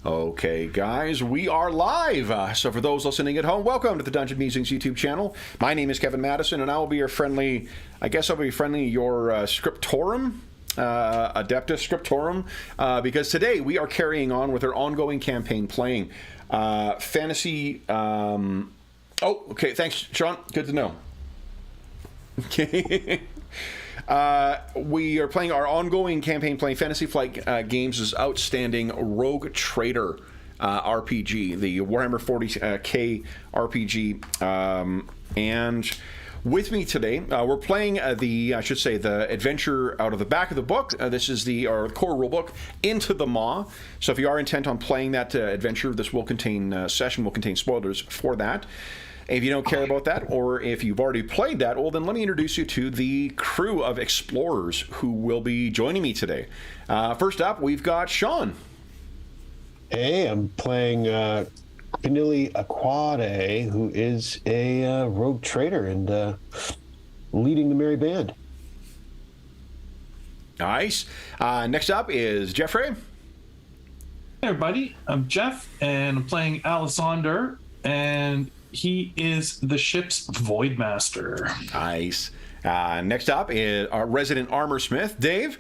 Okay, guys, we are live. So for those listening at home, welcome to the Dungeon Musings YouTube channel. My name is Kevin Madison, and I will be your friendly, your Scriptorum, Adeptus Scriptorum, because today we are carrying on with our ongoing campaign playing fantasy... okay, thanks, Sean. Good to know. Okay. We are playing our ongoing campaign playing Fantasy Flight Games' outstanding Rogue Trader RPG, the Warhammer 40K RPG. And with me today, we're playing the adventure out of the back of the book. This is our core rulebook, Into the Maw. So if you are intent on playing that adventure, this session will contain spoilers for that. If you don't care about that, or if you've already played that, well, then let me introduce you to the crew of explorers who will be joining me today. First up, we've got Sean. Hey, I'm playing Pinili Aquade, who is a rogue trader and leading the merry band. Nice. Next up is Jeffrey. Hey, everybody. I'm Jeff, and I'm playing Alessander, and he is the ship's Voidmaster. Nice. Next up is our resident armor smith, Dave.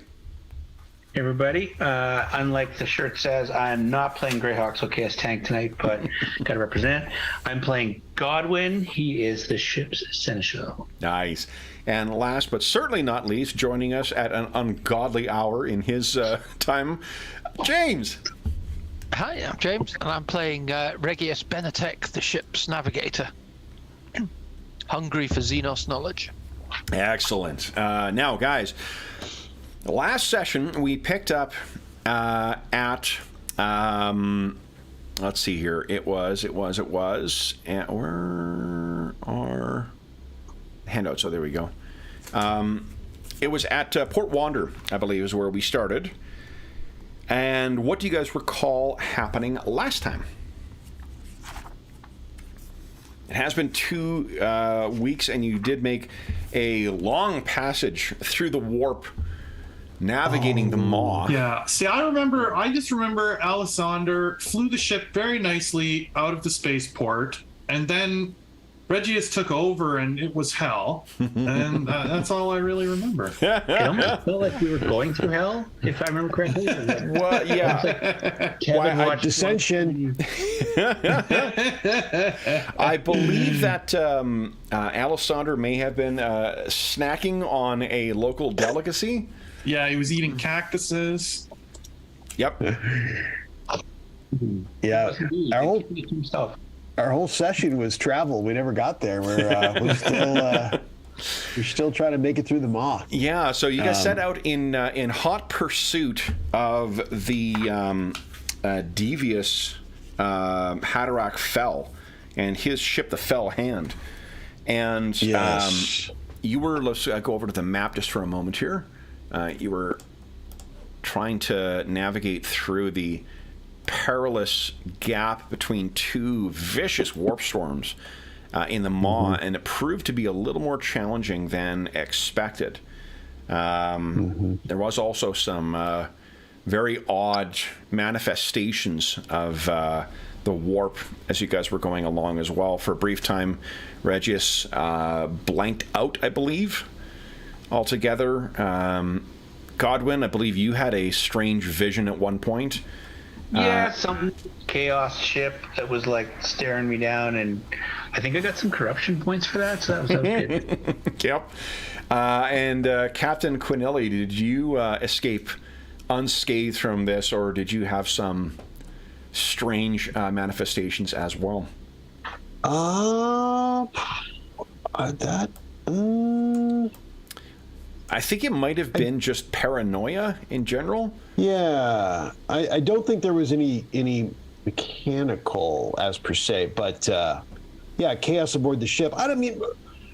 Hey everybody, unlike the shirt says, I'm not playing Greyhawk Chaos Tank tonight, but gotta represent. I'm playing Godwin. He is the ship's Seneschal. Nice. And last but certainly not least, joining us at an ungodly hour in his time, James. Hi, I'm James, and I'm playing Regius Benetek, the ship's navigator. Hungry for Xenos knowledge. Excellent. Now, guys, the last session we picked up at let's see here. It was at where are handouts? So there we go. It was at Port Wander, I believe, is where we started. And what do you guys recall happening last time? It has been 2 weeks, and you did make a long passage through the warp, navigating the Maw. Yeah. See, I just remember Alessander flew the ship very nicely out of the spaceport, and then Regius took over, and it was hell. And that's all I really remember. It almost felt like we were going through hell, if I remember correctly. Well, yeah. Dissension. I believe that Alessander may have been snacking on a local delicacy. Yeah, he was eating cactuses. Yep. Yeah. Our whole session was travel. We never got there. We're still trying to make it through the Maw. Yeah. So you guys set out in hot pursuit of the devious Haderach Fell and his ship, the Fell Hand. And yes. You were. Let's go over to the map just for a moment here. You were trying to navigate through the perilous gap between two vicious warp storms in the Maw, and it proved to be a little more challenging than expected. There was also some very odd manifestations of the warp as you guys were going along as well. For a brief time, Regius blanked out, I believe, altogether. Godwin, I believe you had a strange vision at one point. Yeah, some chaos ship that was like staring me down, and I think I got some corruption points for that, so that was good. Yep. And Captain Quinelli, did you escape unscathed from this, or did you have some strange manifestations as well? I think it might have been just paranoia in general. Yeah, I don't think there was any mechanical as per se, but yeah, chaos aboard the ship. I don't mean,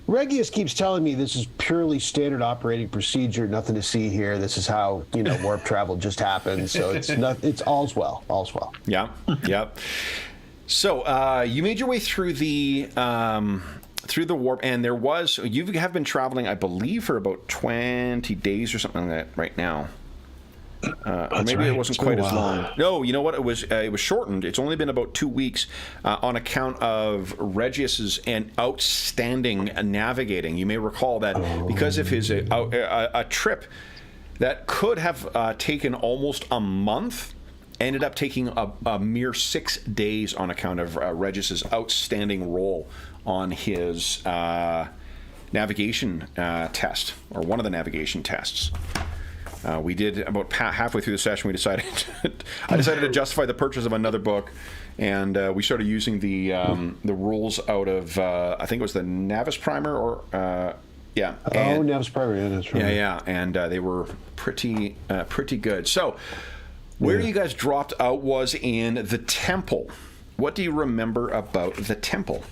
Regius keeps telling me this is purely standard operating procedure, nothing to see here. This is how warp travel just happens. So it's all's well. Yeah, yeah. So you made your way through the warp, and you have been traveling, I believe, for about 20 days or something like that right now. or maybe right. it wasn't It's been quite a as while. long. No, you know what? It was shortened. It's only been about 2 weeks on account of Regius's and outstanding navigating. You may recall that because of his a trip that could have taken almost a month, ended up taking a mere 6 days on account of Regius's outstanding role on his navigation test, or one of the navigation tests. We did about halfway through the session. I decided to justify the purchase of another book, and we started using the rules out of I think it was the Navis Primer, or yeah. Navis Primer, yeah, that's right. Yeah, and they were pretty good. So, where you guys dropped out was in the temple. What do you remember about the temple?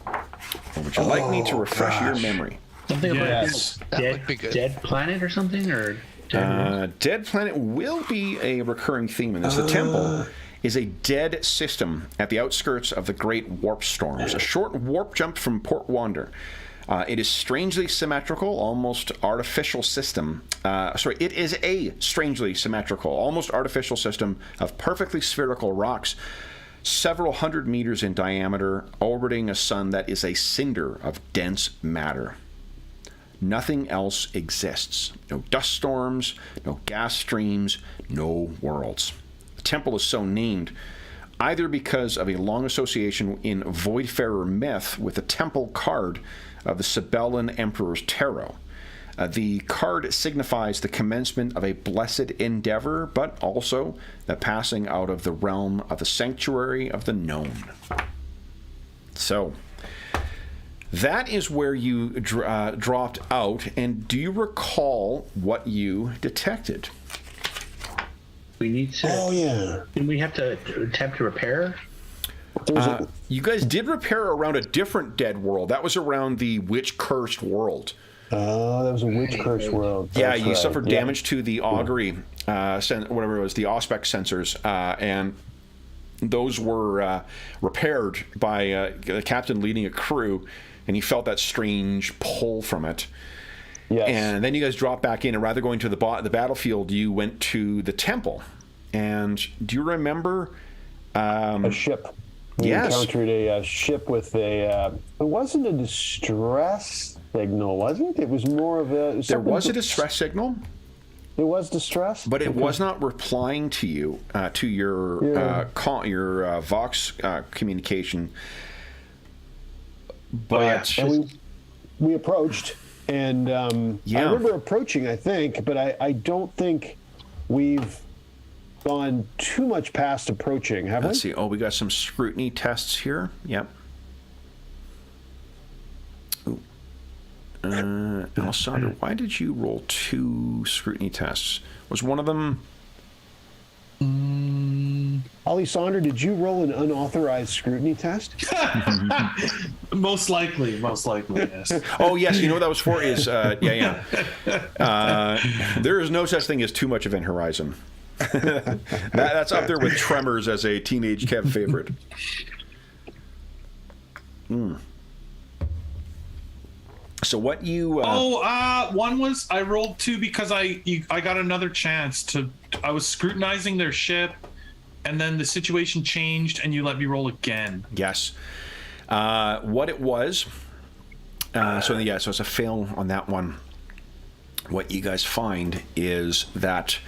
Or would you like me to refresh your memory? Something Yes. about That would be good. dead planet or something, or Dead planet will be a recurring theme in this. The temple is a dead system at the outskirts of the Great Warp Storms, a short warp jump from Port Wander. It is strangely symmetrical, almost artificial system. It is a strangely symmetrical, almost artificial system of perfectly spherical rocks, several hundred meters in diameter, orbiting a sun that is a cinder of dense matter. Nothing else exists. No dust storms, no gas streams, no worlds. The temple is so named either because of a long association in Voidfarer myth with the temple card of the Sibellan Emperor's tarot. The card signifies the commencement of a blessed endeavor, but also the passing out of the realm of the sanctuary of the known. So, that is where you dropped out, and do you recall what you detected? we need to. Oh, yeah. And we have to attempt to repair. There was a, You guys did repair around a different dead world. That was around the witch-cursed world. that was a witch-cursed world. Yeah, That's you right. suffered Yeah. damage to the augury, whatever it was, the auspex sensors, and those were repaired by the captain leading a crew, and he felt that strange pull from it. Yes. And then you guys dropped back in, and rather going to the battlefield, you went to the temple. And do you remember? A ship. We Yes. encountered a ship with a. It wasn't a distress signal, was it? It was more of a. There was a distress signal, It was distress, but it was not replying to you, to your your Vox communication. But And we approached, and Yeah. I remember approaching, I think, but I don't think we've gone too much past approaching, have let's we? see. Oh, we got some scrutiny tests here. Yep. Ooh. Alessandro, why did you roll 2 scrutiny tests? Was one of them? Alessandro, did you roll an unauthorized scrutiny test? Most likely, yes. Oh, yes. You know what that was for? Is there is no such thing as too much Event Horizon. That's up there with Tremors as a teenage Kev favorite. So what you? One was I rolled 2 because I got another chance to. I was scrutinizing their ship, and then the situation changed, and you let me roll again. Yes. What it was. So it's a fail on that one. What you guys find is that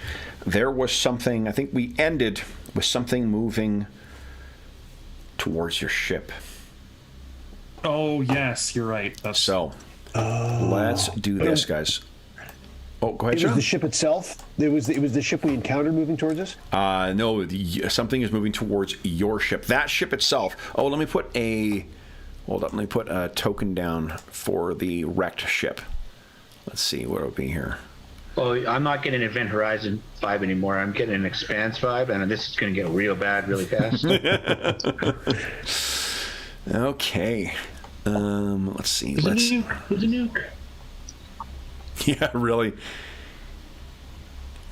there was something. I think we ended with something moving towards your ship. Oh yes, you're right. That's So let's do this, guys. Oh, go ahead, It was John. the ship itself. It was the ship we encountered moving towards us. No, something is moving towards your ship. That ship itself. Oh, let me put a. Hold up. Let me put a token down for the wrecked ship. Let's see what it'll be here. Well, I'm not getting an Event Horizon vibe anymore. I'm getting an Expanse vibe, and this is going to get real bad really fast. Okay. Let's see. Who's Let's. a nuke? Yeah, really.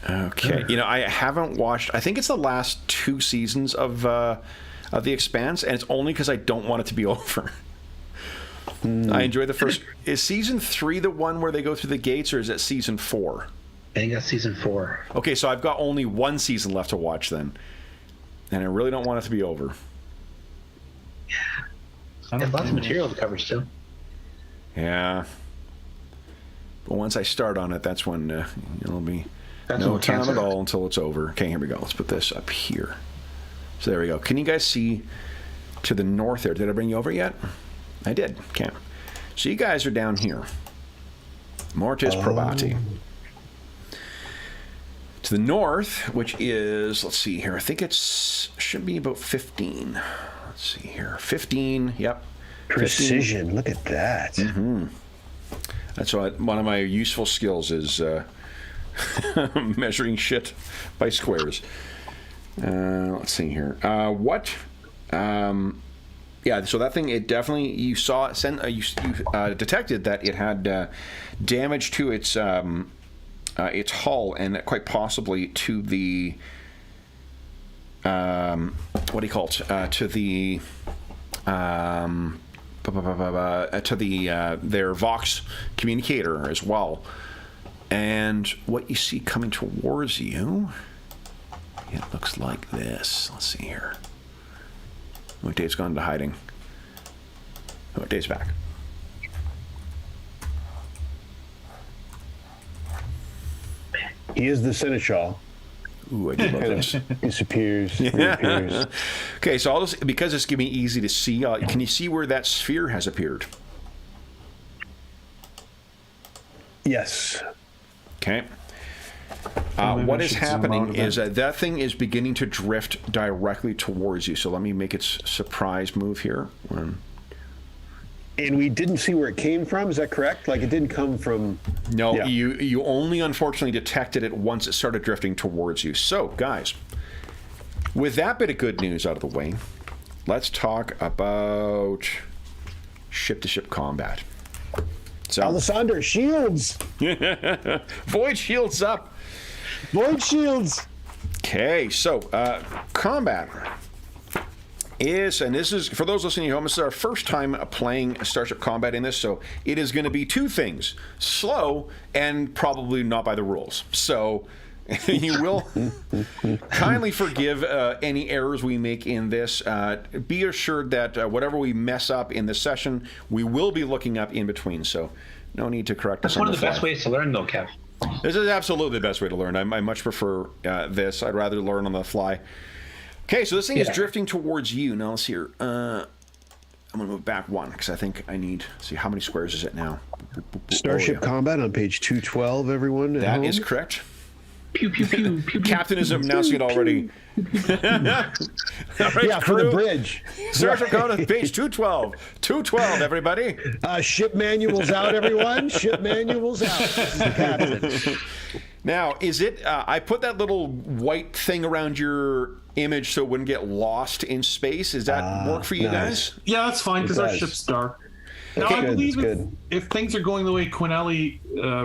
Okay. You know, I haven't watched. I think it's the last 2 seasons of The Expanse, and it's only because I don't want it to be over. I enjoy the first. Is season 3 the one where they go through the gates, or is it season 4? I think that's season 4. Okay, so I've got only one season left to watch then, and I really don't want it to be over. There's lots of material to cover still. Yeah. But once I start on it, that's when it'll be That's no when time cancer. at all until it's over. Okay, here we go. Let's put this up here. So there we go. Can you guys see to the north there? Did I bring you over yet? I did. Okay. So you guys are down here. Mortis Probati. To the north, which is, let's see here, I think should be about 15. Let's see here. 15, yep. Precision. 15. Look at that. Mm-hmm. That's one of my useful skills is measuring shit by squares. Let's see here. Yeah, so that thing, it definitely, you saw, you detected that it had damage to its hull and quite possibly to the, what do you call it? To the, their Vox communicator as well. And what you see coming towards you, it looks like this. Let's see here. Oh, Dave's gone into hiding. Oh, Dave's back. He is the Seneschal. Ooh, I do love this. Disappears, reappears. Okay, so I'll just, because it's giving me easy to see, can you see where that sphere has appeared? Yes. Okay. Maybe What I is should zoom happening out a bit. is that thing is beginning to drift directly towards you. So let me make its surprise move here. And we didn't see where it came from. Is that correct? Like it didn't come from. No, Yeah. you only unfortunately detected it once it started drifting towards you. So, guys, with that bit of good news out of the way, let's talk about ship-to-ship combat. So, Alessander, shields. Void shields up. Void shields. Okay, so combat is, and this is, for those listening at home, this is our first time playing Starship Combat in this, so it is going to be two things, slow and probably not by the rules. So you will kindly forgive any errors we make in this. Be assured that whatever we mess up in this session, we will be looking up in between, so no need to correct us That's on one of the best ways to learn, though, Kev. This is absolutely the best way to learn. I much prefer this. I'd rather learn on the fly. Okay, so this thing is drifting towards you. Now, let's see here. I'm going to move back one because I think I need... See, how many squares is it now? Starship Combat on page 212, everyone. That is correct. Pew, pew, pew, pew, pew. Captain is announcing it already. All right, Yeah, for the crew. bridge. Starship Combat, page 212. 212, everybody. Ship manuals out, everyone. Ship manuals out. This is the captain. Now, is it... I put that little white thing around your image so it wouldn't get lost in space. Does that work for you nice. guys? Yeah, that's fine because our does. ship's dark. Now, Okay, I good, believe that's good. if things are going the way Quinelli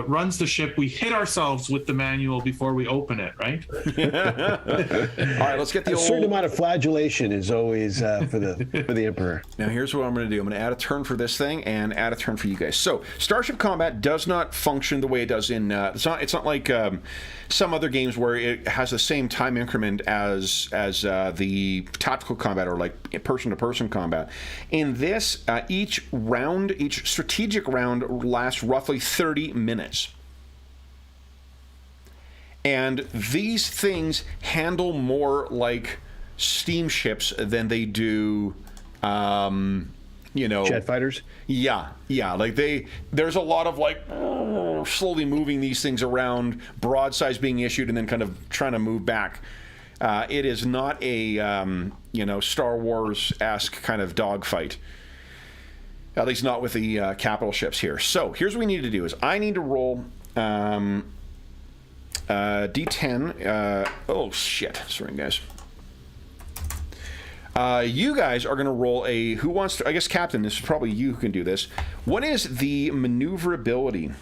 runs the ship, we hit ourselves with the manual before we open it, right? All right, let's get the A certain old... amount of flagellation is always for the Emperor. Now, here's what I'm going to do. I'm going to add a turn for this thing and add a turn for you guys. So, Starship Combat does not function the way it does in... it's not like some other games where it has the same time increment as the tactical combat or like person-to-person combat. In this, each strategic round lasts roughly 30 minutes. And these things handle more like steamships than they do, Jet fighters? Yeah. Like there's a lot of like slowly moving these things around, broadsides being issued, and then kind of trying to move back. It is not a Star Wars-esque kind of dogfight. At least not with the capital ships here. So here's what we need to do: is I need to roll D10. Oh shit! Sorry, guys. You guys are going to roll a... Who wants to... I guess, Captain, this is probably you who can do this. What is the maneuverability?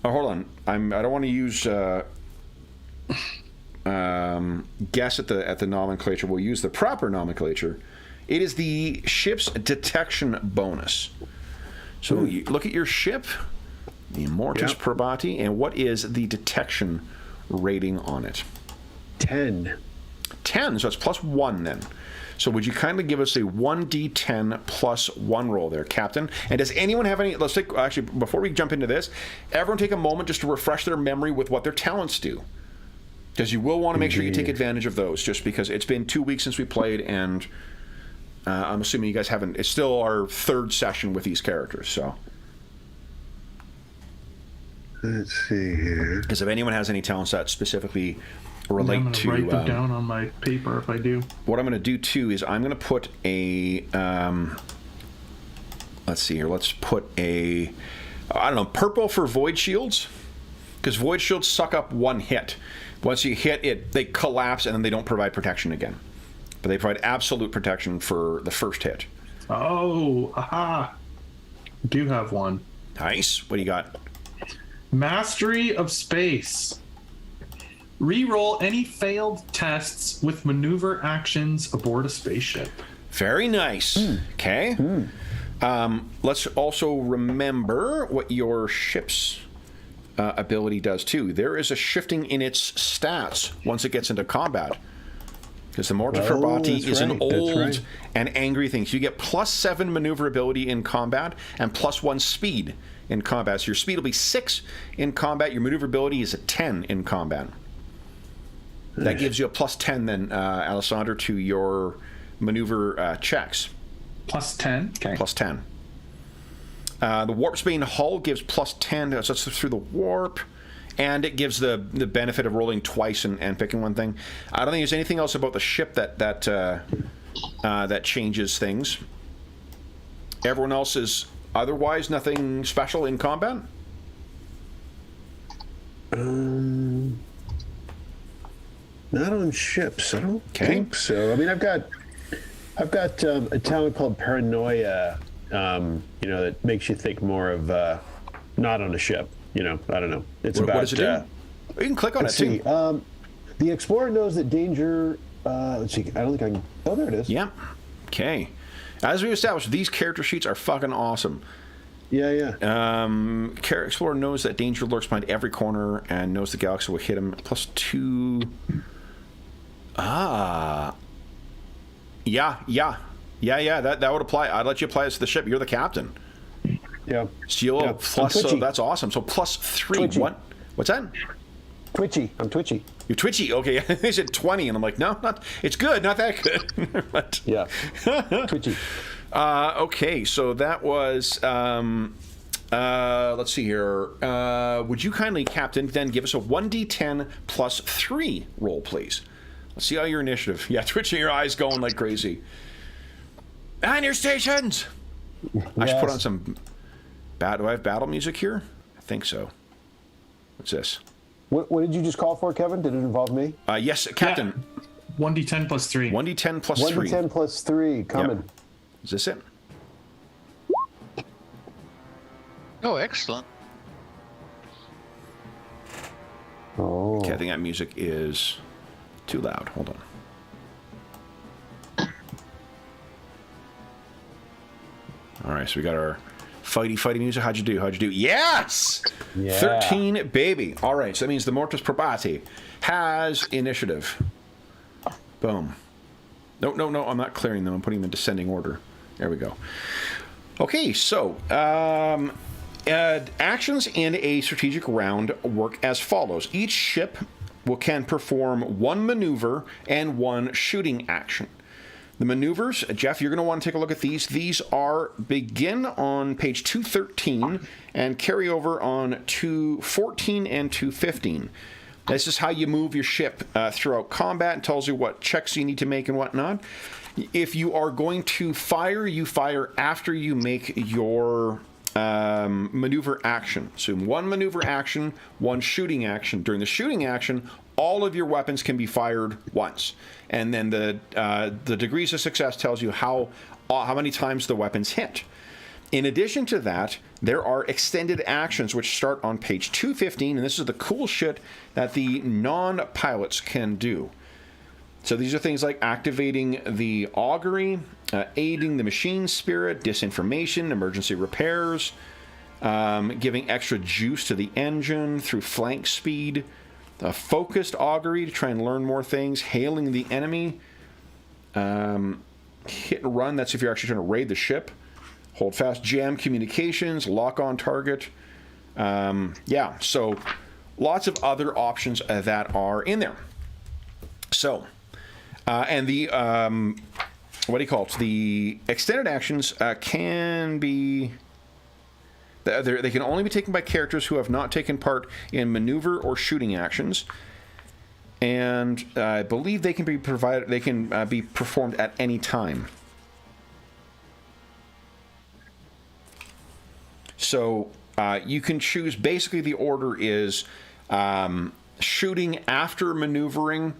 Oh, hold on. I don't want to use... guess at the nomenclature. We'll use the proper nomenclature. It is the ship's detection bonus. So you look at your ship, The Mortis Yep. Probati. And what is the detection rating on it? 10. 10, so it's +1 then. So would you kindly give us a 1d10 +1 roll there, Captain? And does anyone have any... Let's take... Actually, before we jump into this, everyone take a moment just to refresh their memory with what their talents do. Because you will want to make sure you take advantage of those, just because it's been 2 weeks since we played, and I'm assuming you guys haven't... It's still our 3rd session with these characters, so... Let's see here. Because if anyone has any talents that specifically relate I'm going to... to write them down on my paper if I do. What I'm going to do, too, is I'm going to put a... let's see here. Let's put a... I don't know, purple for Void Shields. Because Void Shields suck up 1 hit. Once you hit it, they collapse, and then they don't provide protection again. But they provide absolute protection for the first hit. Oh, aha. Do have one. Nice. What do you got? Mastery of Space. Reroll any failed tests with maneuver actions aboard a spaceship. Very nice. Okay. Let's also remember what your ship's ability does too. There is a shifting in its stats once it gets into combat. Because the Mortis Probati is an old and angry thing. So you get +7 maneuverability in combat and +1 speed in combat. So your speed will be 6 in combat. Your maneuverability is a 10 in combat. That gives you a +10 then, Alessandro, to your maneuver checks. +10? Okay. +10. The Warpsbane hull gives +10, so that's through the warp, and it gives the benefit of rolling twice and picking one thing. I don't think there's anything else about the ship that changes things. Everyone else is otherwise nothing special in combat. Not on ships. I don't Okay. think so. I mean, I've got a talent called Paranoia. That makes you think more of not on a ship. I don't know. It's What about. does it do? You can click on it Let's see. too. The explorer knows that danger. Let's see. I don't think I can. Oh, there it is. Yeah. Okay. As we established, these character sheets are fucking awesome. Yeah. Explorer knows that danger lurks behind every corner and knows the galaxy will hit him. +2. Yeah. That would apply. I'd let you apply this to the ship. You're the captain. Yeah. So you'll Yeah. plus. I'm So twitchy. that's awesome. So +3. Twitchy. What? What's that? Twitchy. I'm twitchy. You're twitchy. Okay. They said 20, and I'm like, no, not. It's good, not that good. But, Yeah. Twitchy. okay. So that was. Let's see here. Would you kindly, Captain, then give us a 1d10 +3 roll, please? Let's see how your initiative. Yeah, twitching your eyes, going like crazy. On your stations. I should put on some. Do I have battle music here? I think so. What's this? What did you just call for, Kevin? Did it involve me? Yes, Captain. 1d10 +3. 1d10 +3. 1d10 +3 coming. Yep. Is this it? Oh, excellent. Oh. Okay, I think that music is too loud. Hold on. All right, so we got our fighty music. How'd you do? Yes! Yeah. 13, baby. All right, so that means the Mortis Probati has initiative. Boom. No, I'm not clearing them. I'm putting them in descending order. There we go. Okay, so actions in a strategic round work as follows. Each ship can perform 1 maneuver and 1 shooting action. The maneuvers, Jeff, you're going to want to take a look at these. These begin on page 213 and carry over on 214 and 215. This is how you move your ship throughout combat. It tells you what checks you need to make and whatnot. If you are going to fire, you fire after you make your maneuver action. So 1 maneuver action, 1 shooting action. During the shooting action, all of your weapons can be fired once. And then the degrees of success tells you how many times the weapons hit. In addition to that, there are extended actions which start on page 215, and this is the cool shit that the non-pilots can do. So these are things like activating the augury, aiding the machine spirit, disinformation, emergency repairs, giving extra juice to the engine through flank speed. Focused augury to try and learn more things. Hailing the enemy. Hit and run, that's if you're actually trying to raid the ship. Hold fast, jam communications, lock on target. Yeah, so lots of other options that are in there. So, and the, what do you call it? The extended actions can be, they can only be taken by characters who have not taken part in maneuver or shooting actions. And I believe they can be provided. They can be performed at any time. So you can choose. Basically, the order is shooting after maneuvering,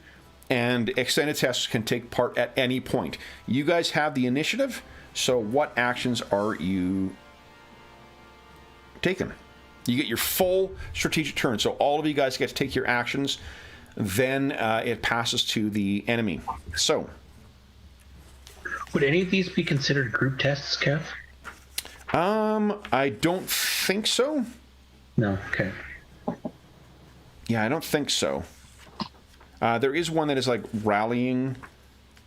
and extended tests can take part at any point. You guys have the initiative. So, what actions are you taking? You get your full strategic turn. So all of you guys get to take your actions. Then it passes to the enemy. So, would any of these be considered group tests, Kev? I don't think so. No. Okay. Yeah, I don't think so. There is one that is like rallying.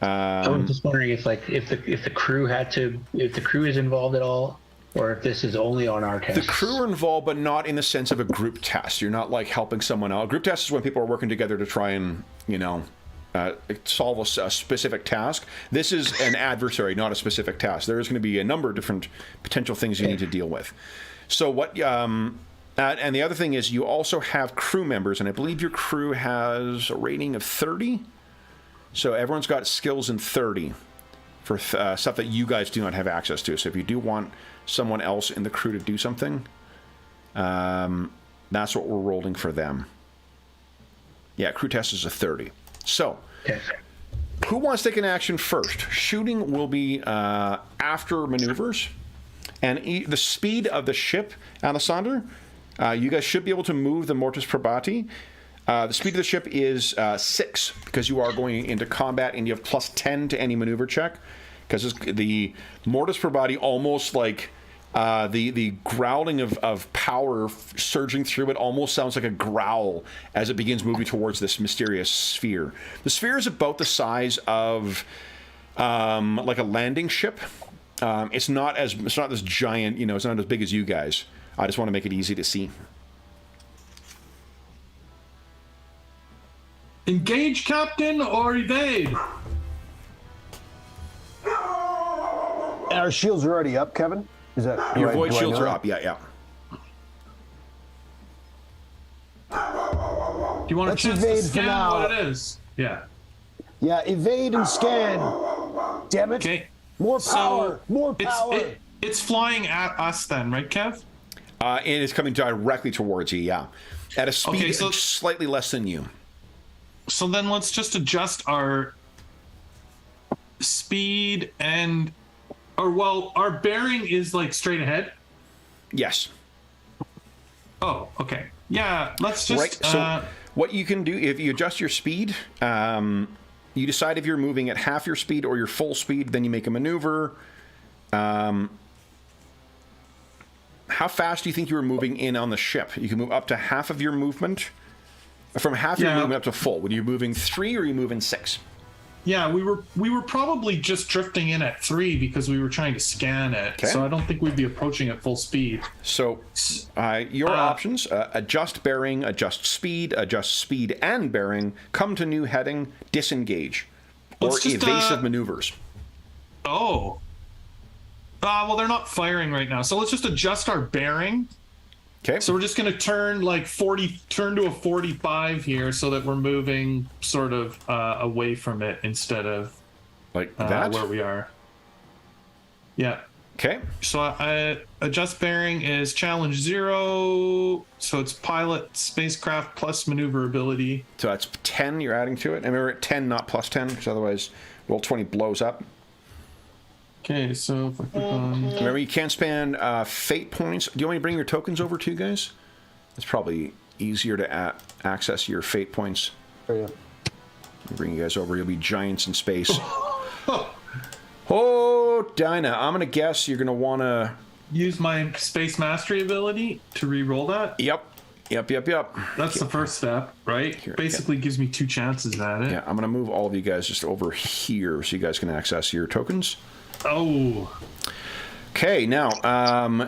I was just wondering if the crew if the crew is involved at all, or if this is only on our tests. The crew are involved, but not in the sense of a group test. You're not like helping someone out. A group test is when people are working together to try and, solve a specific task. This is an adversary, not a specific task. There is going to be a number of different potential things you need to deal with. So what, and the other thing is you also have crew members, and I believe your crew has a rating of 30. So everyone's got skills in 30 for stuff that you guys do not have access to. So if you do want someone else in the crew to do something, that's what we're rolling for them. Yeah, crew test is a 30. So, who wants to take an action first? Shooting will be after maneuvers. And the speed of the ship, Alessander, you guys should be able to move the Mortis Probati. The speed of the ship is 6, because you are going into combat, and you have plus 10 to any maneuver check. Because the Mortis Probati almost like the growling of power surging through it almost sounds like a growl as it begins moving towards this mysterious sphere. The sphere is about the size of like a landing ship. It's not this giant, it's not as big as you guys. I just want to make it easy to see. Engage, Captain, or evade? Our shields are already up, Kevin? Is that your void shields are up? Yeah. Do you want Let's a chance evade to for scan now. what it is? Yeah. Yeah, evade and scan. Damn it. Okay. More power. More power. It's flying at us then, right, Kev? It is coming directly towards you, yeah. At a speed slightly less than you. So then let's just adjust our speed and... our bearing is like straight ahead? Yes. Oh, okay. Yeah, let's just... Right, so what you can do, if you adjust your speed, you decide if you're moving at half your speed or your full speed, then you make a maneuver. How fast do you think you were moving in on the ship? You can move up to half of your movement. From half your movement up to full. Were you moving 3 or are you moving 6? Yeah, we were probably just drifting in at 3 because we were trying to scan it. Okay. So I don't think we'd be approaching at full speed. So your options, adjust bearing, adjust speed and bearing, come to new heading, disengage, or evasive maneuvers. Oh. Well, they're not firing right now. So let's just adjust our bearing. Okay. So we're just going to turn to a 45 here so that we're moving sort of away from it instead of like that where we are. Yeah. Okay. So adjust bearing is challenge 0. So it's pilot spacecraft plus maneuverability. So that's 10 you're adding to it. And remember, at 10, not plus 10, because otherwise roll 20 blows up. Okay, so if I click on... Remember, you can't spend fate points. Do you want me to bring your tokens over to you guys? It's probably easier to access your fate points. Oh, yeah. Bring you guys over. You'll be giants in space. Oh, Dinah, I'm going to guess you're going to want to use my Space Mastery ability to re-roll that? Yep. That's the first step, right? Here, Basically gives me 2 chances at it. Yeah, I'm going to move all of you guys just over here so you guys can access your tokens. Oh. Okay, now,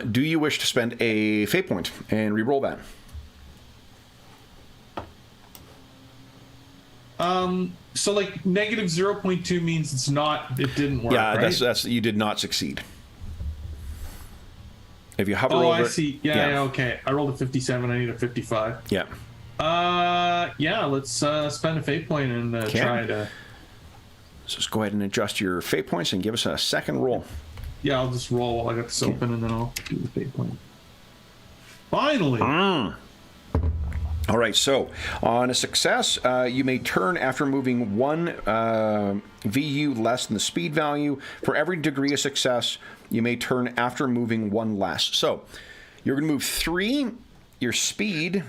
do you wish to spend a fate point and re-roll that? So like negative 0.2 means it didn't work, Yeah, right? that's you did not succeed. If you hover Oh, over I see. Yeah, okay. I rolled a 57. I need a 55. Yeah. Yeah, let's spend a fate point and try to... So just go ahead and adjust your fate points and give us a second roll. Yeah, I'll just roll while I got this open, and then I'll do the fate point. Finally! All right, so on a success, you may turn after moving 1 VU less than the speed value. For every degree of success, you may turn after moving 1 less. So you're going to move 3. Your speed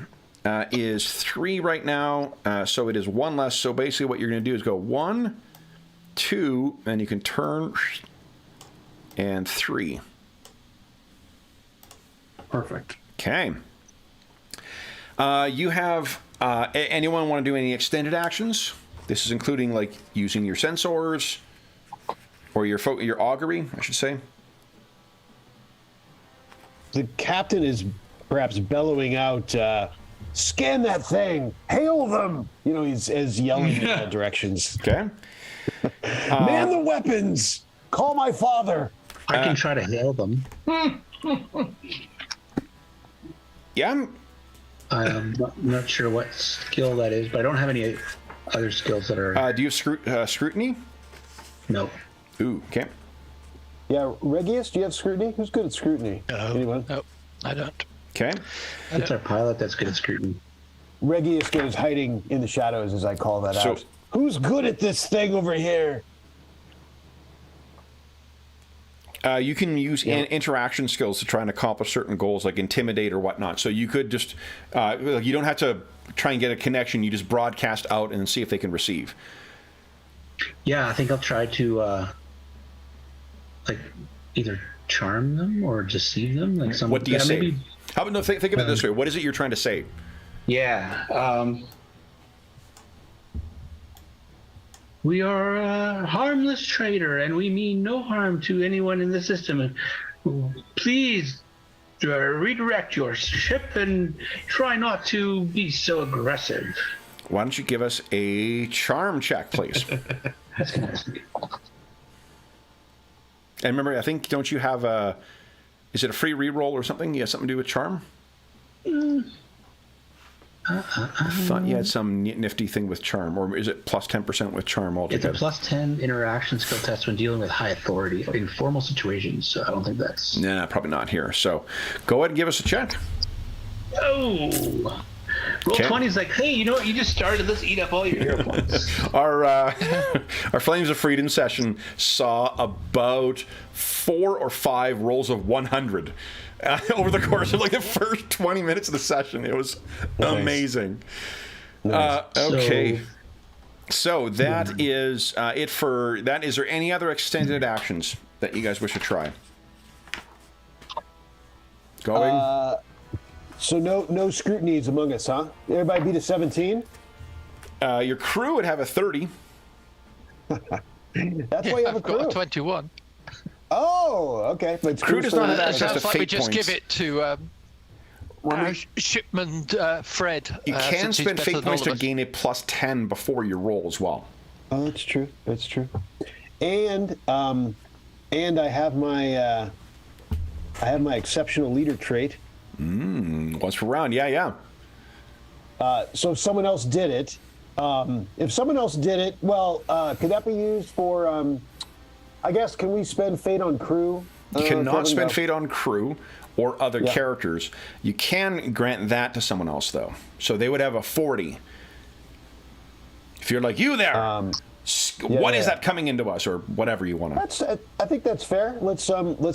is 3 right now, so it is 1 less. So basically what you're going to do is go 1, 2, and you can turn, and 3. Perfect. Okay. You have anyone want to do any extended actions? This is including like using your sensors or your augury, I should say. The captain is perhaps bellowing out, "Scan that thing! Hail them!" You know, he's yelling in all directions. Okay. Man the weapons! Call my father! I can try to hail them. Yeah. I'm not sure what skill that is, but I don't have any other skills that are... Do you have scrutiny? No. Ooh, okay. Yeah, Regius, do you have scrutiny? Who's good at scrutiny? No. Anyone? Nope, I don't. Okay. It's our pilot that's good at scrutiny. Regius is hiding in the shadows as I call that So- out. Who's good at this thing over here? You can use interaction skills to try and accomplish certain goals, like intimidate or whatnot. So you could just, you don't have to try and get a connection. You just broadcast out and see if they can receive. Yeah, I think I'll try to, like, either charm them or deceive them. Like some. What do you say? Maybe, How about, no, think of it this way. What is it you're trying to say? yeah. We are a harmless trader, and we mean no harm to anyone in the system. Please redirect your ship and try not to be so aggressive. Why don't you give us a charm check, please? That's good. And remember, I think, don't you have a... Is it a free reroll or something? You have something to do with charm? I thought you had some nifty thing with charm, or is it plus 10% with charm altogether? It's a plus 10 interaction skill test when dealing with high authority in formal situations, so I don't think that's... Nah, probably not here. So go ahead and give us a check. Oh! Roll Okay. 20 is like, hey, you know what? You just started. Let's eat up all your hero points. Our Flames of Freedom session saw about 4 or 5 rolls of 100 over the course of like the first 20 minutes of the session. It was amazing. Nice. Okay. So that is it for that. Is there any other extended actions that you guys wish to try? Going. So no scrutinies among us, huh? Everybody beat a 17? Your crew would have a 30. That's why you have a I've got crew. a 21. Oh, okay. But Crew does not have It access to sounds like we fate just points. give it to Shipman Fred. You can since he's spend better fate than points all to of us. gain a plus 10 before your roll as well. Oh, that's true. That's true. And I have my exceptional leader trait. Once per round, yeah. So if someone else did it, well, could that be used for? I guess can we spend fate on crew? You cannot Kevin, spend no. fate on crew or other characters. You can grant that to someone else, though. So they would have a 40. If you're like, you there, what is that coming into us, or whatever you want to. I think that's fair. Let's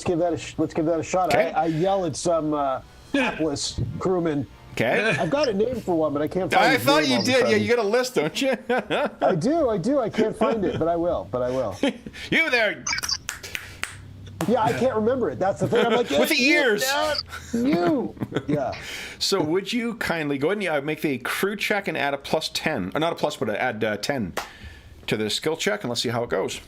give that a shot. Okay. I yell at some hapless crewman. Okay. I've got a name for one, but I can't find I his thought name you all of a did. Yeah, sudden. you got a list, don't you? I do. I can't find it, but I will. You there. Yeah, I can't remember it. That's the thing. I'm like, With the ears. You. Yeah. So would you kindly go ahead and make the crew check and add a plus 10, or not a plus, but add 10 to the skill check, and let's see how it goes.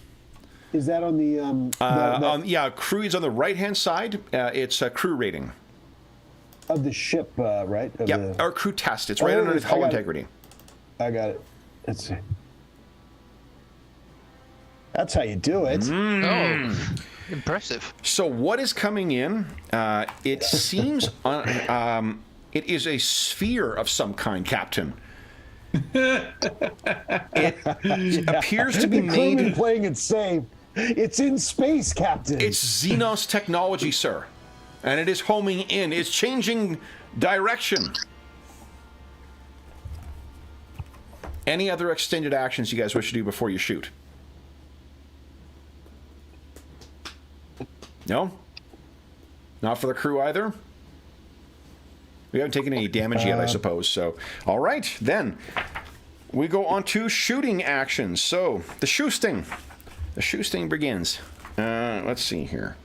Is that on the Yeah, crew is on the right-hand side. It's a crew rating. of the ship, right? Of Yep, the- or crew test. It's right Oh, underneath I hull got it. integrity. I got it. Let's see. That's how you do it. Oh, impressive. So what is coming in? It seems it is a sphere of some kind, Captain. It appears to be The crewman made. playing it safe. It's in space, Captain. It's Xenos technology, sir, and it is homing in. It's changing direction. Any other extended actions you guys wish to do before you shoot? No? Not for the crew either? We haven't taken any damage yet, I suppose. So, all right, then we go on to shooting actions. So, the shoosting. The shoosting begins. Let's see here.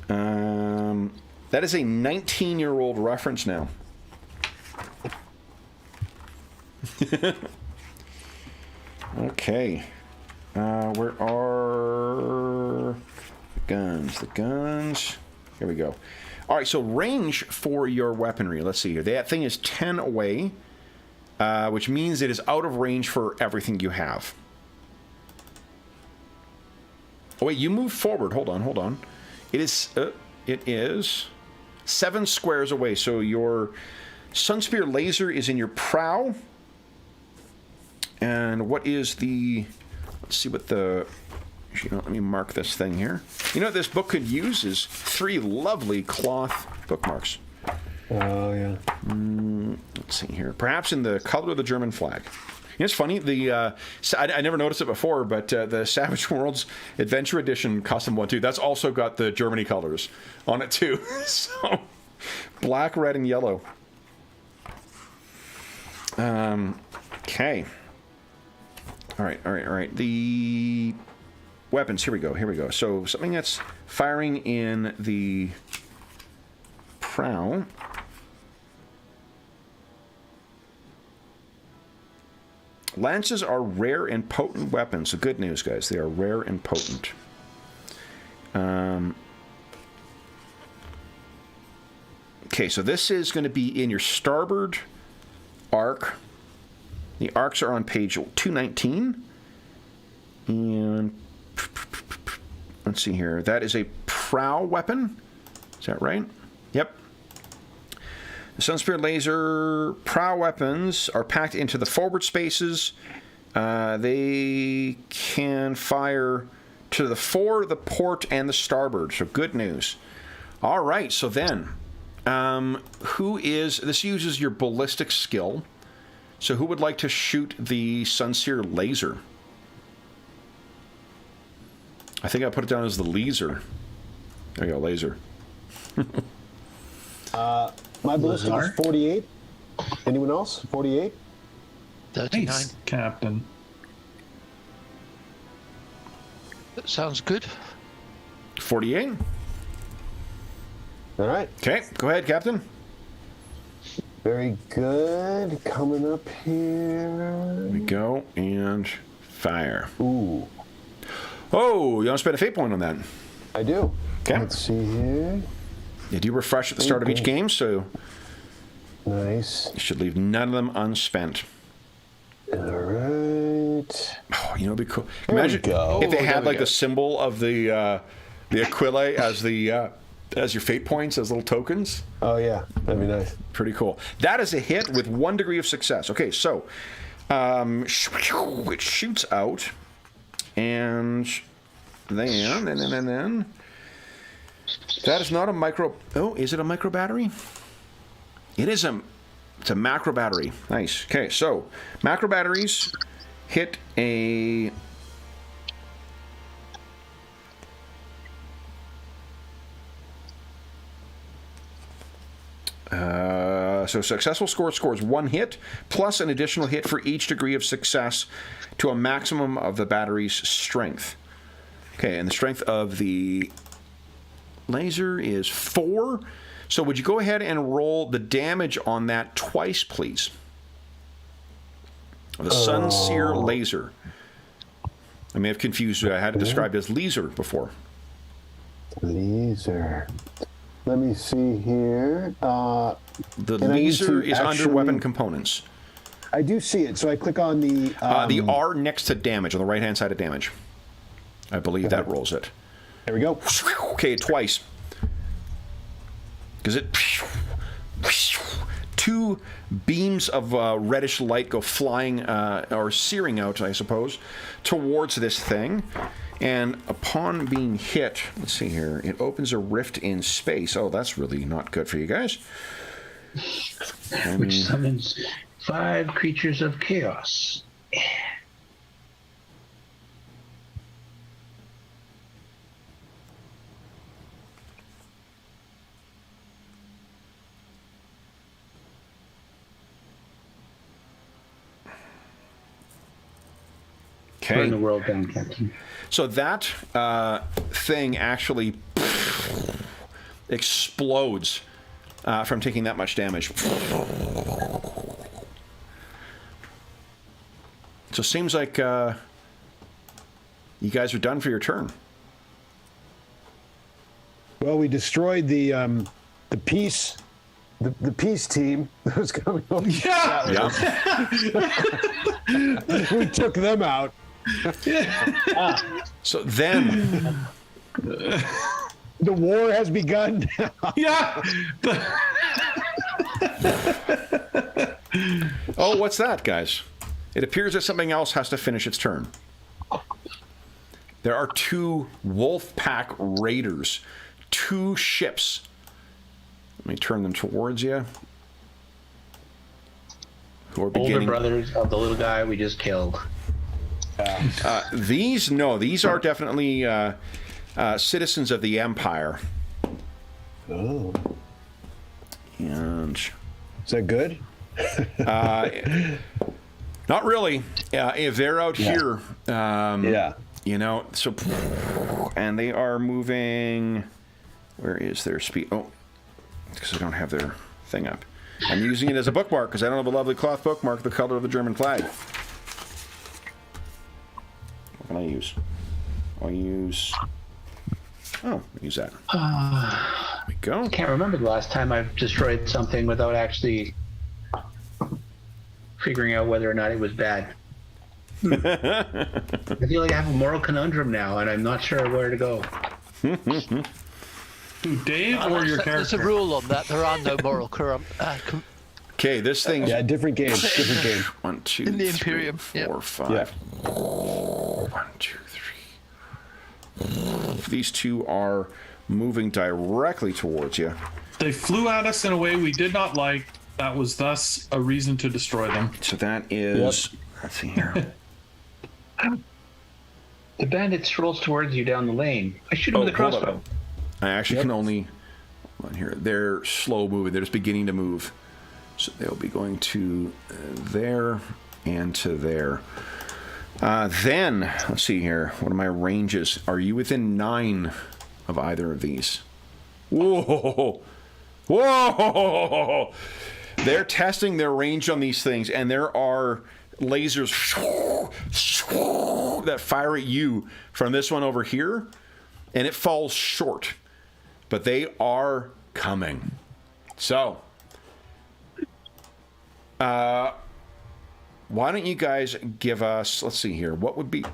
That is a 19-year-old reference now. Okay. Where are the guns? The guns. Here we go. All right, so range for your weaponry. Let's see here. That thing is 10 away, which means it is out of range for everything you have. Oh, wait, you move forward. Hold on, hold on. It is 7 squares away. So your Sunspear laser is in your prow. And what is the... Let's see what the... let me mark this thing here. You know what this book could use is 3 lovely cloth bookmarks. Oh, yeah. Let's see here. Perhaps in the color of the German flag. You know, it's funny. I never noticed it before, but the Savage Worlds Adventure Edition Custom one, too, that's also got the Germany colors on it, too. So, black, red, and yellow. Okay. All right. The weapons, here we go. So something that's firing in the prow. Lances are rare and potent weapons. So good news, guys. They are rare and potent. Okay, so this is going to be in your starboard arc. The arcs are on page 219. And let's see here. That is a prow weapon. Is that right? Yep. The Sunspear laser prow weapons are packed into the forward spaces. They can fire to the fore, the port, and the starboard. So good news. All right. So then, this uses your ballistic skill. So who would like to shoot the Sunseer laser? I think I put it down as the laser. There you go, laser. My ballistic is 48. Anyone else? 48? 39. Nice, Captain. That sounds good. 48. All right. Okay, go ahead, Captain. Very good. Coming up here. Here we go, and fire. Ooh, Oh, you want to spend a fate point on that? I do. Okay. Let's see here. You do refresh at the start of each game, so Nice. you should leave none of them unspent. All right. Oh, you know, it'd be cool. There we Imagine go. if they Oh, had there we like go. the symbol of the Aquila as your fate points, as little tokens. Oh, yeah. That'd be nice. Pretty cool. That is a hit with 1 degree of success. Okay, so it shoots out, and then that is not a micro. Oh, is it a micro battery? It is it's a macro battery. Nice. Okay, so macro batteries hit a. So successful score scores 1 hit, plus an additional hit for each degree of success to a maximum of the battery's strength. Okay, and the strength of the laser is 4. So would you go ahead and roll the damage on that twice, please? The Sunseer laser. I may have confused you. I had it described as laser before. Laser. Let me see here. The laser is under weapon components. I do see it. So I click on the R next to damage, on the right-hand side of damage. I believe that rolls it. There we go. Okay, twice. Because it... 2 beams of reddish light go flying, or searing out, I suppose, towards this thing. And upon being hit, let's see here, it opens a rift in space. Oh, that's really not good for you guys. Which summons 5 creatures of chaos. Burn the world down, Captain. So that thing actually explodes from taking that much damage. So it seems like you guys are done for your turn. Well, we destroyed the peace. The peace team that was coming over. Yeah. We took them out. So then the war has begun. Yeah. oh, what's that, guys? It appears that something else has to finish its turn. There are 2 wolf pack raiders, 2 ships. Let me turn them towards you. Who are beginning... Older brothers of the little guy we just killed. These are definitely citizens of the Empire. Oh. And is that good? not really. If they're out here, you know, so, and they are moving. Where is their speed? Oh, because I don't have their thing up. I'm using it as a bookmark because I don't have a lovely cloth bookmark the color of the German flag. What can I use? I'll use... Oh, I'll use that. There we go. I can't remember the last time I've destroyed something without actually figuring out whether or not it was bad. I feel like I have a moral conundrum now, and I'm not sure where to go. Dave or your character? There's a rule on that. There are no moral Okay, this thing's... Yeah, different game. Different game. 1, 2, in the 3, Imperium. 4, 5. Yeah. 1, 2, 3. These 2 are moving directly towards you. They flew at us in a way we did not like. That was thus a reason to destroy them. So that is... Let's see here. The bandit strolls towards you down the lane. I shoot him with a hold crossbow. on. I actually can only... Hold on here. They're slow moving. They're just beginning to move. So they'll be going to there and to there. Then, let's see here. What are my ranges? Are you within 9 of either of these? Whoa! Whoa! They're testing their range on these things, and there are lasers that fire at you from this one over here, and it falls short. But they are coming. So... why don't you guys give us, let's see here, what would be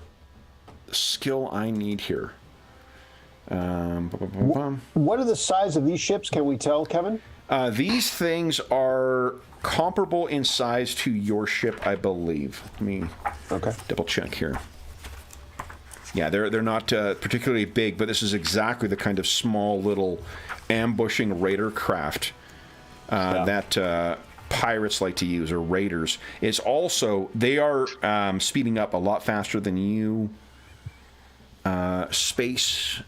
the skill I need here? What are the size of these ships? Can we tell, Kevin? These things are comparable in size to your ship, I believe. Let me double check here. Yeah, they're not particularly big, but this is exactly the kind of small little ambushing raider craft that pirates like to use, or raiders. It's also, they are speeding up a lot faster than you. Space,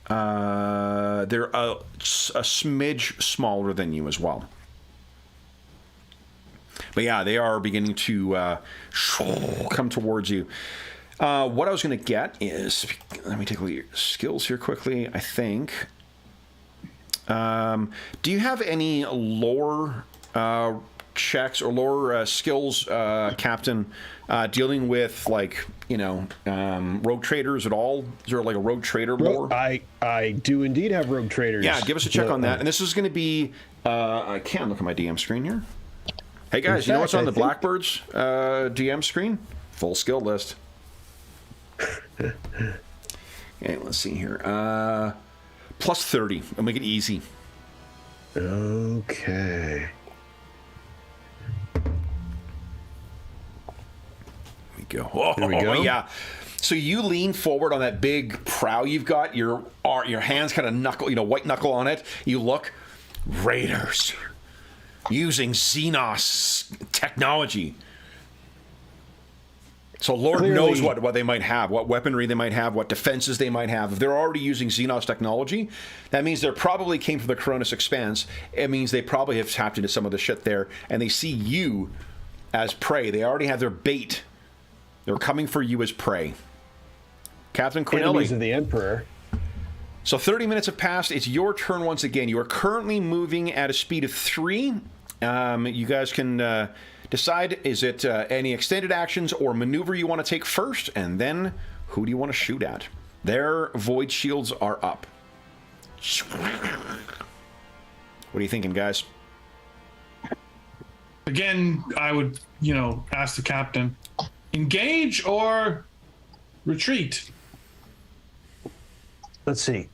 they're a smidge smaller than you as well. But yeah, they are beginning to come towards you. What I was going to get is, let me take a look at your skills here quickly. I think. Do you have any lore checks or lore skills, Captain, dealing with like rogue traders at all? Is there like a rogue trader lore? I do indeed have rogue traders. Yeah, give us a check on that. And this is going to be. I can't look at my DM screen here. Hey guys, you know what's on the Blackbird's DM screen? Full skill list. Okay, let's see here. Plus 30. I'll make it easy. Okay. Here we go. Oh, There we go. Yeah. So you lean forward on that big prow you've got. Your hands kind of knuckle, white knuckle on it. You look. Raiders. Using Xenos technology. So Lord Clearly, knows what they might have, what weaponry they might have, what defenses they might have. If they're already using Xenos technology, that means they probably came from the Coronis Expanse. It means they probably have tapped into some of the shit there, and they see you as prey. They already have their bait. They're coming for you as prey. Captain enemies Corneli. of the Emperor. So 30 minutes have passed. It's your turn once again. You are currently moving at a speed of 3. You guys can decide, is it any extended actions or maneuver you want to take first? And then, who do you want to shoot at? Their void shields are up. What are you thinking, guys? Again, I would, ask the captain, engage or retreat? Let's see.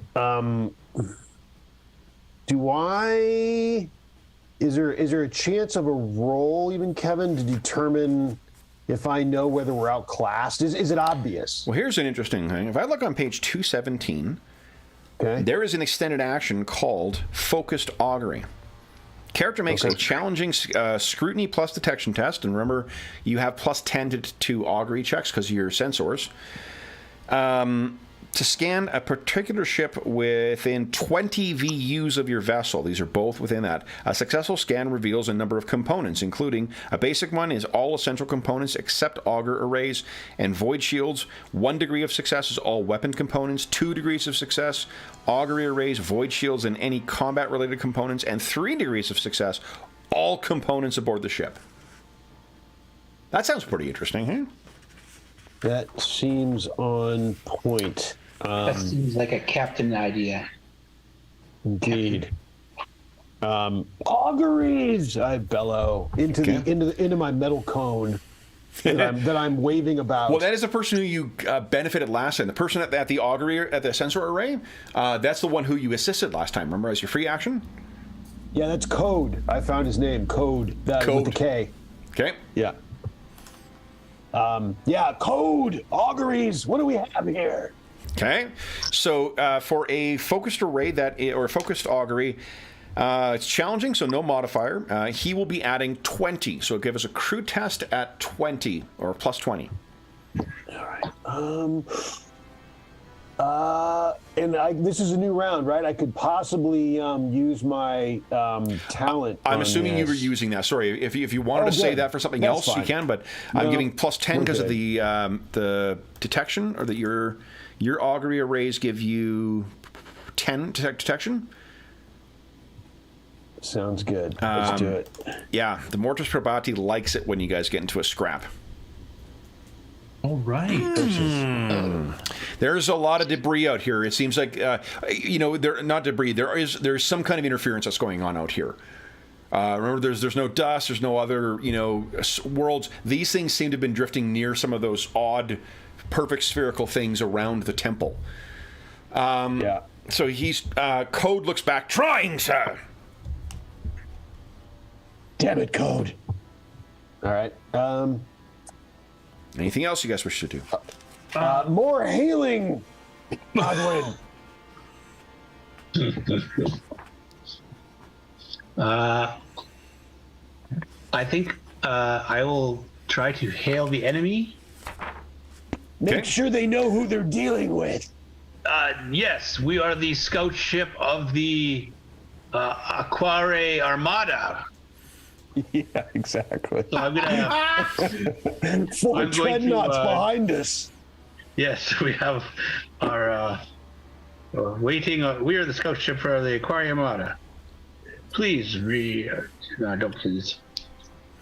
Is there a chance of a roll, even, Kevin, to determine if I know whether we're outclassed? Is it obvious? Well, here's an interesting thing. If I look on page 217, Okay. there is an extended action called Focused Augury. Character makes a challenging scrutiny plus detection test, and remember, you have plus 10 to augury checks because of your sensors. To scan a particular ship within 20 VUs of your vessel. These are both within that. A successful scan reveals a number of components, including a basic one is all essential components except auger arrays and void shields. 1 degree of success is all weapon components. 2 degrees of success, augury arrays, void shields, and any combat-related components. And 3 degrees of success, all components aboard the ship. That sounds pretty interesting, huh? That seems on point. That seems like a captain idea. Indeed. Auguries! I bellow into my metal cone that I'm waving about. Well, that is the person who you benefited last time. The person at the augury, at the sensor array, that's the one who you assisted last time. Remember, as your free action? Yeah, that's Code. I found his name. Code. Code. With the K. Okay. Yeah. Code. Auguries. What do we have here? Okay, so for a focused array or a focused augury, it's challenging, so no modifier. He will be adding 20, so give us a crew test at 20 or plus 20. All right. This is a new round, right? I could possibly use my talent. I'm assuming you were using that. Sorry, if you wanted to say that for something else, fine. you can. But I'm giving plus 10 because of the detection, or that your augury arrays give you 10 detection. Sounds good. Let's do it. Yeah, the Mortis Probati likes it when you guys get into a scrap. All right. There's a lot of debris out here. It seems like, there not debris. There's some kind of interference that's going on out here. Remember, there's no dust. There's no other worlds. These things seem to have been drifting near some of those odd, perfect spherical things around the temple. Yeah. So Code looks back. Trying, sir. Damn it, Code. All right. Anything else you guys wish to do? More hailing, Godwin. I think I will try to hail the enemy. Make sure they know who they're dealing with. Yes, we are the scout ship of the Aquare Armada. Yeah, exactly. So I'm gonna. 4 I'm going dreadnoughts to, behind us. Yes, we have our waiting. We are the scout ship for the Aquarium Armada. Please, no, don't please.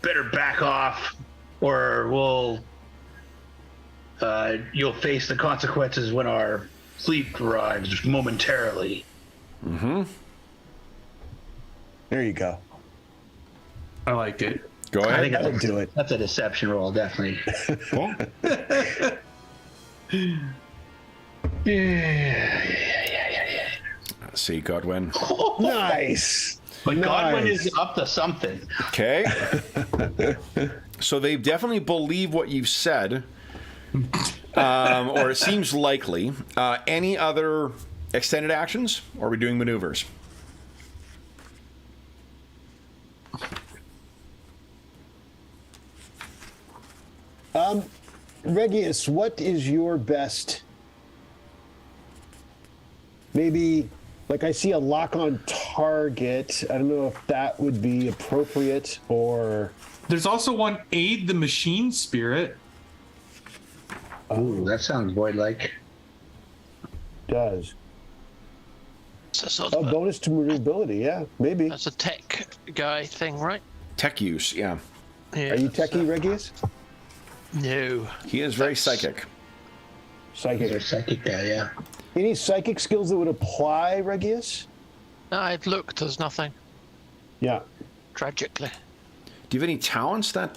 Better back off, or you'll face the consequences when our fleet arrives momentarily. Mm-hmm. There you go. I like it. Go ahead. I think I'll do it. That's a deception roll, definitely. Cool. Yeah. See, Godwin. Nice. But Godwin Nice. is up to something. Okay. So they definitely believe what you've said, or it seems likely. Any other extended actions, or are we doing maneuvers? Regius, what is your best? Maybe, like I see a lock on target. I don't know if that would be appropriate or. There's also one aid the machine spirit. Ooh, that sounds void-like. Does. It's a sort Oh, of bonus to maneuverability. Yeah, maybe. that's a tech guy thing, right? Tech use, yeah. Yeah, Are you that's, techie, Regius? No. He is very psychic. Psychic. They're psychic guy, yeah. Any psychic skills that would apply, Regius? I've looked, there's nothing, Yeah. tragically. Do you have any talents that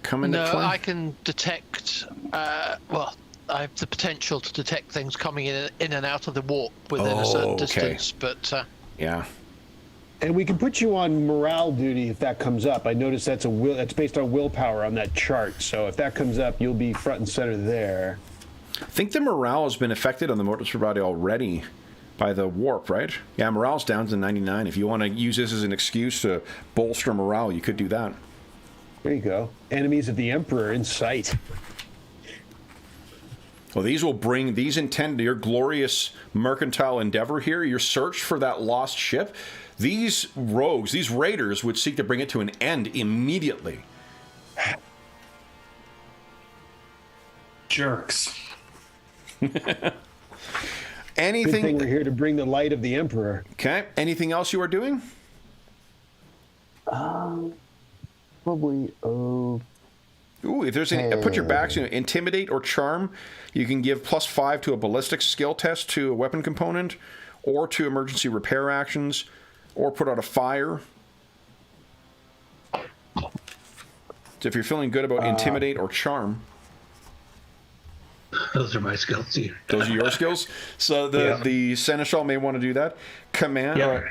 come into No, play? I can detect, well, I have the potential to detect things coming in and out of the warp within a certain Oh, okay. distance, but Yeah. And we can put you on morale duty if that comes up. I noticed that's that's based on willpower on that chart. So if that comes up, you'll be front and center there. I think the morale has been affected on the Mortis body already by the warp, right? Yeah, morale's down to 99. If you want to use this as an excuse to bolster morale, you could do that. There you go. Enemies of the Emperor in sight. Well, these will bring, these intend your glorious mercantile endeavor here, your search for that lost ship. These rogues, these raiders would seek to bring it to an end immediately. Jerks. Good thing Anything, we're here to bring the light of the Emperor. okay, anything else you are doing? Probably. Ooh, if there's any, put your backs, intimidate or charm. You can give +5 to a ballistics skill test to a weapon component, or to emergency repair actions, or put out a fire. So if you're feeling good about intimidate or charm, Those are my skills, too. those are your skills. So the seneschal may want to do that. Command. Yeah.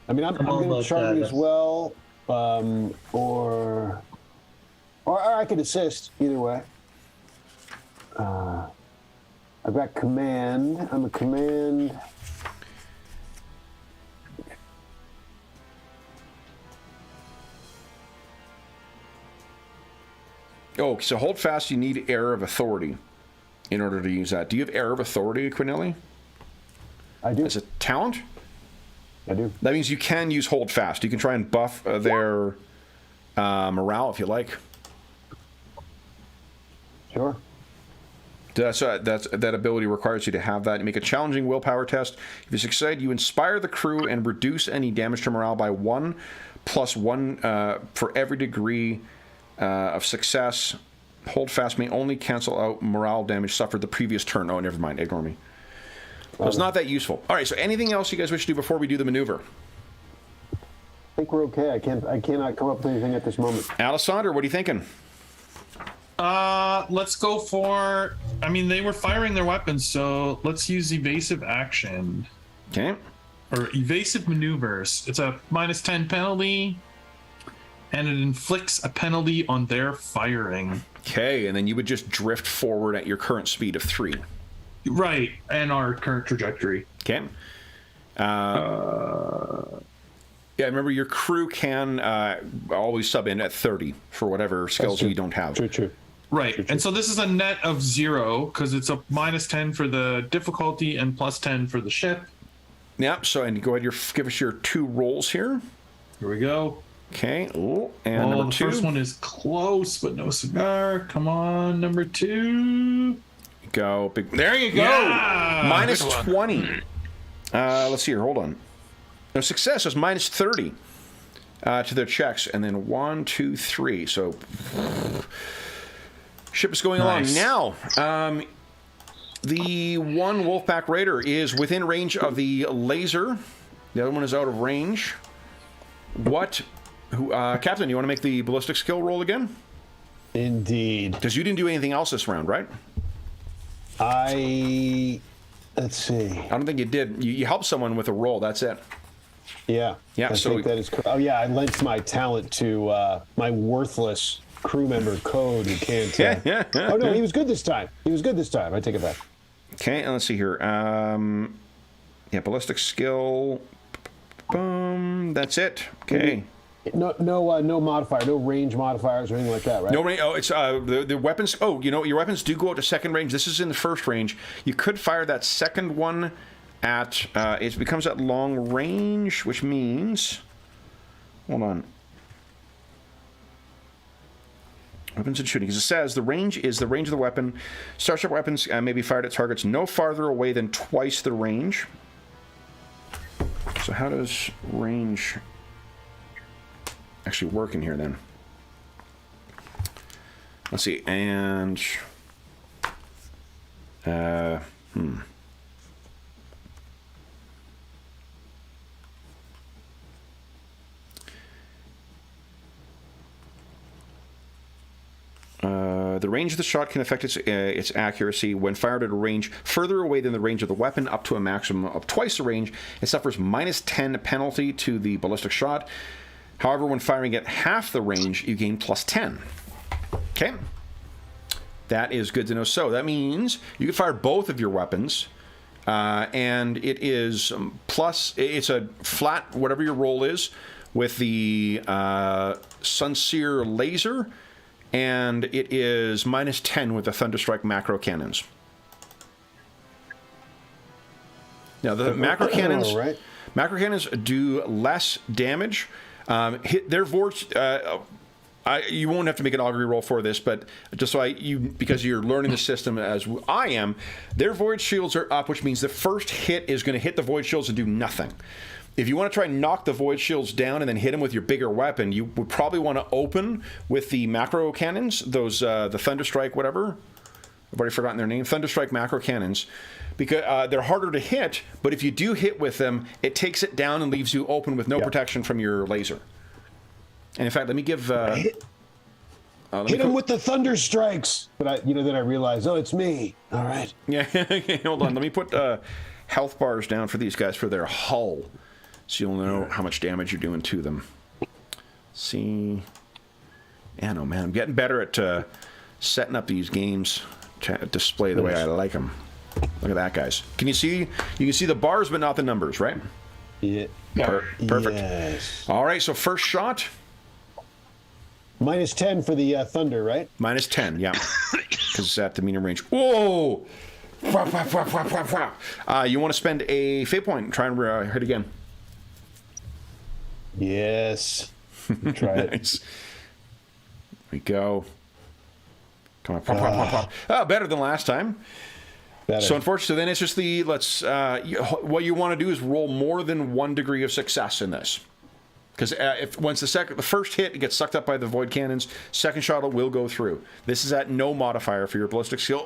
I mean, I'm all going to about charm that. as well, or I could assist either way. I've got command. I'm a command. Oh, so hold fast. You need air of authority in order to use that. Do you have air of authority, Quinelli? I do. As a talent? I do. That means you can use hold fast. You can try and buff their morale if you like. Sure. That ability requires you to have that. You make a challenging willpower test. If you succeed, you inspire the crew and reduce any damage to morale by 1 + 1 for every degree of success. Hold fast may only cancel out morale damage suffered the previous turn. Oh, never mind. Ignore me. So it's not that useful. All right. So anything else you guys wish to do before we do the maneuver? I think we're okay. I cannot come up with anything at this moment. Alessandro, what are you thinking? Let's go for. I mean, they were firing their weapons, so let's use evasive action Okay. or evasive maneuvers. It's a -10 penalty, and it inflicts a penalty on their firing. Okay, and then you would just drift forward at your current speed of 3. Right, and our current trajectory. Okay. Yeah, remember your crew can always sub in at 30 for whatever skills you don't have. True. Right, and so this is a net of 0 because it's a -10 for the difficulty and +10 for the ship. Yeah, so and go ahead, give us your 2 rolls here. Here we go. Okay. Ooh, and number the 2. first one is close, but no cigar. Come on, number 2. Go. Big. There you go. Yeah! Minus Good one. 20. Let's see here. Hold on. No, success is minus 30 to their checks. And then 1, 2, 3. So ship is going Nice. along. Now, the one Wolfpack Raider is within range of the laser. The other one is out of range. Captain, you want to make the ballistic skill roll again? Indeed. Because you didn't do anything else this round, right? Let's see. I don't think you did. You helped someone with a roll. That's it. Yeah. Yeah, I so- think that is correct. Oh, yeah. I lent my talent to my worthless crew member, Code, who can't. Oh, no. He was good this time. I take it back. Okay, and let's see here. Yeah, ballistic skill. Boom. That's it. Okay. No modifier, no range modifiers or anything like that, right? No range. Oh, it's the weapons. Oh, you know your weapons do go out to second range. This is in the first range. You could fire that second one at. It becomes at long range, which means. Hold on. Weapons and shooting. As it says, the range is the range of the weapon. Starship weapons may be fired at targets no farther away than twice the range. So how does range actually work in here then? Let's see. And the range of the shot can affect its accuracy when fired at a range further away than the range of the weapon, up to a maximum of twice the range. It suffers minus 10 penalty to the ballistic shot. However, when firing at half the range, you gain plus 10. Okay. That is good to know. So that means you can fire both of your weapons, and it is it's a flat, whatever your roll is, with the Sunseer laser, and it is minus 10 with the Thunderstrike macro cannons. Now, the macro cannons, right. macro cannons do less damage. Hit their vorts. You won't have to make an augury roll for this, but just so because you're learning the system as I am, their void shields are up, which means the first hit is going to hit the void shields and do nothing. If you want to try and knock the void shields down and then hit them with your bigger weapon, you would probably want to open with the macro cannons, those the Thunderstrike, whatever. I've already forgotten their name. Thunderstrike macro cannons, because they're harder to hit. But if you do hit with them, it takes it down and leaves you open with no protection from your laser. And in fact, let me give. Hit him with the thunder strikes. But then I realized, it's me. All right. Yeah. Okay, hold on. Let me put health bars down for these guys for their hull, so you'll know how much damage you're doing to them. See. Yeah, no, man. I'm getting better at setting up these games to display the way I like them. Look at that, guys. Can you see? You can see the bars, but not the numbers, right? Yeah. Perfect. Yes. All right. So first shot. Minus 10 for the thunder, right? Minus 10, yeah. Because it's at the medium range. Whoa! You want to spend a fate point and try and hit again. Yes. Try it. Nice. There we go. Come on. Pop. Oh, better than last time. Better. So unfortunately, then it's just what you want to do is roll more than 1 degree of success in this. Because once the first hit gets sucked up by the void cannons, second shot will go through. This is at no modifier for your ballistic skill.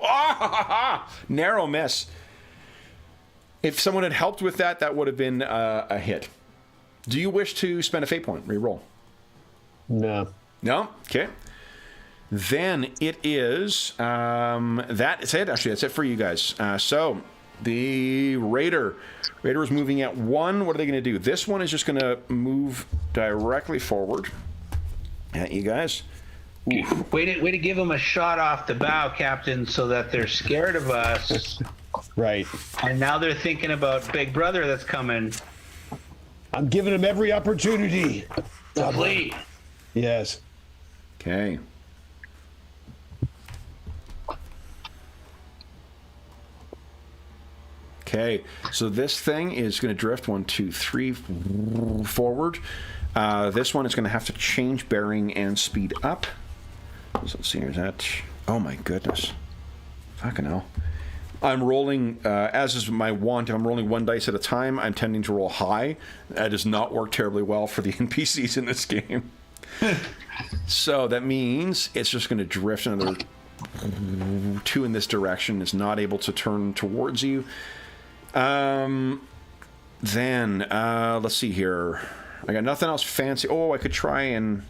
Narrow miss. If someone had helped with that, that would have been a hit. Do you wish to spend a fate point? Reroll. No. No? Okay. Then it is that's it. Actually, that's it for you guys. So the Raider is moving at 1. What are they going to do? This one is just going to move directly forward at you guys. Ooh. Way to give them a shot off the bow, Captain, so that they're scared of us. Right. And now they're thinking about Big Brother that's coming. I'm giving him every opportunity. Lovely. Yes. Okay. Okay, so this thing is going to drift 1, 2, 3 forward. This one is going to have to change bearing and speed up. So let's see, here's that. Oh my goodness. Fucking hell. I'm rolling, as is my wont, I'm rolling one dice at a time. I'm tending to roll high. That does not work terribly well for the NPCs in this game. So that means it's just going to drift another 2 in this direction. It's not able to turn towards you. Then, let's see here. I got nothing else fancy. Oh, I could try and...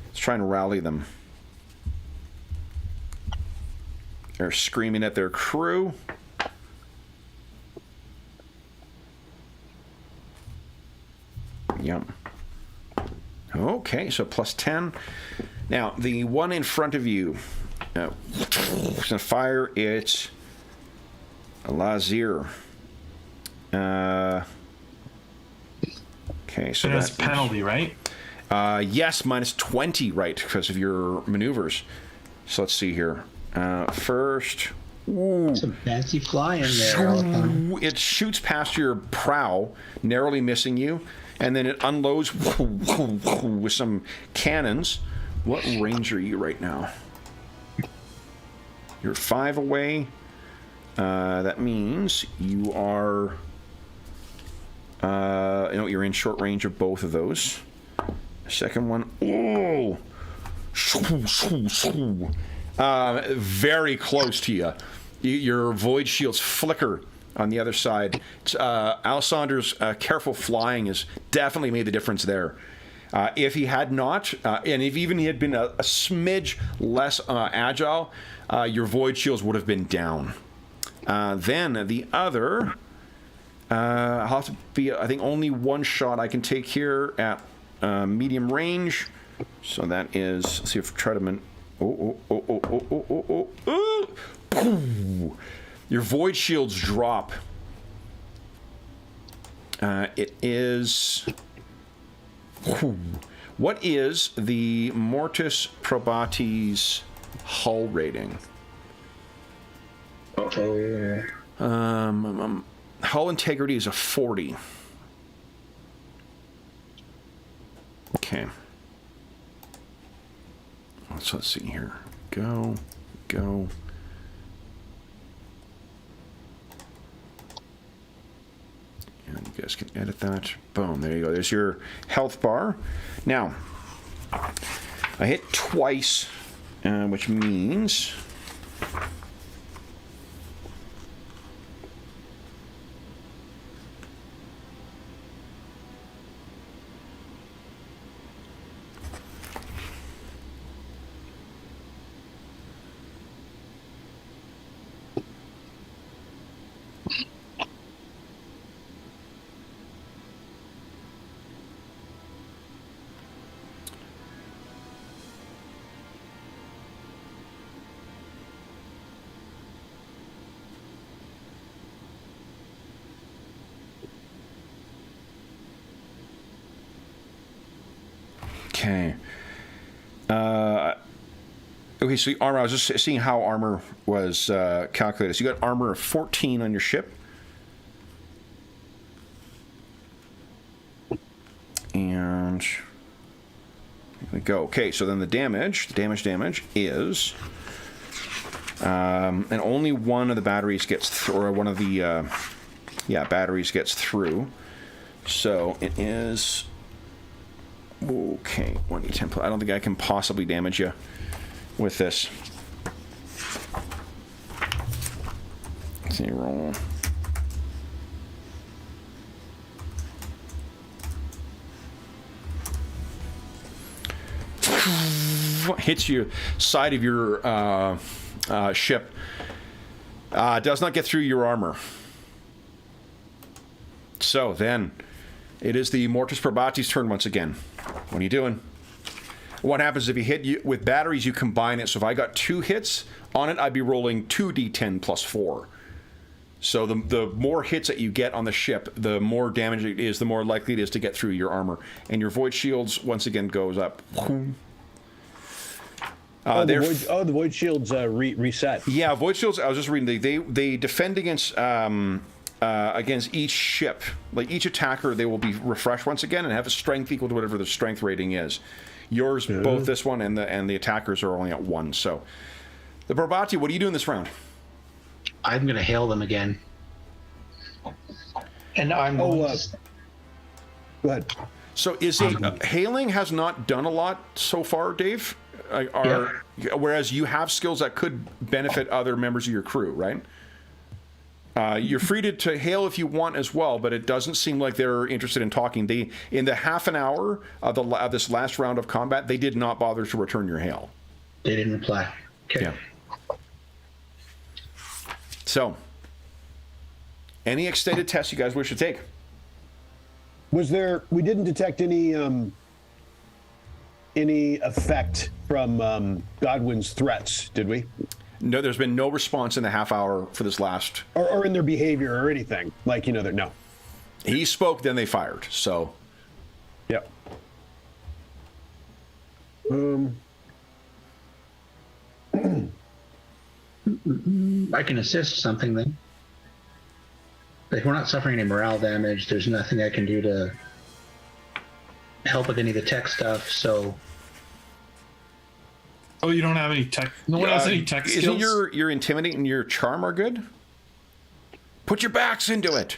Let's try and rally them. They're screaming at their crew. Yep. Okay, so plus 10. Now, the one in front of you, it's going to fire its laser. Okay, so that's a penalty, right? Yes, minus 20, right, because of your maneuvers. So let's see here. First, some fancy fly in there. It shoots past your prow, narrowly missing you, and then it unloads with some cannons. What range are you right now? You're 5 away. That means you are... you're in short range of both of those. Second one, very close to you. Your void shields flicker on the other side. Alessander's careful flying has definitely made the difference there. If he had not, and if even he had been a smidge less agile, your void shields would have been down. Then the other, I'll have to be, I think, only one shot I can take here at medium range. So that is, let's see if I try to... Your void shields drop. It is... What is the Mortis Probati's hull rating? Hull integrity is a 40. Okay. So let's see here. Go. And you guys can edit that. Boom, there you go. There's your health bar. Now, I hit twice, which means... Okay. Okay, so the armor, I was just seeing how armor was calculated. So you got armor of 14 on your ship. And here we go. Okay, so then the damage is... and only one of the batteries gets through, or one of the, batteries gets through. So it is... Okay, 1d10. I don't think I can possibly damage you with this. Let's see, roll. Hits you side of your ship. Does not get through your armor. So then, it is the Mortis Probati's turn once again. What are you doing? What happens if you hit with batteries? You combine it. So if I got 2 hits on it, I'd be rolling 2d10 plus 4. So the more hits that you get on the ship, the more damage it is, the more likely it is to get through your armor. And your void shields once again goes up. The void shields reset. Yeah, void shields. I was just reading. They defend against against each ship, like each attacker, they will be refreshed once again and have a strength equal to whatever the strength rating is. Yours, both this one and the attackers are only at 1. So, the Barbati, what are you doing this round? I'm going to hail them again. And I'm Go ahead. So is it hailing has not done a lot so far, Dave? Whereas you have skills that could benefit other members of your crew, right? You're free to hail if you want as well, but it doesn't seem like they're interested in talking. In the half an hour of this last round of combat, they did not bother to return your hail. They didn't reply. Okay. Yeah. So, any extended tests you guys wish to take? We didn't detect any effect from Godwin's threats, did we? No, there's been no response in the half hour for this last... Or in their behavior or anything. Like, no. He spoke, then they fired, so... Yep. I can assist something then. Like, we're not suffering any morale damage. There's nothing I can do to help with any of the tech stuff, so... Oh, you don't have any tech? No one has any tech skills? Isn't your intimidate and your charm are good? Put your backs into it.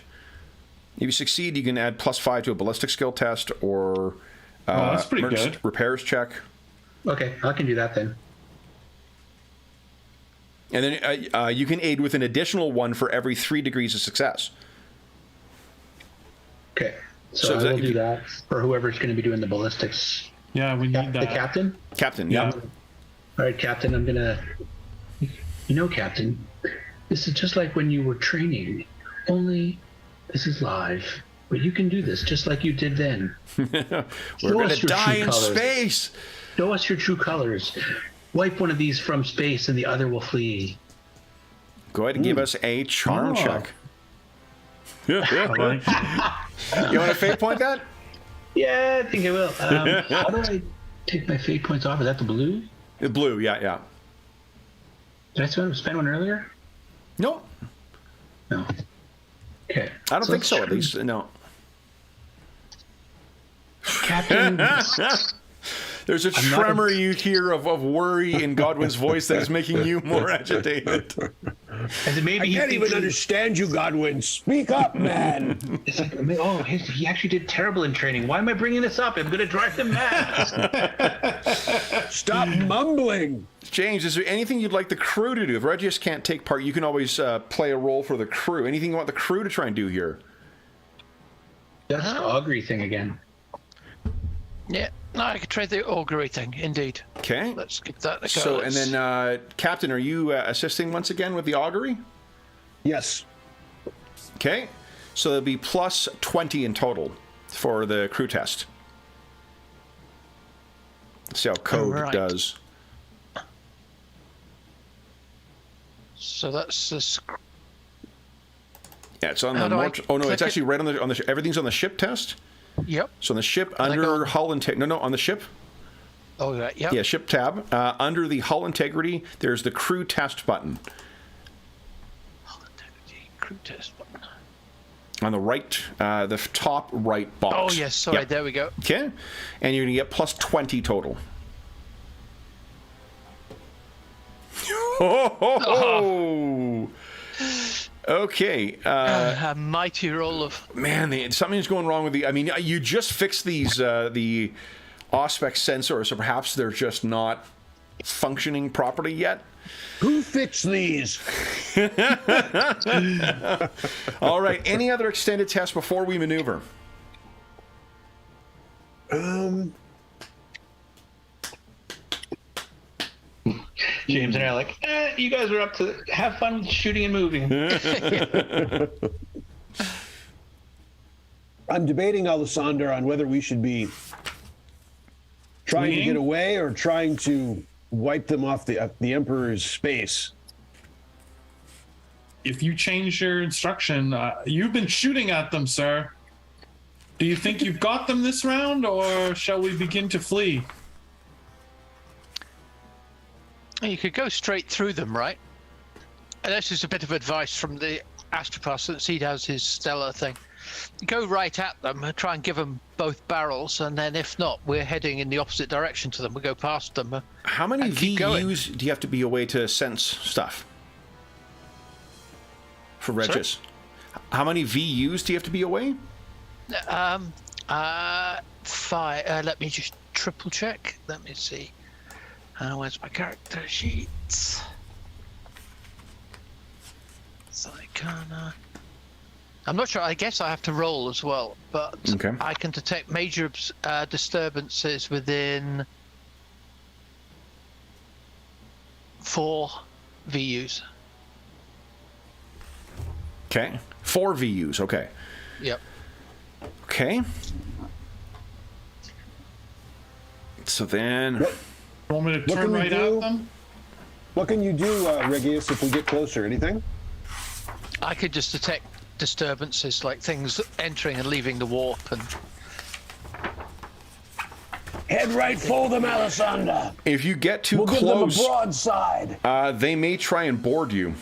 If you succeed, you can add +5 to a ballistic skill test or that's pretty good. Repairs check. Okay, I can do that then. And then you can aid with an additional 1 for every 3 degrees of success. Okay, so I will do that for whoever's going to be doing the ballistics. Yeah, we need that. The captain? Captain, yeah. All right, Captain, I'm going to... Captain, this is just like when you were training, only this is live. But you can do this just like you did then. We're going to die in space. Show us your true colors. Wipe one of these from space and the other will flee. Go ahead and give us a charm check. You want to fate point that? Yeah, I think I will. How do I take my fate points off? Is that the blue? The blue, yeah. Did I spend one earlier? No. No. Okay. I don't think so, at least. No. Captain. There's a tremor you hear of worry in Godwin's voice that is making you more agitated. And maybe I can't even understand you, Godwin. Speak up, man. It's like, he actually did terrible in training. Why am I bringing this up? I'm going to drive him mad. Stop mumbling. James, is there anything you'd like the crew to do? If Regius can't take part, you can always play a role for the crew. Anything you want the crew to try and do here? That's the augury thing again. Yeah, no, I could try the augury thing, indeed. Okay. Let's give that a go. So, and then, Captain, are you assisting once again with the augury? Yes. Okay. So there'll be plus 20 in total for the crew test. Let's see how code does. So that's this. Yeah, it's on the. Oh no, it's actually right on the. Everything's on the ship test. Yep. So on the ship under hull integrity. No, on the ship. Oh yeah. Yep. Yeah, ship tab. Under the hull integrity, there's the crew test button. Hull integrity, crew test button. On the right, the top right box. Oh yes, sorry. Yep. There we go. Okay, and you're gonna get plus 20 total. Oh. Okay. A mighty roll of... Man, something's going wrong with the... I mean, you just fixed these, the Auspex sensors, so perhaps they're just not functioning properly yet. Who fixed these? All right. Any other extended tests before we maneuver? James and I are like, you guys are up to have fun with shooting and moving. I'm debating, Alessander, on whether we should be trying to get away or trying to wipe them off the Emperor's space. If you change your instruction, you've been shooting at them, sir. Do you think you've got them this round, or shall we begin to flee? You could go straight through them, right? And that's just a bit of advice from the Astropath, since he does his stellar thing. Go right at them and try and give them both barrels, and then if not, we're heading in the opposite direction to them. We go past them. How many and keep going. VUs do you have to be away to sense stuff? For Regis. How many VUs do you have to be away? 5. Let me just triple check. Let me see. Where's my character sheets? Psychana. I'm not sure. I guess I have to roll as well, but Okay. I can detect major disturbances within 4 VUs. Okay. 4 VUs. Okay. Yep. Okay. So then... You want me to What turn can we right do? at them? What can you do, Regius, if we get closer? Anything? I could just detect disturbances like things entering and leaving the warp, and Head right for them, Alessander. If you get too We'll give them a close, broadside. they may try and board you.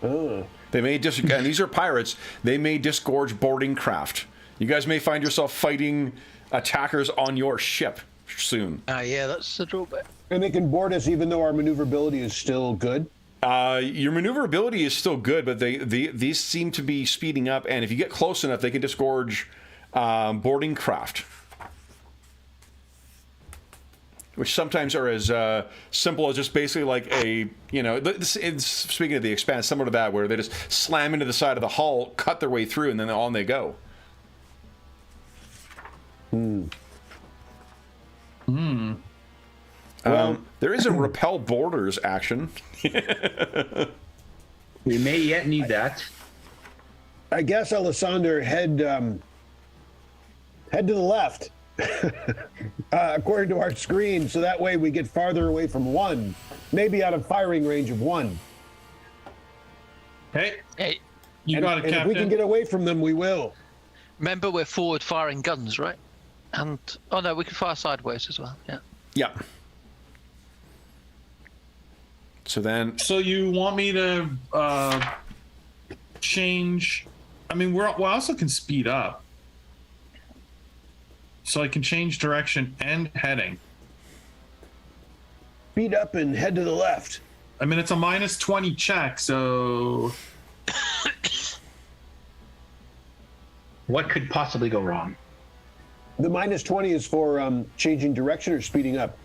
They may and these are pirates. They may disgorge boarding craft. You guys may find yourself fighting attackers on your ship soon. yeah, that's the drawback. And they can board us even though our maneuverability is still good. Your maneuverability is still good, but these seem to be speeding up. And if you get close enough, they can disgorge boarding craft, which sometimes are as simple as just basically like a, speaking of the Expanse, similar to that, where they just slam into the side of the hull, cut their way through, and then on they go. There is a repel borders action. We may yet need that. I guess, Alessander, head to the left, according to our screen, so that way we get farther away from one, maybe out of firing range of one. Hey, Hey, you got it, And if Captain. we can get away from them, we will. remember we're forward firing guns, right? And oh no, we can fire sideways as well. Yeah. Yeah. So then, So you want me to change? I mean, we also can speed up, so I can change direction and heading. Speed up and head to the left. I mean, it's a -20 check, so What could possibly go wrong? The -20 is for changing direction or speeding up.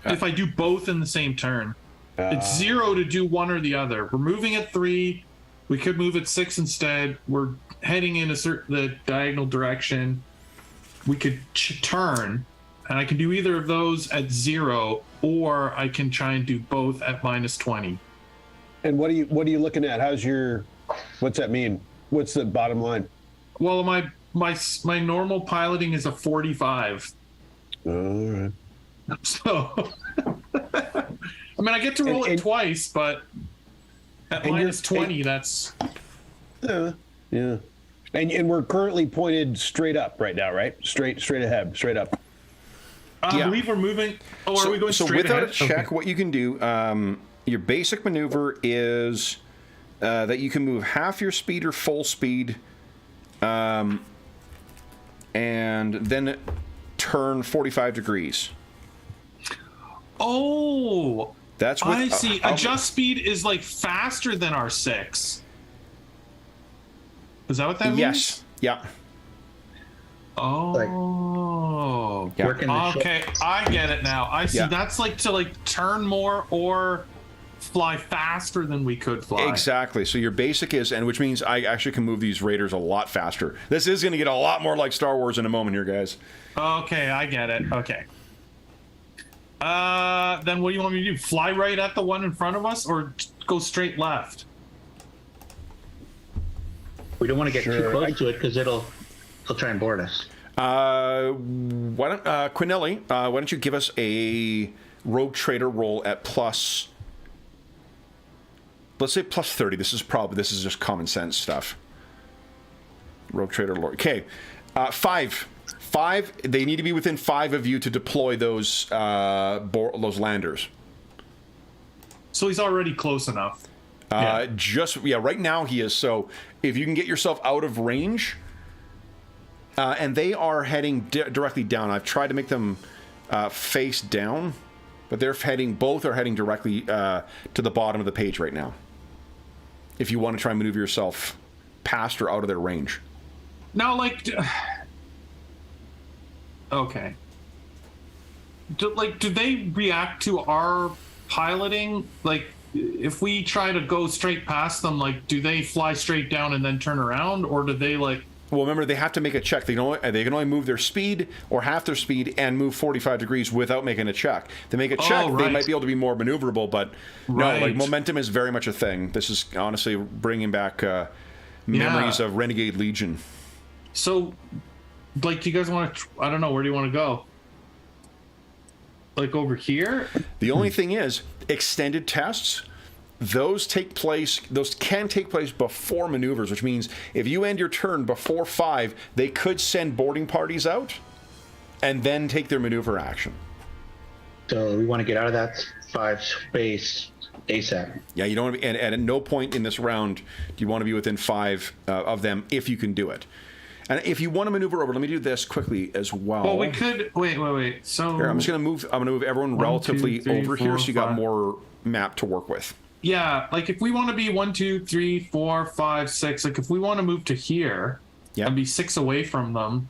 if I do both in the same turn, it's 0 to do one or the other. We're moving at 3. We could move at 6 instead. We're heading in the diagonal direction. We could turn, and I can do either of those at 0, or I can try and do both at -20. And what are you looking at? What's that mean? What's the bottom line? Well, my normal piloting is a 45. All right. So, I mean, I get to roll it twice, but at -20, that's... Yeah. And we're currently pointed straight up right now, right? Straight ahead, straight up. I believe we're moving... Oh, are we going so straight without ahead? a check, Okay. what you can do, your basic maneuver is that you can move half your speed or full speed, and then turn 45 degrees. Oh, That's what I see. Adjust speed is like faster than our 6. Is that what that means? Yes. Yeah. Oh. Yeah. Working the ship. Okay, I get it now. I see. Yeah. That's like to turn more or fly faster than we could fly. Exactly. So your basic is, and which means I actually can move these raiders a lot faster. This is going to get a lot more like Star Wars in a moment here, guys. Okay, I get it. Okay. Then what do you want me to do? Fly right at the one in front of us, or go straight left? We don't want to get too Sure. close to it because they'll try and board us. Why don't Quinelli? Why don't you give us a rogue trader roll at plus? Let's say plus 30. This is just common sense stuff. Rogue trader lord. Okay, 5. 5. They need to be within 5 of you to deploy those landers. So he's already close enough. Right now he is. So if you can get yourself out of range, and they are heading directly down. I've tried to make them face down, but both are heading directly to the bottom of the page right now. If you want to try and maneuver yourself past or out of their range. Now, like, okay. Do they react to our piloting? Like, if we try to go straight past them, like, do they fly straight down and then turn around, or do they like? Well, remember they have to make a check. They can only move their speed or half their speed and move 45 degrees without making a check. They make a check, They might be able to be more maneuverable, but no, like momentum is very much a thing. This is honestly bringing back memories of Renegade Legion. So, like, do you guys want to? I don't know. Where do you want to go? Like over here? The only thing is, extended tests, those can take place before maneuvers, which means if you end your turn before 5, they could send boarding parties out and then take their maneuver action. So we want to get out of that 5 space ASAP. Yeah, you don't want to be, and at no point in this round do you want to be within 5 of them if you can do it. And if you want to maneuver over, let me do this quickly as well. Well, we could wait. So here, I'm going to move everyone relatively over here, so you got more map to work with. Yeah, like if we want to be 1, 2, 3, 4, 5, 6, like if we want to move to here and be 6 away from them,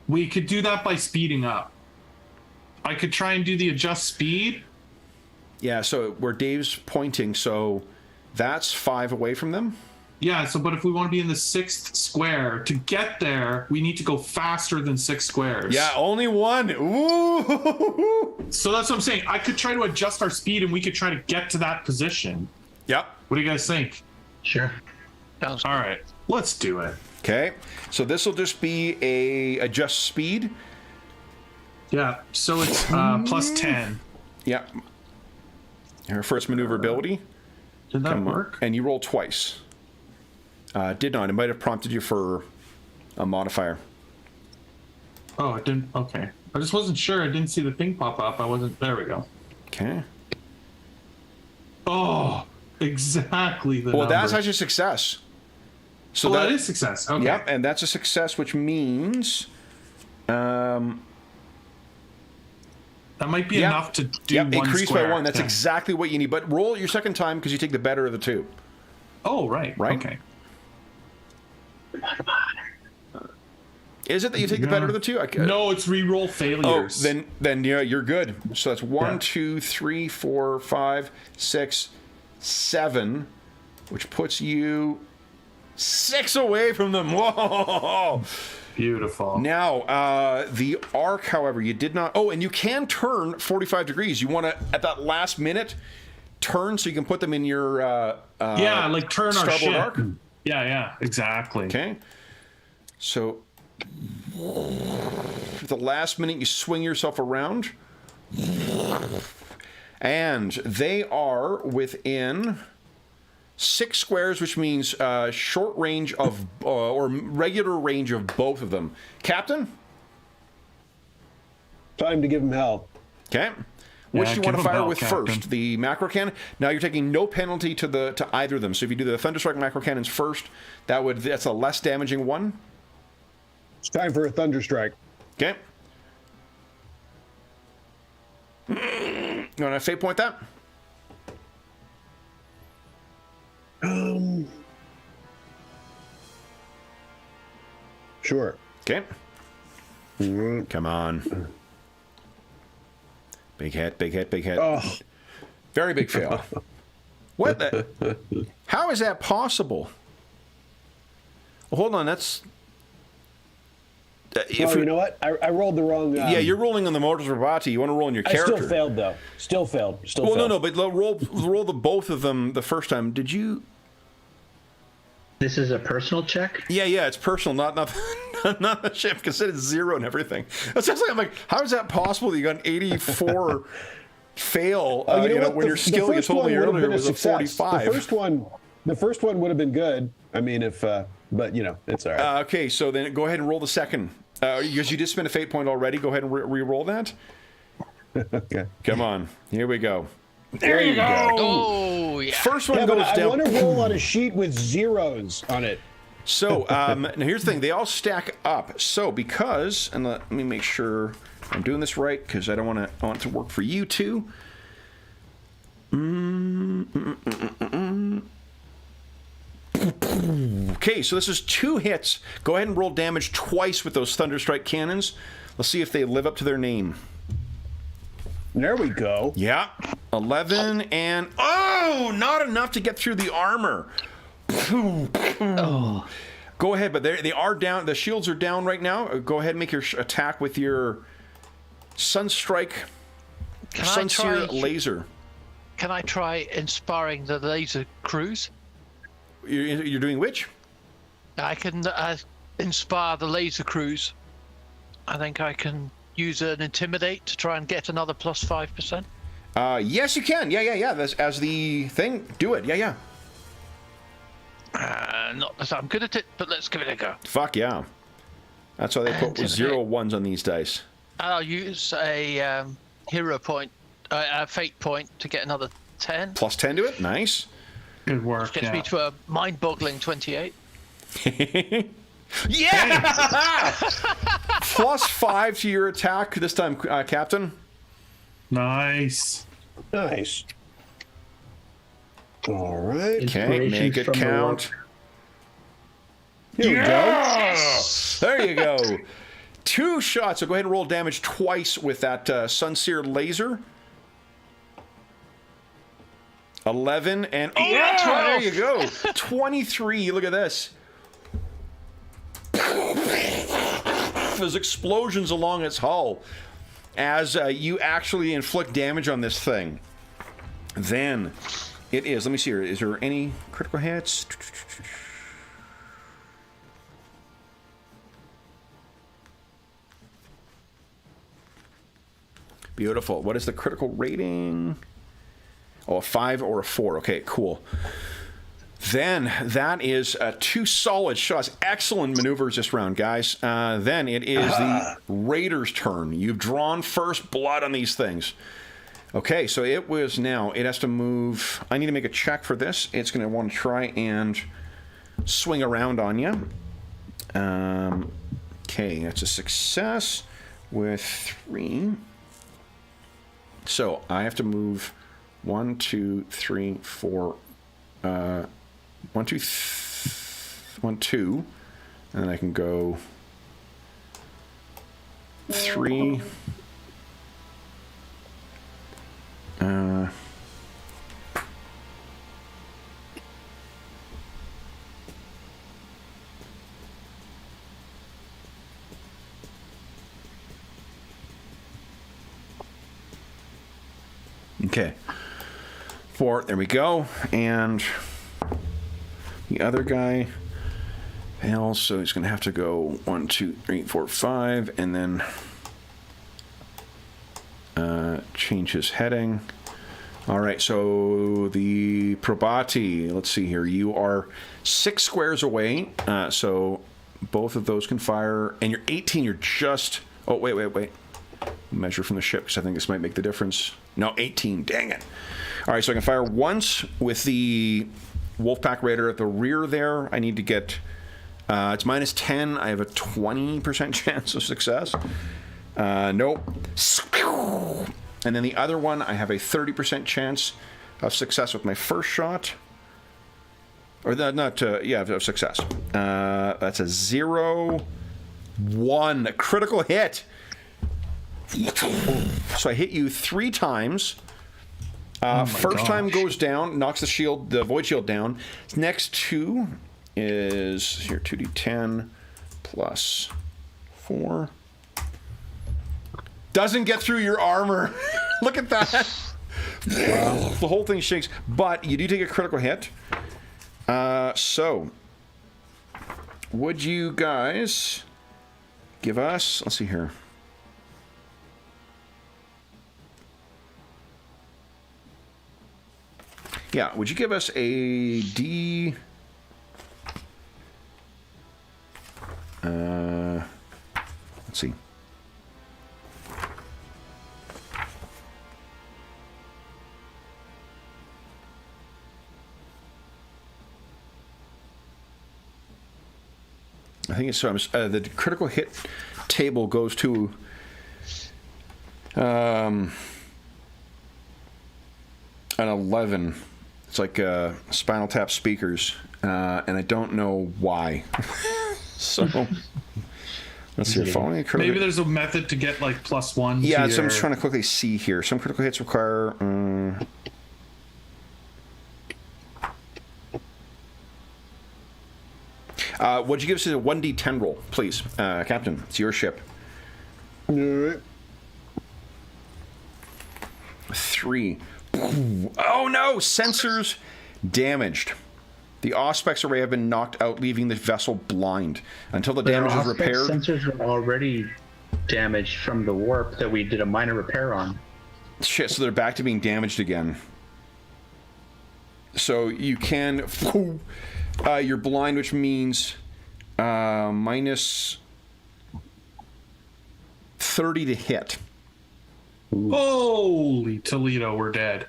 we could do that by speeding up. I could try and do the adjust speed. Yeah, so where Dave's pointing, so that's 5 away from them. Yeah, so but if we want to be in the 6th square, to get there, we need to go faster than 6 squares. Yeah, only 1. Ooh. So that's what I'm saying. I could try to adjust our speed and we could try to get to that position. Yep. What do you guys think? Sure. All right, let's do it. Okay, so this will just be a adjust speed. Yeah, so it's plus 10. Yep. Your first maneuverability. Did that work? And you roll twice. Did not. It might have prompted you for a modifier. Oh, it didn't. Okay. I just wasn't sure. I didn't see the thing pop up. I wasn't. There we go. Okay. Oh, exactly the Well, number. that's actually success. So that is success. Okay. Yep, and that's a success, which means... that might be enough to do one increase square. by 1. That's exactly what you need. But roll it your second time because you take the better of the 2. Oh, right. Okay. Is it that you take the better of the 2? No, it's re-roll failures. Oh, then yeah, you're good. So that's 1, 2, 3, 4, 5, 6, 7, which puts you 6 away from them. Whoa! Beautiful. Now, the arc, however, you did not... Oh, and you can turn 45 degrees. You want to, at that last minute, turn so you can put them in your... like turn our ship. Arc. Yeah, exactly. Okay. So, at the last minute, you swing yourself around. And they are within 6 squares, which means short range of, or regular range of both of them. Captain? Time to give him hell. Okay. Which do you want to fire with Captain. first? The macro cannon. Now you're taking no penalty to either of them. So if you do the Thunderstrike macro cannons first, that's a less damaging one. It's time for a Thunderstrike. Okay. You want to fate point that? Sure. Okay. Come on. Big hit, big hit, big hit. Oh. Very big fail. What the? How is that possible? Well, hold on, that's... you know what? I rolled the wrong... yeah, you're rolling on the Motors Rabati. You want to roll on your character. I still failed, though. Still failed. No, but roll the both of them the first time. Did you... This is a personal check? Yeah, it's personal, not the ship, because it's 0 and everything. That's just like, I'm like, how is that possible that you got an 84 fail? When your skill you told me earlier was a 45. The first one would have been good. I mean, but it's all right. Okay, so then go ahead and roll the second. Because you did spend a fate point already, go ahead and re-roll that. Okay. Come on, here we go. There you go. Oh, yeah. First one Yeah, but goes I down. want to roll on a sheet with zeros on it. So, now here's the thing. They all stack up. So, because, and let me make sure I'm doing this right, because I want it to work for you too. Okay, so this is 2 hits. Go ahead and roll damage twice with those Thunderstrike cannons. Let's see if they live up to their name. There we go. Yeah. 11 and... Oh! Not enough to get through the armor. Oh. Go ahead, but they are down. The shields are down right now. Go ahead and make your attack with your Sunstrike Sunseer laser. Can I try inspiring the laser crews? You're doing which? I can inspire the laser crews. I think I can use an intimidate to try and get another plus 5%. Yes, you can. Yeah. That's, as the thing, do it. Yeah. Not that I'm good at it, but let's give it a go. Fuck yeah. That's why they put 0 1s on these dice. I'll use a hero point, a fate point to get another 10. Plus 10 to it. Nice. Good work. Which gets me to a mind-boggling 28. Yeah! Plus 5 to your attack this time, Captain. Nice. Nice. All right. Okay, make it Inspirations from the count. Here we go. Yes! There you go. 2 shots. So go ahead and roll damage twice with that Sunseer laser. 11 and... Oh, Yeah, 12. there you go. 23. Look at this. There's explosions along its hull as you actually inflict damage on this thing. Then it is... Let me see here. Is there any critical hits? Beautiful. What is the critical rating? Oh, a 5 or a 4. Okay, cool. Then that is 2 solid shots. Excellent maneuvers this round, guys. Then it is the Raiders' turn. You've drawn first blood on these things. Okay, so it has to move. I need to make a check for this. It's going to want to try and swing around on you. Okay, that's a success with 3. So I have to move 1, 2, 3, 4. 1, 2, 1, 2, and then I can go 3. Okay. 4. There we go. And the other guy fails, so he's going to have to go 1, 2, 3, 4, 5, and then change his heading. All right, so the Probati, let's see here. You are 6 squares away, so both of those can fire. And you're 18, you're just... Oh, wait. Measure from the ship, because I think this might make the difference. No, 18, dang it. All right, so I can fire once with the Wolfpack Raider at the rear there. I need to get... it's minus 10. I have a 20% chance of success. Nope. And then the other one, I have a 30% chance of success with my first shot. Or of success. That's a 0, 1. A critical hit. So I hit you 3 times. First time goes down, knocks the void shield down. Next 2 is here 2d10 plus 4. Doesn't get through your armor. Look at that. The whole thing shakes, but you do take a critical hit. So would you guys give us? Let's see here. Yeah, would you give us a D... let's see. I think it's the critical hit table goes to an 11. It's like Spinal Tap speakers, and I don't know why. So let's see. Following maybe there's a method to get like +1. Yeah, so I'm just trying to quickly see here. Some critical hits require. What'd you give us as a 1d10 roll, please, Captain? It's your ship. All right. 3. Oh no! Sensors damaged. The Auspex array have been knocked out, leaving the vessel blind. Until the damage is repaired. Sensors are already damaged from the warp that we did a minor repair on. Shit, so they're back to being damaged again. So you can... you're blind, which means minus 30 to hit. Holy Toledo, we're dead.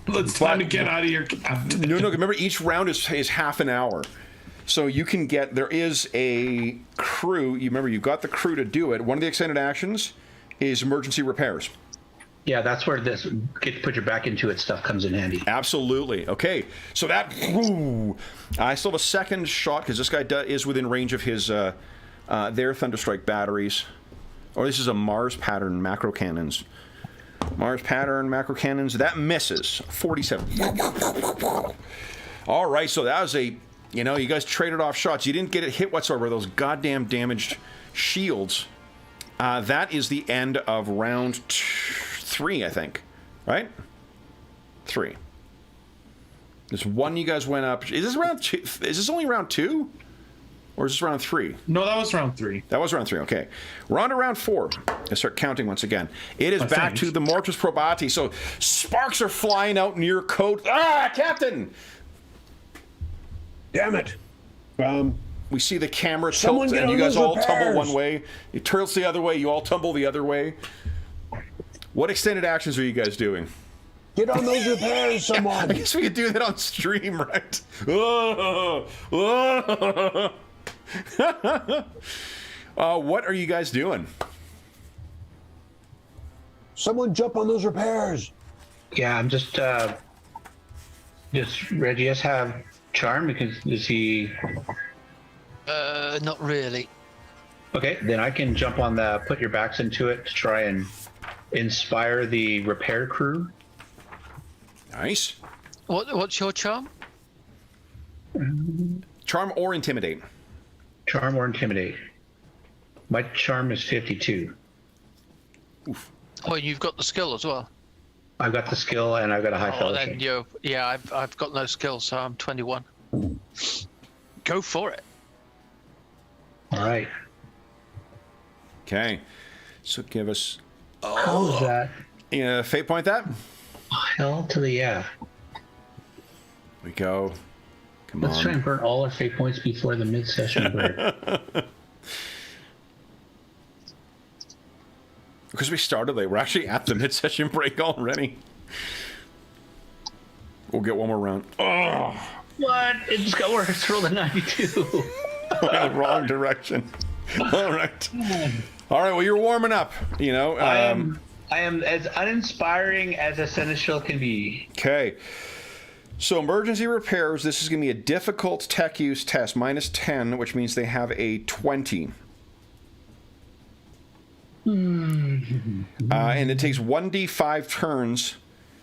It's time to get out of here, Captain. No, remember, each round is half an hour. So you can get... There is a crew. You remember, you've got the crew to do it. One of the extended actions is emergency repairs. Yeah, that's where this put your back into it stuff comes in handy. Absolutely. Okay, so that... I still have a second shot, because this guy is within range of his their Thunderstrike batteries. Or this is a Mars pattern macro cannons. Mars pattern macro cannons. That misses. 47. All right, so that was a... You know, you guys traded off shots. You didn't get it hit whatsoever. Those goddamn damaged shields. That is the end of round 3, I think. Right? 3. There's one you guys went up. Is this round 2? Is this only round 2? Or is this round 3? No, that was round 3. That was round 3, okay. We're on to round 4. Let's start counting once again. It is back to the Mortis Probati. So sparks are flying out in your coat. Ah, Captain! Damn it. We see the camera tilt, and you guys all tumble one way. It tilts the other way. You all tumble the other way. What extended actions are you guys doing? Get on those repairs, someone. I guess we could do that on stream, right? What are you guys doing? Someone jump on those repairs. Yeah, I'm just does Regius have charm? Because is he... Not really. Okay, then I can jump on the put your backs into it to try and inspire the repair crew. Nice. What's your charm? Charm or intimidate? Charm or intimidate. My charm is 52. Oof. Oh, you've got the skill as well. I've got the skill and I've got a high fellowship. Then you... Yeah, I've got no skill, so I'm 21. Go for it. All right. Okay. So give us... How's that? Fate point that? Hell to the yeah. We go. Come on. Let's try and burn all our fate points before the mid-session break. Because we started late. We're actually at the mid-session break already. We'll get one more round. Oh! What? It just got worse. Roll a 92. Went in the wrong direction. All right. All right, well, you're warming up, you know. I am as uninspiring as a seneschal can be. Okay. So emergency repairs, this is going to be a difficult tech use test, minus 10, which means they have a 20. And it takes 1d5 turns,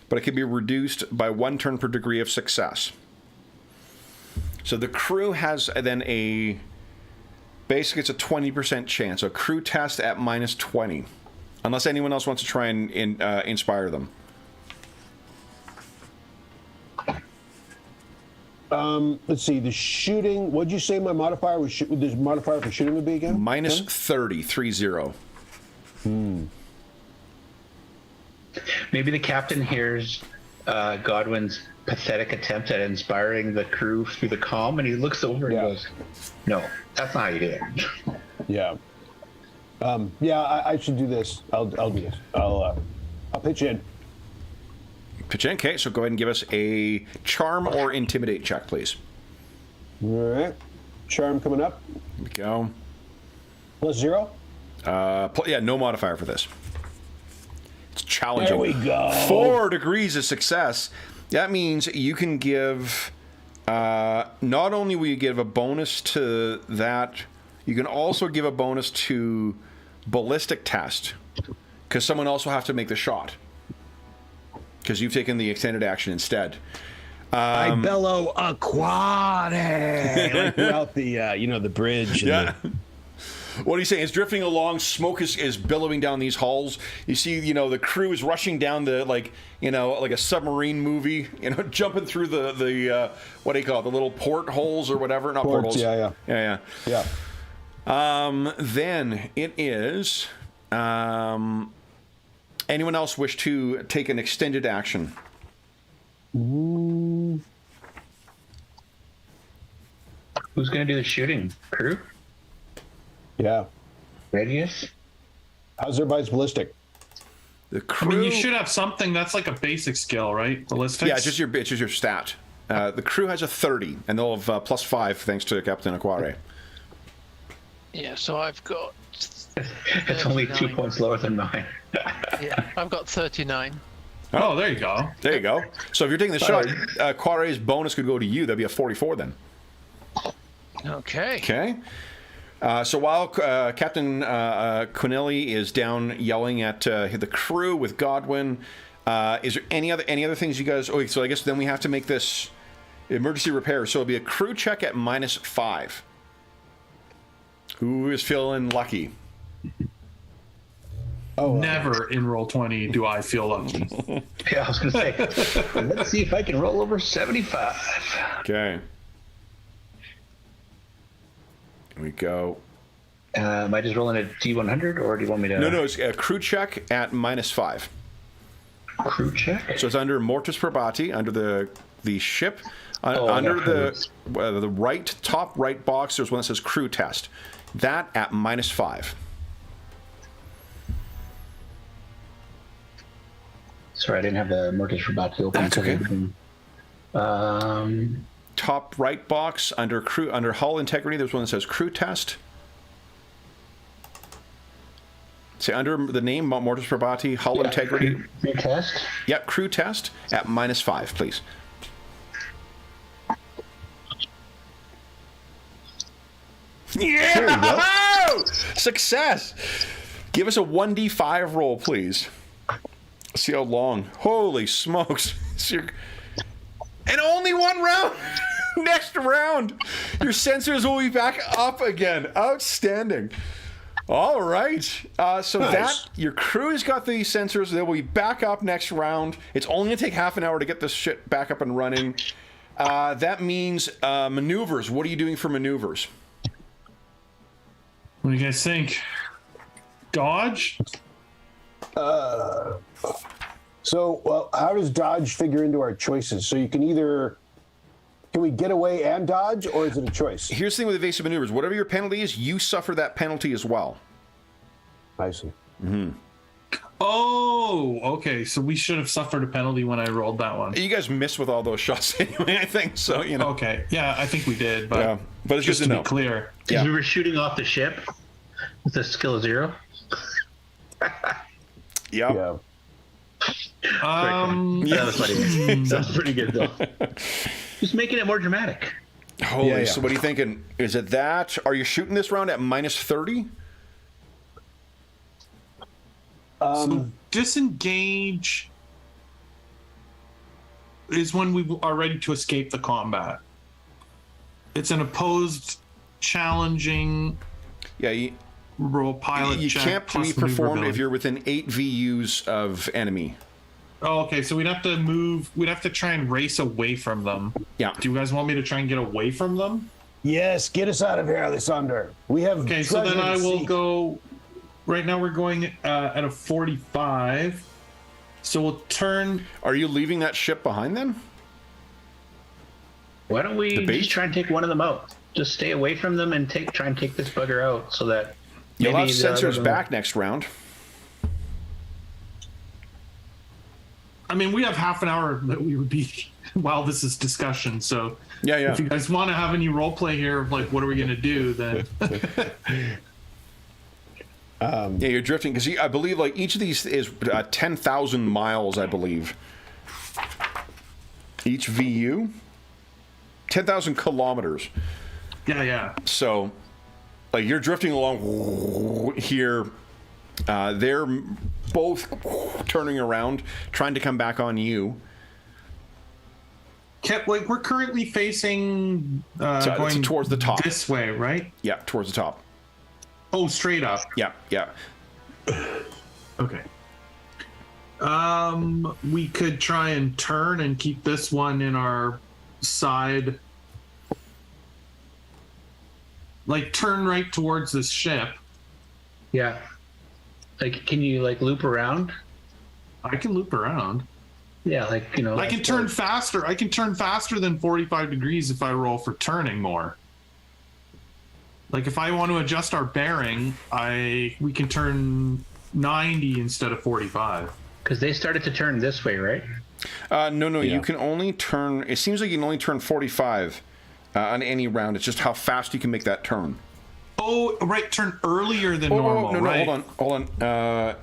but it can be reduced by 1 turn per degree of success. So the crew has then a... Basically, it's a 20% chance. A crew test at minus 20. Unless anyone else wants to try and inspire them. Let's see. The shooting. What'd you say my modifier was? The modifier for shooting would be again? Minus 30, 30. Maybe the captain hears Godwin's pathetic attempt at inspiring the crew through the comm, and he looks over and goes, "No, that's not how you do it." Yeah. I should do this. I'll do this. I'll pitch in. Pitch in. Okay, so go ahead and give us a charm or intimidate check, please. All right. Charm coming up. Here we go. +0. Yeah, no modifier for this. It's challenging. There we go. 4 degrees of success. That means you can give. Not only will you give a bonus to that, you can also give a bonus to ballistic test, because someone else will have to make the shot. Because you've taken the extended action instead. I bellow aquatic like throughout the the bridge. And Yeah. What are you saying? It's drifting along. Smoke is billowing down these halls. You see, the crew is rushing down the like a submarine movie. Jumping through the what do you call it? The little portholes or whatever. Not Ports, portholes. yeah. Then it is. Anyone else wish to take an extended action? Who's going to do the shooting? Crew? Yeah. Radius? How's everybody's ballistic? The I crew. mean, you should have something that's like a basic skill, right? Ballistics. Yeah, it's just your stat. The crew has a 30, and they'll have +5 thanks to Captain Aquare. Yeah, so I've got. It's only 2 39. points lower than mine. Yeah, I've got 39. Oh, there you go. There you go. So if you're taking the shot, Aquare's bonus could go to you. That'd be a 44 then. Okay. Okay. So while Captain Quinelli is down yelling at the crew with Godwin, is there any other things you guys? Okay, so I guess then we have to make this emergency repair. So it'll be a crew check at -5. Who is feeling lucky? Oh, Never in Roll20 do I feel lucky. Yeah, I was going to say, let's see if I can roll over 75. Okay. Here we go. Am I just rolling a D100, or do you want me to... No, it's a crew check at -5. Crew check? So it's under Mortis Probati, under the ship. Oh, Under that the top right box, there's one that says crew test. That at -5. Sorry, I didn't have the Mortis Rabati open. That's okay. Top Top right box under hull integrity, there's one that says crew test. Say under the name Mortis Probati, hull integrity. Crew test? Yep, crew test at -5, please. Yeah! Success! Give us a 1d5 roll, please. See how long. Holy smokes. And only one round! Next round! Your sensors will be back up again. Outstanding. All right. So Nice. your crew has got the sensors. They will be back up next round. It's only going to take half an hour to get this shit back up and running. That means maneuvers. What are you doing for maneuvers? What do you guys think? Dodge? So, well, how does dodge figure into our choices? So you can we get away and dodge, or is it a choice? Here's the thing with evasive maneuvers. Whatever your penalty is, you suffer that penalty as well. I see. Oh, okay. So we should have suffered a penalty when I rolled that one. You guys missed with all those shots anyway, I think. So, Okay. Yeah, I think we did, but, Yeah, but it's just good to to know. be clear. Yeah. We were shooting off the ship with a skill of 0. Yep. Yeah. That was funny. That was pretty good, though. Just making it more dramatic. Holy, Yeah. so what are you thinking? Is it that? Are you shooting this round at -30? So disengage is when we are ready to escape the combat. It's an opposed, challenging Yeah, you roll pilot check. can't plus be performed if maneuverability. you're within 8 VUs of enemy. Oh, okay. So we'd have to move. We'd have to try and race away from them. Yeah. Do you guys want me to try and get away from them? Yes, get us out of here, Alessander. We have. Okay. So then treasure I to will seek. go. Right now we're going at a 45. So we'll turn. Are you leaving that ship behind then? Why don't we The bait? just try and take one of them out? Just stay away from them and try and take this bugger out so that You'll have maybe the other sensors one- back next round. I mean, we have half an hour that we would be while this is discussion. So Yeah. if you guys want to have any role play here of like, what are we going to do, then Yeah, you're drifting because I believe like each of these is 10,000 miles, I believe. Each VU, 10,000 kilometers. yeah. So, like you're drifting along here. They're both turning around, trying to come back on you. Like we're currently facing going towards the top. this way, right? Yeah, towards the top. Oh, straight up. Yeah. Okay. We could try and turn and keep this one in our side. Like turn right towards this ship. Yeah. Like, can you like loop around? I can loop around. Yeah, like, you know. I can turn faster. I can turn faster than 45 degrees if I roll for turning more. Like if I want to adjust our bearing, we can turn 90 instead of 45. Because they started to turn this way, right? No. You can only turn. It seems like you can only turn 45 on any round. It's just how fast you can make that turn. Oh, right. Turn earlier than normal. No. Right? Hold on.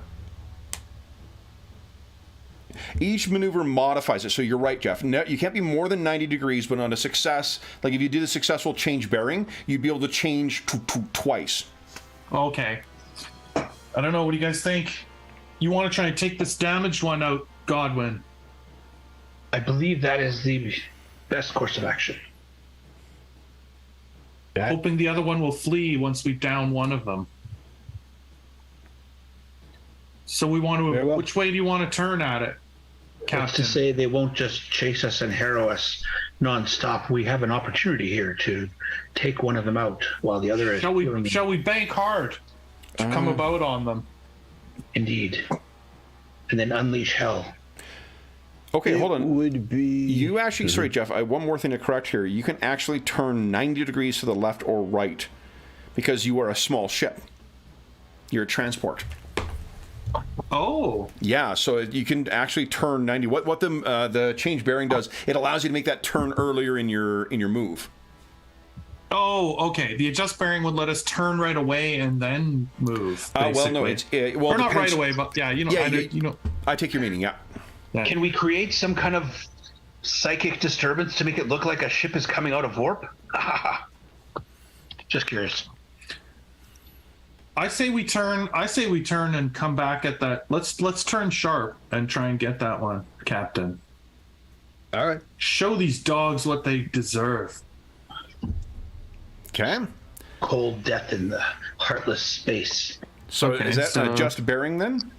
Each maneuver modifies it. So you're right, Jeff. No, you can't be more than 90 degrees, but on a success, like if you did a successful change bearing, you'd be able to change twice. Okay. I don't know. What do you guys think? You want to try and take this damaged one out, Godwin? I believe that is the best course of action. Hoping the other one will flee once we down one of them. So we want to. Well. Which way do you want to turn at it, What's Captain? to say they won't just chase us and harrow us nonstop? We have an opportunity here to take one of them out while the other is. Shall we bank hard to come about on them? Indeed. And then unleash hell. Okay, hold on. Would be You actually, sorry, Jeff, I have one more thing to correct here. You can actually turn 90 degrees to the left or right because you are a small ship. You're a transport. Oh, Yeah, so you can actually turn 90. What the change bearing does, it allows you to make that turn earlier in your move. oh, okay. The adjust bearing would let us turn right away and then move. Well, no, basically. well, or not right depends. away, but yeah, I take your meaning. Yeah. Can we create some kind of psychic disturbance to make it look like a ship is coming out of warp? Just curious. I say we turn and come back at that. Let's turn sharp and try and get that one, Captain. all right. Show these dogs what they deserve. Okay. Cold death in the heartless space. So Okay, is that so- an adjust bearing then?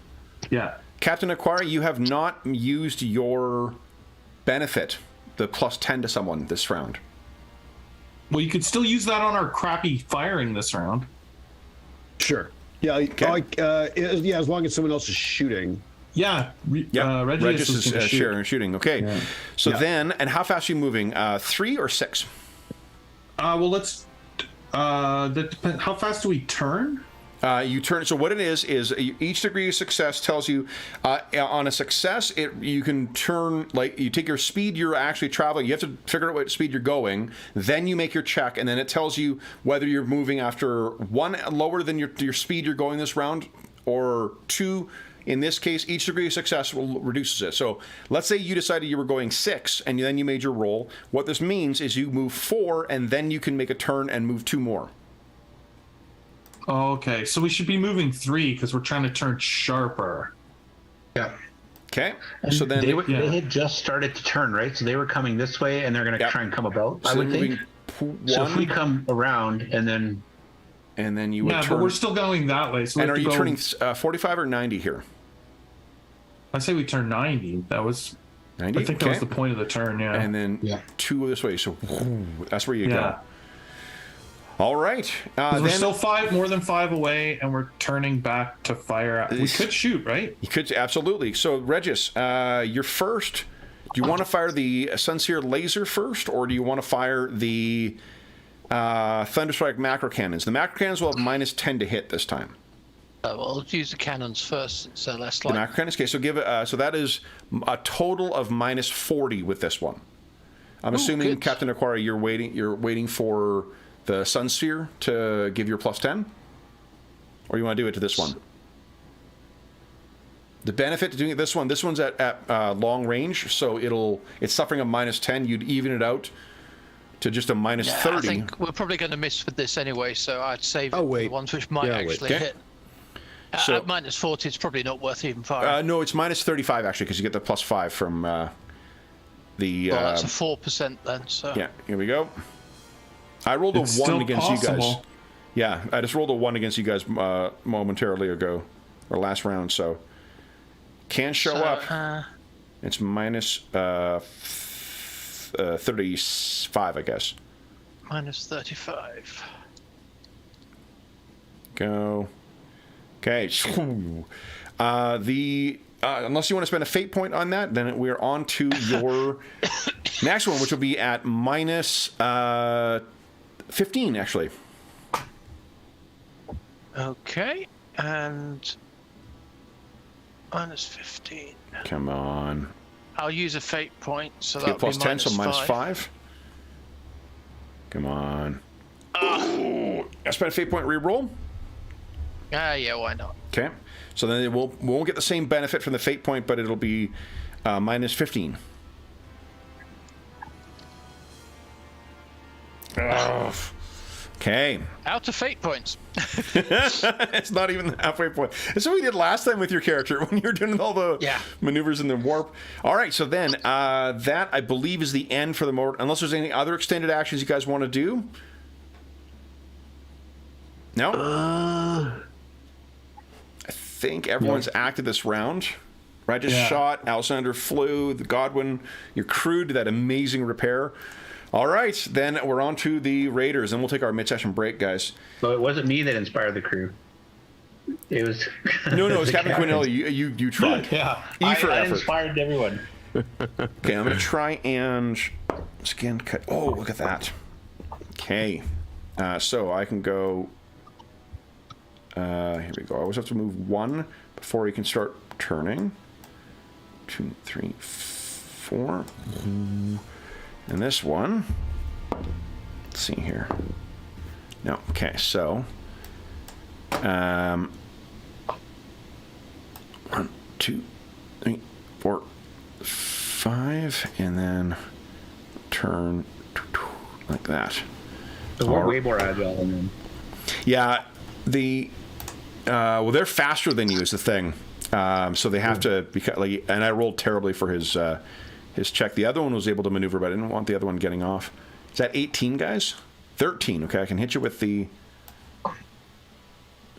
Yeah. Captain Aquari, you have not used your benefit, the plus 10 to someone this round. Well, you could still use that on our crappy firing this round. Sure. Yeah. Yeah. As long as someone else is shooting. Yeah. Regis is gonna shoot. shooting. Okay. Yeah. So Yeah. then, and how fast are you moving? 3 or 6? Well, let's. That depends. How fast do we turn? You turn. So what it is each degree of success tells you on a success, you can turn, like you take your speed you're actually traveling. You have to figure out what speed you're going. Then you make your check, and then it tells you whether you're moving after 1 lower than your speed you're going this round, or 2. In this case, each degree of success reduces it. So let's say you decided you were going 6, and then you made your roll. What this means is you move 4, and then you can make a turn and move 2 more. Okay, so we should be moving 3 because we're trying to turn sharper. Yeah. Okay. So then They had just started to turn, right? So they were coming this way, and they're going to Yep. try and come about. So I would they're think. moving So if we 1, come around and then and then you would Yeah, turn. but we're still going that way. So we And have are to you go, turning 45 or 90 here? I say we turn 90. That was. 90. I think that was the point of the turn. Yeah. And then Yeah. 2 this way. So that's where you yeah. go. All right. 'Cause we're Then still more than 5 away, and we're turning back to fire. We could shoot, right? you could absolutely. So Regis, you're first. Do you want to fire the Sunseer laser first, or do you want to fire the Thunderstrike macro cannons? The macro cannons will have minus 10 to hit this time. We'll use the cannons first, so less The like. macro cannons. Okay, so give it. So that is a total of minus 40 with this one. I'm assuming, good. Captain Aquaria, you're waiting for the Sun Sphere to give your +10? Or you want to do it to this one? The benefit to doing it this one's at long range, so it's suffering a -10. You'd even it out to just a -30. I think we're probably going to miss with this anyway, so I'd save it for the ones which might actually hit. So, at -40, it's probably not worth even firing. no, it's -35 actually, because you get the +5 from the. Well, that's a 4% then. So yeah, here we go. I rolled It's a 1 still against you guys. possible. Yeah, I just rolled a 1 against you guys momentarily ago, or last round, so can show up. It's -35, I guess. -35. Go. Okay. Unless you want to spend a fate point on that, then we're on to your next one, which will be at -15, actually. Okay, and -15. Come on. I'll use a fate point, so Get that'll be +10, so -5. -5. Come on. Oh, I spent a fate point reroll. Yeah, why not? Okay. So then we won't get the same benefit from the fate point, but it'll be -15. Okay. Out of fate points. It's not even the halfway point. That's what we did last time with your character when you were doing all the maneuvers in the warp. All right, so then that, I believe, is the end for the moment, unless there's any other extended actions you guys want to do. No? I think everyone's acted this round. Right, just shot, Alexander flew, the Godwin, your crew did that amazing repair. All right, then we're on to the Raiders, and we'll take our mid-session break, guys. So it wasn't me that inspired the crew. It was No, it was Captain Quinella. You tried. Yeah, E for I effort. inspired everyone. Okay, I'm going to try and scan cut. Oh, look at that. Okay, so I can go. Here we go. I always have to move 1 before you can start turning. 2, 3, 4. And this one. Let's see here. No. Okay, so. 1, 2, 3, 4, 5, and then turn like that. So we're way more agile than them. Yeah, well, they're faster than you is the thing. So they have to like, and I rolled terribly for his check. The other one was able to maneuver, but I didn't want the other one getting off. Is that 18, guys? 13. Okay, I can hit you with the.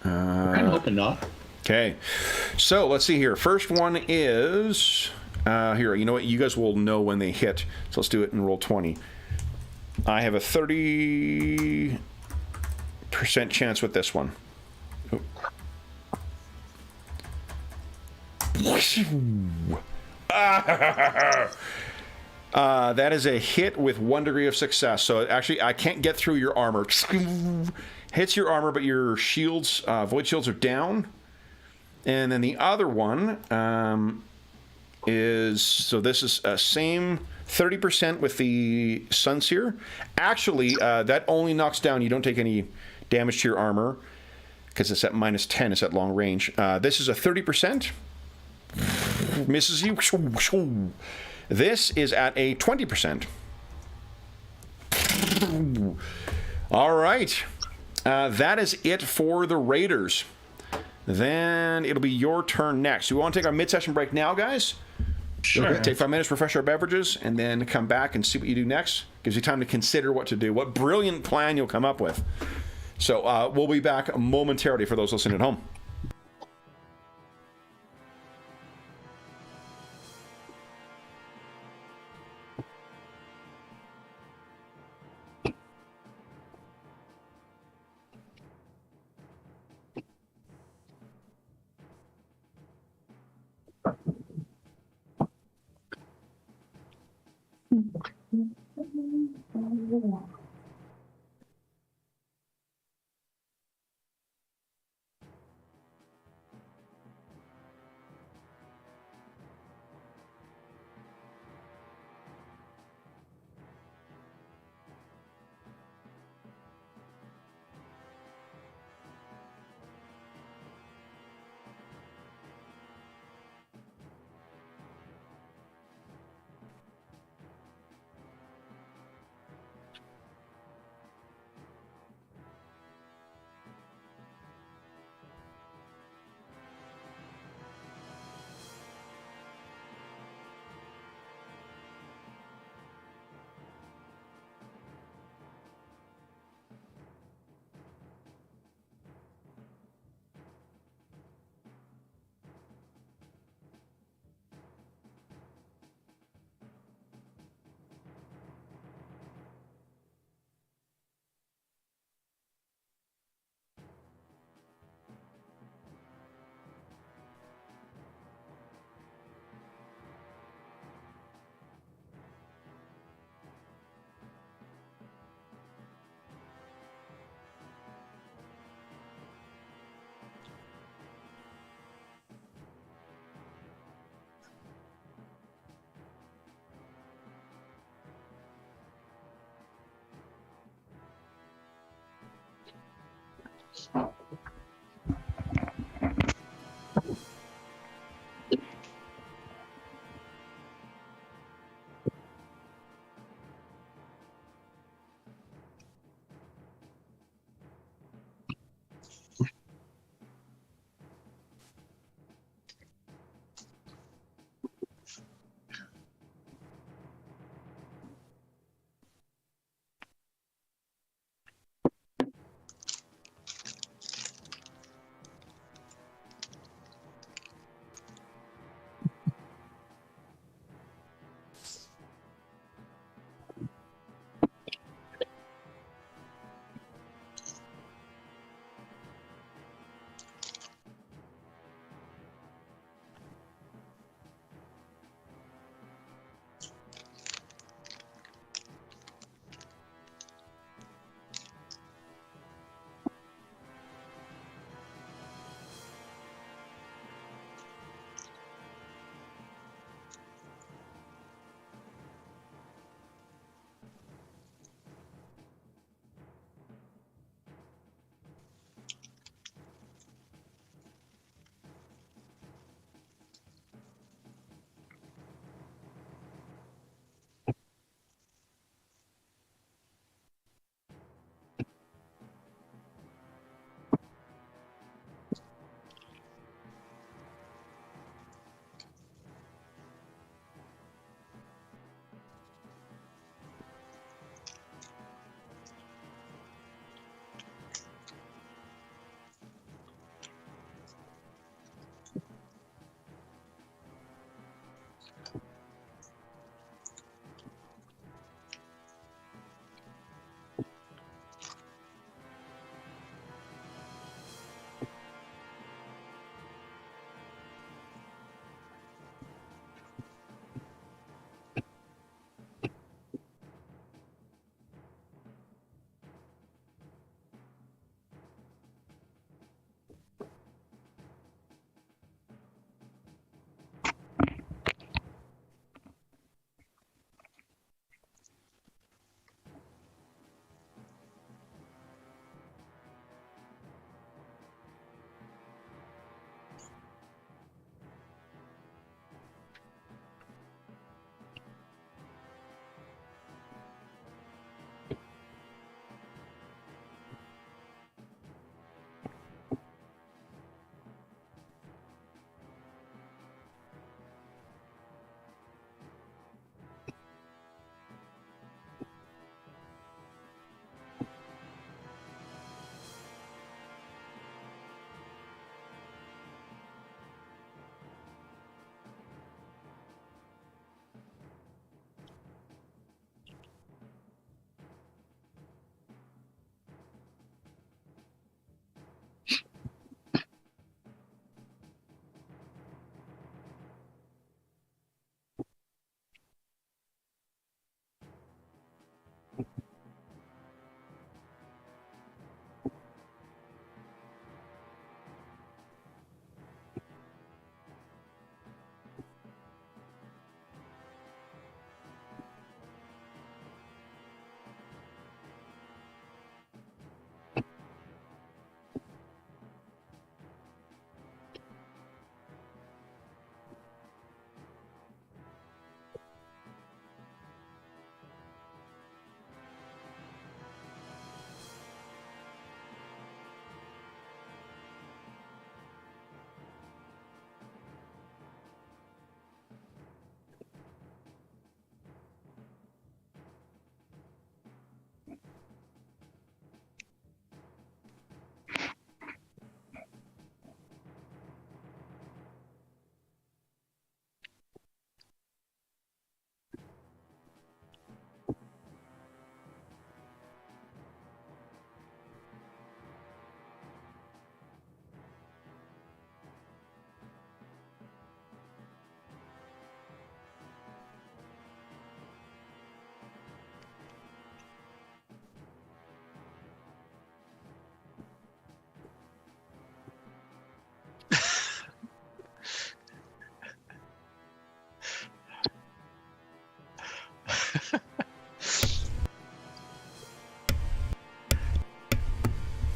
I'm kind of hoping not. Okay, so let's see here. First one is here. You know what? You guys will know when they hit. So let's do it and roll 20. I have a 30% chance with this one. Oh. That is a hit with 1 degree of success. So actually, I can't get through your armor. Hits your armor, but your shields, void shields, are down. And then the other one is, so this is same 30% with the Sunseer. Actually, that only knocks down. You don't take any damage to your armor because it's at -10. It's at long range. This is a 30%. Misses you. This is at a 20%. All right. That is it for the Raiders. Then it'll be your turn next. Do we want to take our mid-session break now, guys? Sure. Okay. Take 5 minutes, refresh our beverages, and then come back and see what you do next. Gives you time to consider what to do. What brilliant plan you'll come up with. So we'll be back momentarily for those listening at home.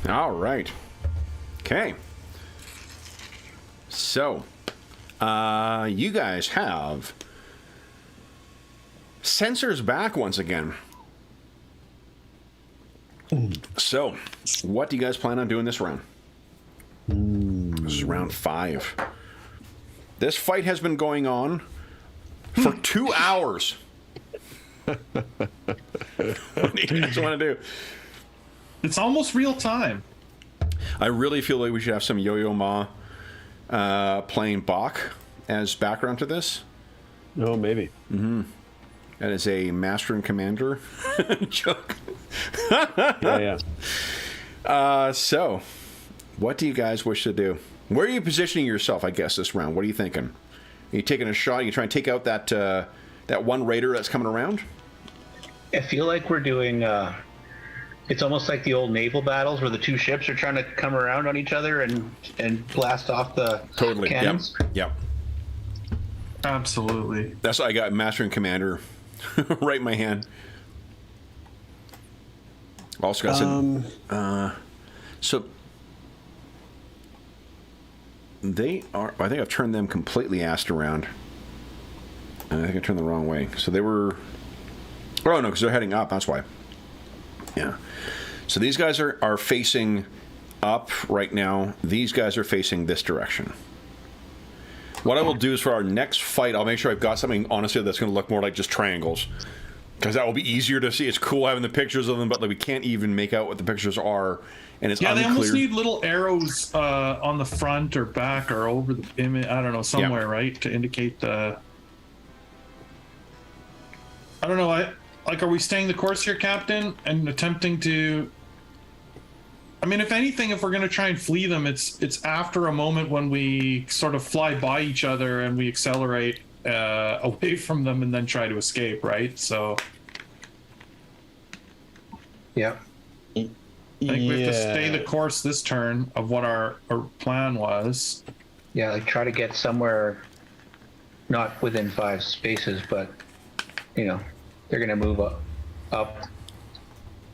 All right. Okay. So, you guys have sensors back once again. So, what do you guys plan on doing this round? This is round 5. This fight has been going on for 2 hours. What do you guys want to do? It's almost real time. I really feel like we should have some Yo-Yo Ma playing Bach as background to this. Oh, maybe. That is a Master and Commander joke. Yeah. So, what do you guys wish to do? Where are you positioning yourself, I guess, this round? What are you thinking? Are you taking a shot? Are you trying to take out that one raider that's coming around? I feel like we're doing. It's almost like the old naval battles where the two ships are trying to come around on each other and blast off the cannons. Yep. Absolutely. That's what I got, Master and Commander right in my hand. Also got some... so... They are... I think I've turned them completely assed around. I think I turned the wrong way. So they were... Oh, no, because they're heading up. That's why. Yeah. So these guys are facing up right now. These guys are facing this direction. What I will do is for our next fight, I'll make sure I've got something, honestly, that's going to look more like just triangles. Because that will be easier to see. It's cool having the pictures of them, but like, we can't even make out what the pictures are. And it's unclear. They almost need little arrows on the front or back or over the image. I don't know, somewhere, right? To indicate the... I don't know. Are we staying the course here, Captain? And attempting to... I mean, if anything, if we're going to try and flee them, it's after a moment when we sort of fly by each other and we accelerate away from them and then try to escape, right? So... Yeah. I think we have to stay the course this turn of what our plan was. Yeah, like try to get somewhere not within 5 spaces, but, they're going to move up.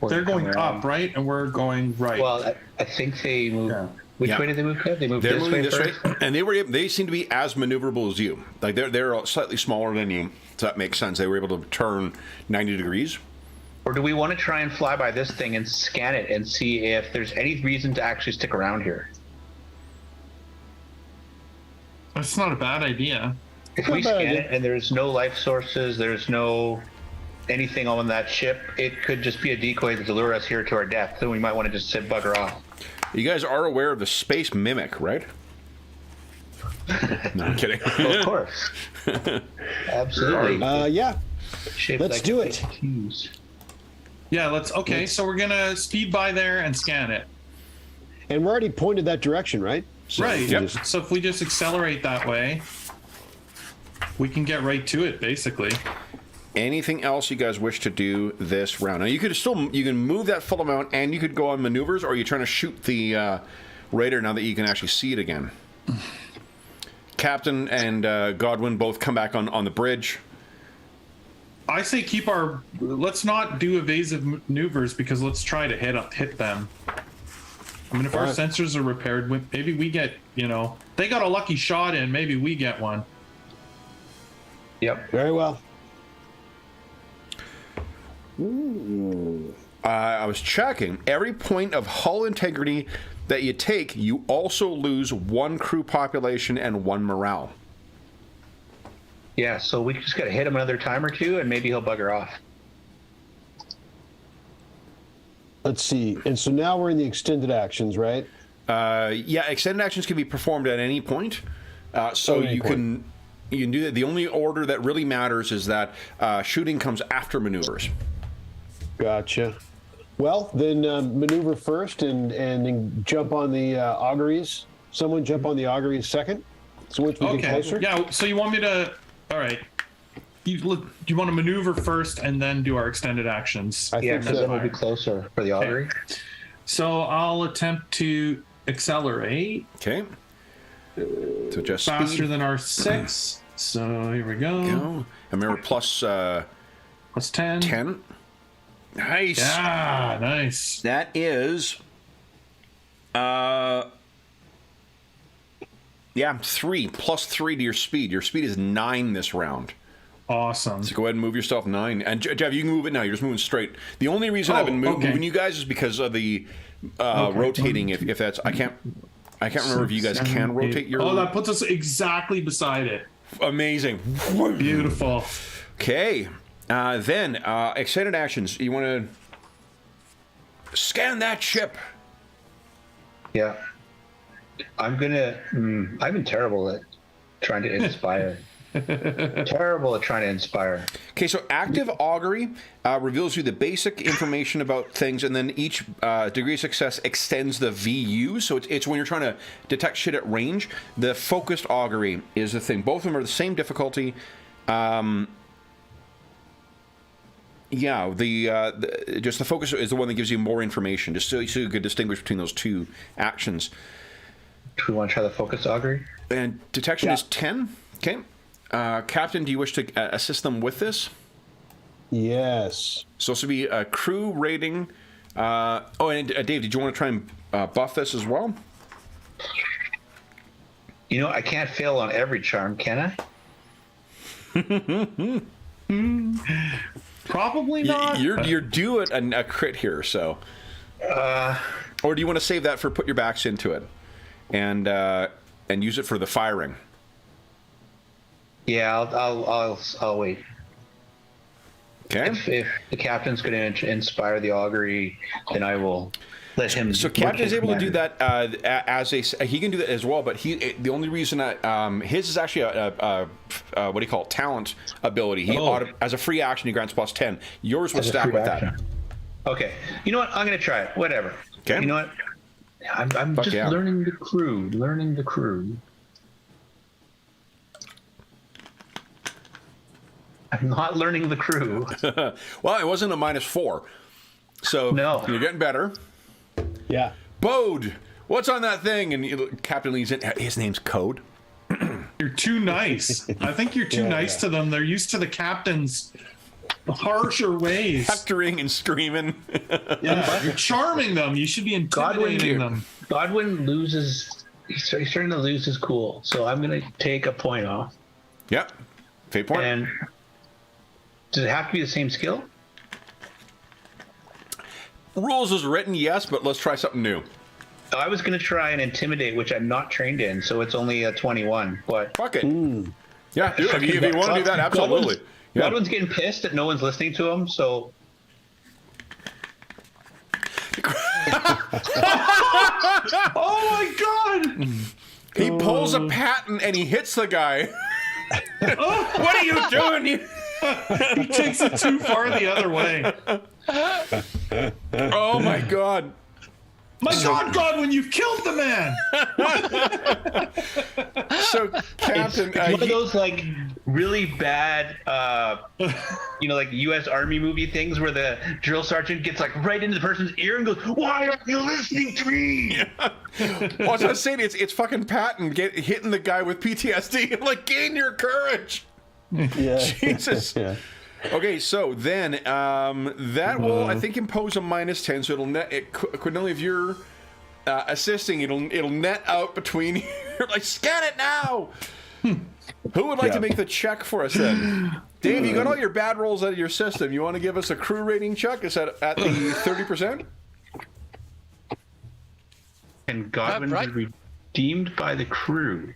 They're going up, right? And we're going right. Well, I think they moved. Yeah. Which way did they move? They moved They're this moving way this first? way, and they seem to be as maneuverable as you. Like they're slightly smaller than you, so that makes sense. They were able to turn 90 degrees. Or do we want to try and fly by this thing and scan it and see if there's any reason to actually stick around here? That's not a bad idea. If we scan it and there's no life sources, there's no anything on that ship, it could just be a decoy to lure us here to our death. Then we might want to just sit bugger off. You guys are aware of the space mimic, right? No, I'm kidding. Well, of course. Absolutely. Yeah. Shaped Let's like do it. Hughes. Yeah, okay, so we're gonna speed by there and scan it. And we're already pointed that direction, right? So Right. Yep. So if we just accelerate that way, we can get right to it, basically. Anything else you guys wish to do this round? Now you can move that full amount, and you could go on maneuvers, or are you trying to shoot the raider now that you can actually see it again? Captain and Godwin both come back on the bridge. I say let's not do evasive maneuvers, because let's try to hit them. I mean, if our sensors are repaired, maybe we get, they got a lucky shot in, maybe we get one. Yep. Very well. I was checking. Every point of hull integrity that you take, you also lose 1 crew population and 1 morale. Yeah, so we just got to hit him another time or two, and maybe he'll bugger off. Let's see. And so now we're in the extended actions, right? Yeah, extended actions can be performed at any point. So Any you point. can do that. The only order that really matters is that shooting comes after maneuvers. Gotcha. Well, then maneuver first and then jump on the auguries. Someone jump on the auguries second. So once we get closer. Yeah, so you want me to... All right. You want to maneuver first and then do our extended actions? I Yeah, think because then so. we'll be closer for the augury. So I'll attempt to accelerate Okay. So just faster speed. than our 6. So here we go. Go. And remember, plus Plus 10. 10. Nice. Yeah, nice. That is, 3 plus 3 to your speed. Your speed is 9 this round. Awesome. So go ahead and move yourself 9. And Jeff, you can move it now. You're just moving straight. The only reason I've been moving you guys is because of the rotating. If that's, I can't remember if you guys can rotate your. Oh, that puts us exactly beside it. Amazing. Beautiful. Okay. Then extended actions. You want to scan that ship. Yeah. I've been terrible at trying to inspire. Terrible at trying to inspire. Okay, so active augury reveals you the basic information about things, and then each degree of success extends the VU. So it's when you're trying to detect shit at range. The focused augury is the thing. Both of them are the same difficulty. Yeah, just the focus is the one that gives you more information, just so you could distinguish between those two actions. Do we want to try the focus augury? And detection is 10. Okay. Captain, do you wish to assist them with this? Yes. So this would be a crew rating. And Dave, did you want to try and buff this as well? You know, I can't fail on every charm, can I? Probably not. You're due a crit here, so. Or do you want to save that for put your backs into it, and use it for the firing? Yeah, I'll wait. Okay. If the captain's going to inspire the augury, then I will let him. So Captain is able to do that he can do that as well, but the only reason his is actually a what do you call it, talent ability. As a free action he grants plus 10. Yours will stack with that. Okay. You know what? I'm going to try it. Whatever. Okay. You know what? I'm just learning the crew. I'm not learning the crew. Well, it wasn't a -4, so no. You're getting better. Yeah. Bode, what's on that thing? And Captain leans in. His name's Code. You're too nice. I think you're too nice to them. They're used to the captain's harsher ways. Hectoring and screaming. Yeah, you're charming them. You should be intimidating them. Godwin loses. He's starting to lose his cool. So I'm going to take a point off. Yep. Fate point. And does it have to be the same skill? Rules is written, yes, but let's try something new. I was going to try and intimidate, which I'm not trained in, so it's only a 21. But fuck it. Yeah, if you want to do that, absolutely. Godwin's getting pissed that no one's listening to him, so. Oh my god! He pulls a patent and he hits the guy. What are you doing? He takes it too far the other way. Oh my god. My God, Godwin, you've killed the man! So, Captain, it's one of those like really bad, like U.S. Army movie things where the drill sergeant gets like right into the person's ear and goes, "Why aren't you listening to me?" Yeah. Well, I was gonna say it's fucking Patton hitting the guy with PTSD. Like, gain your courage. Yeah. Jesus. Yeah. Okay, so then that will, I think, impose a -10, so it'll net. Quinelli, if you're assisting, it'll net out between you. Like, scan it now. Who would like to make the check for us then? Dave, you got all your bad rolls out of your system. You want to give us a crew rating check? Is that at the 30%? And Godwin be redeemed by the crew.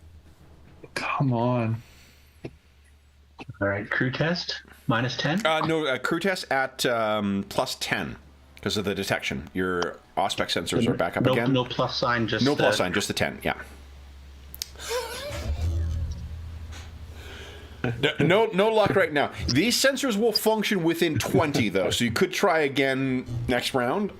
Come on. All right, crew test. -10? No, crew test at +10 because of the detection. Your Auspex sensors are back up again. No plus sign, just no plus sign, just the 10. Yeah. No luck right now. These sensors will function within 20 though, so you could try again next round.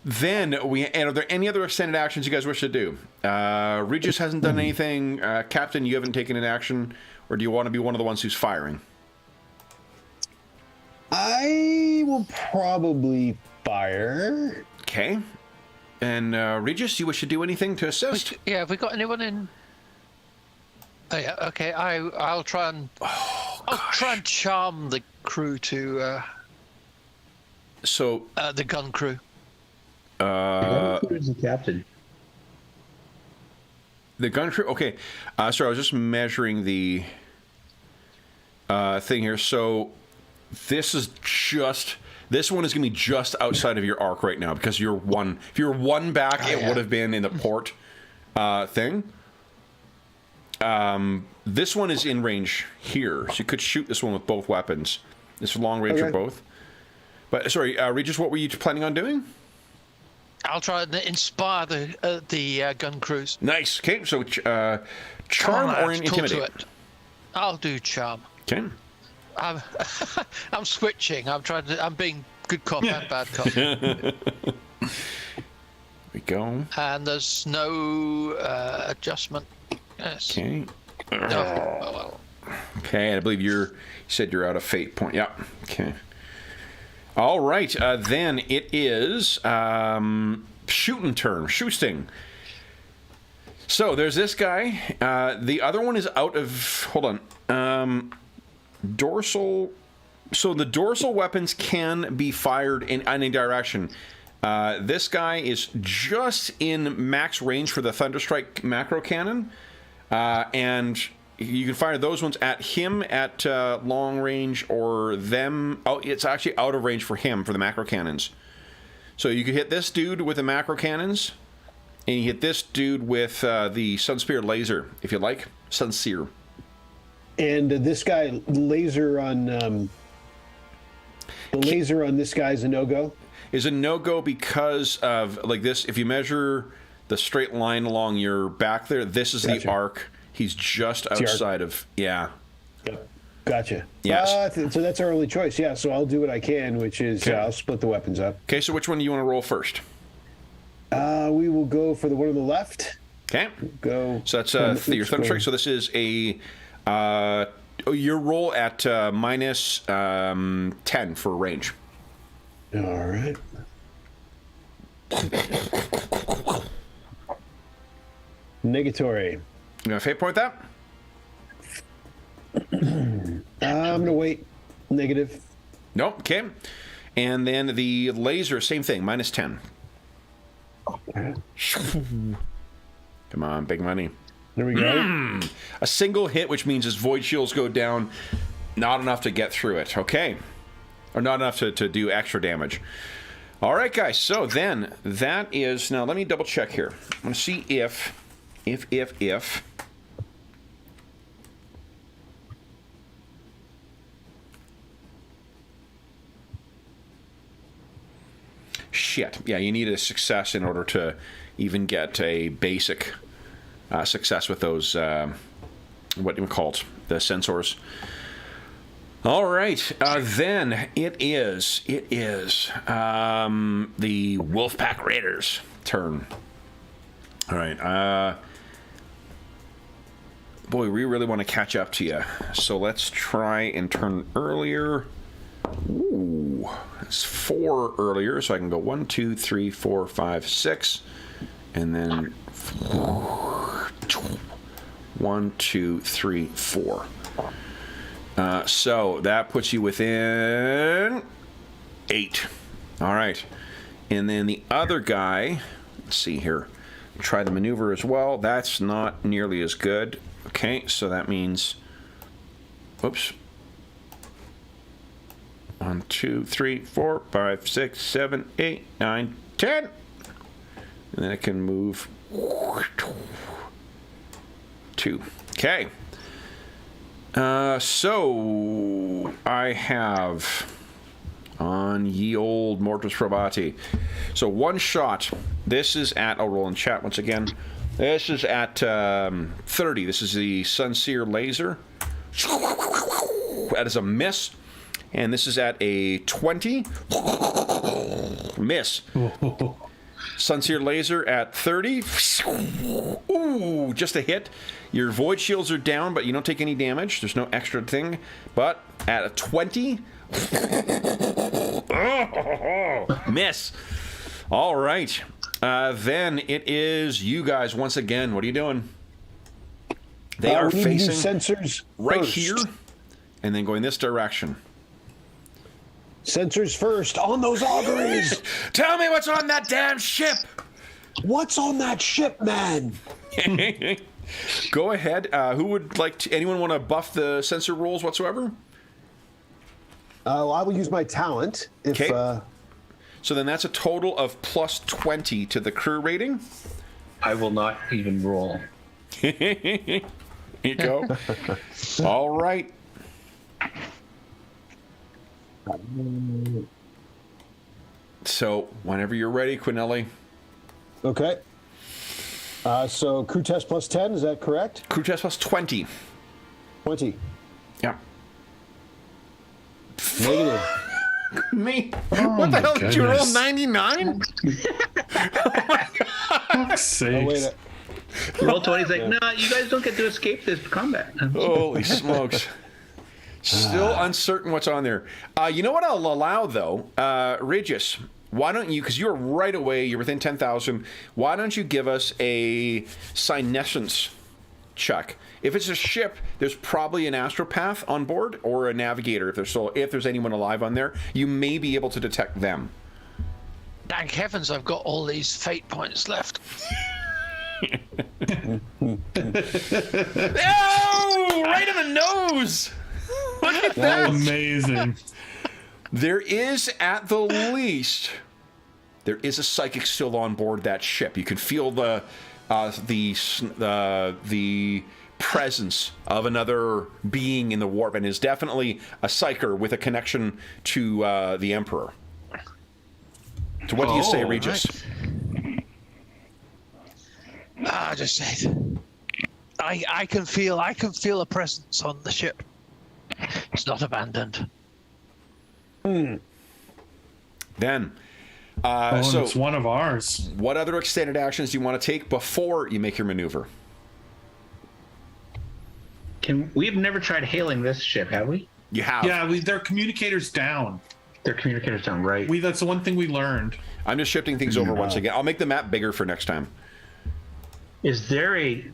Then are there any other extended actions you guys wish to do? Regis hasn't done anything. Captain, you haven't taken an action. Or do you want to be one of the ones who's firing? I will probably fire. Okay. And Regis, you wish to do anything to assist? Yeah, have we got anyone in? Oh, yeah, okay, I'll try and... Oh, I'll try and charm the crew to So the gun crew. Who's the captain? the gun crew. Okay, sorry, I was just measuring the thing here. So this is just. This one is going to be just outside of your arc right now because you're one. If you were one back, it would have been in the port thing. This one is in range here, so you could shoot this one with both weapons. It's long range or both. But sorry, Regis, what were you planning on doing? I'll try and inspire the gun crews. Nice. Okay, so charm Come on, or lads, talk to intimidate. it. I'll do charm. Okay. I'm switching. I'm being good cop and bad cop. There we go. And there's no adjustment. Yes. Okay. No. Oh, well. Okay, and I believe you said you're out of fate point. Yeah. Okay. All right. Then it is shooting turn. Shooting. So there's this guy. The other one is out of. Hold on. Dorsal. So the dorsal weapons can be fired in any direction. This guy is just in max range for the Thunderstrike macro cannon, and you can fire those ones at him at long range or them. Oh, it's actually out of range for him for the macro cannons. So you could hit this dude with the macro cannons, and you hit this dude with the Sunspear laser, if you like. Sunseer. And this guy, laser on the laser on this guy's a no-go. Is a no-go because of like this. If you measure the straight line along your back there, this is the arc. He's just outside of Yep. Gotcha. Yes. So that's our only choice. Yeah. So I'll do what I can, which is I'll split the weapons up. Okay. So which one do you want to roll first? We will go for the one on the left. Okay. Go. So that's your Thunderstrike. So this is a your roll at minus 10 for range. All right. Negatory. You gonna fate point that? I'm gonna wait. Negative. Nope. Okay. And then the laser, same thing, minus 10. Come on, big money. There we go. A single hit, which means his void shields go down, not enough to get through it. Okay. Or not enough to do extra damage. All right, guys. So then that is now. Let me double check here. I'm going to see if. Shit. Yeah, you need a success in order to even get a basic success with those. What do you call it? The sensors. All right, then it is the Wolfpack Raiders' turn. All right, boy, we really want to catch up to you, so let's try and turn earlier. Ooh, it's 4 earlier, so I can go 1, 2, 3, 4, 5, 6, and then 1, 2, 3, 4. So that puts you within 8. All right. And then the other guy, let's see here. Try the maneuver as well. That's not nearly as good. Okay, so that means, oops. 1, 2, 3, 4, 5, 6, 7, 8, 9, 10. And then I can move 2. Okay. So I have on ye old Mortis Probati. So one shot. This is at, I'll roll in chat once again. This is at 30. This is the Sunseer laser. That is a miss. And this is at a 20. Miss. Sunseer laser at 30. Ooh, just a hit. Your void shields are down, but you don't take any damage. There's no extra thing. But at a 20, miss. All right. Then it is you guys once again. What are you doing? They are we need to do facing sensors right first. here. and then going this direction. Sensors first on those auguries. Tell me what's on that damn ship. What's on that ship, man? Go ahead. Who would like to? Anyone want to buff the sensor rules whatsoever? I will use my talent. If, Okay. So then that's a total of plus 20 to the crew rating. I will not even roll. Here you go. All right. So whenever you're ready, Quinelli. Okay. So crew test plus 10, is that correct? Crew test plus 20. 20. Yeah. Negative. Me? What the hell? Did you roll goodness. 99? Fuck's sakes. Oh, wait. Roll 20 is like, no, you guys don't get to escape this combat. Holy smokes. Still uncertain what's on there. You know what I'll allow, though? Regis, why don't you, because you're right away, you're within 10,000, why don't you give us a senescence check? If it's a ship, there's probably an astropath on board or a navigator. If there's anyone alive on there, you may be able to detect them. Thank heavens I've got all these fate points left. Oh, right in the nose! Look at that! Amazing. There is, at the least, there is a psychic still on board that ship. You can feel the presence of another being in the warp, and is definitely a psyker with a connection to the Emperor. So, what do you say, Regis? I just said, I can feel a presence on the ship. It's not abandoned. Then, So so it's one of ours. what other extended actions do you want to take before you make your maneuver? We've never tried hailing this ship, have we? You have. Yeah, their communicators down. Their communicators down, right? That's the one thing we learned. I'm just shifting things over once again. I'll make the map bigger for next time. Is there a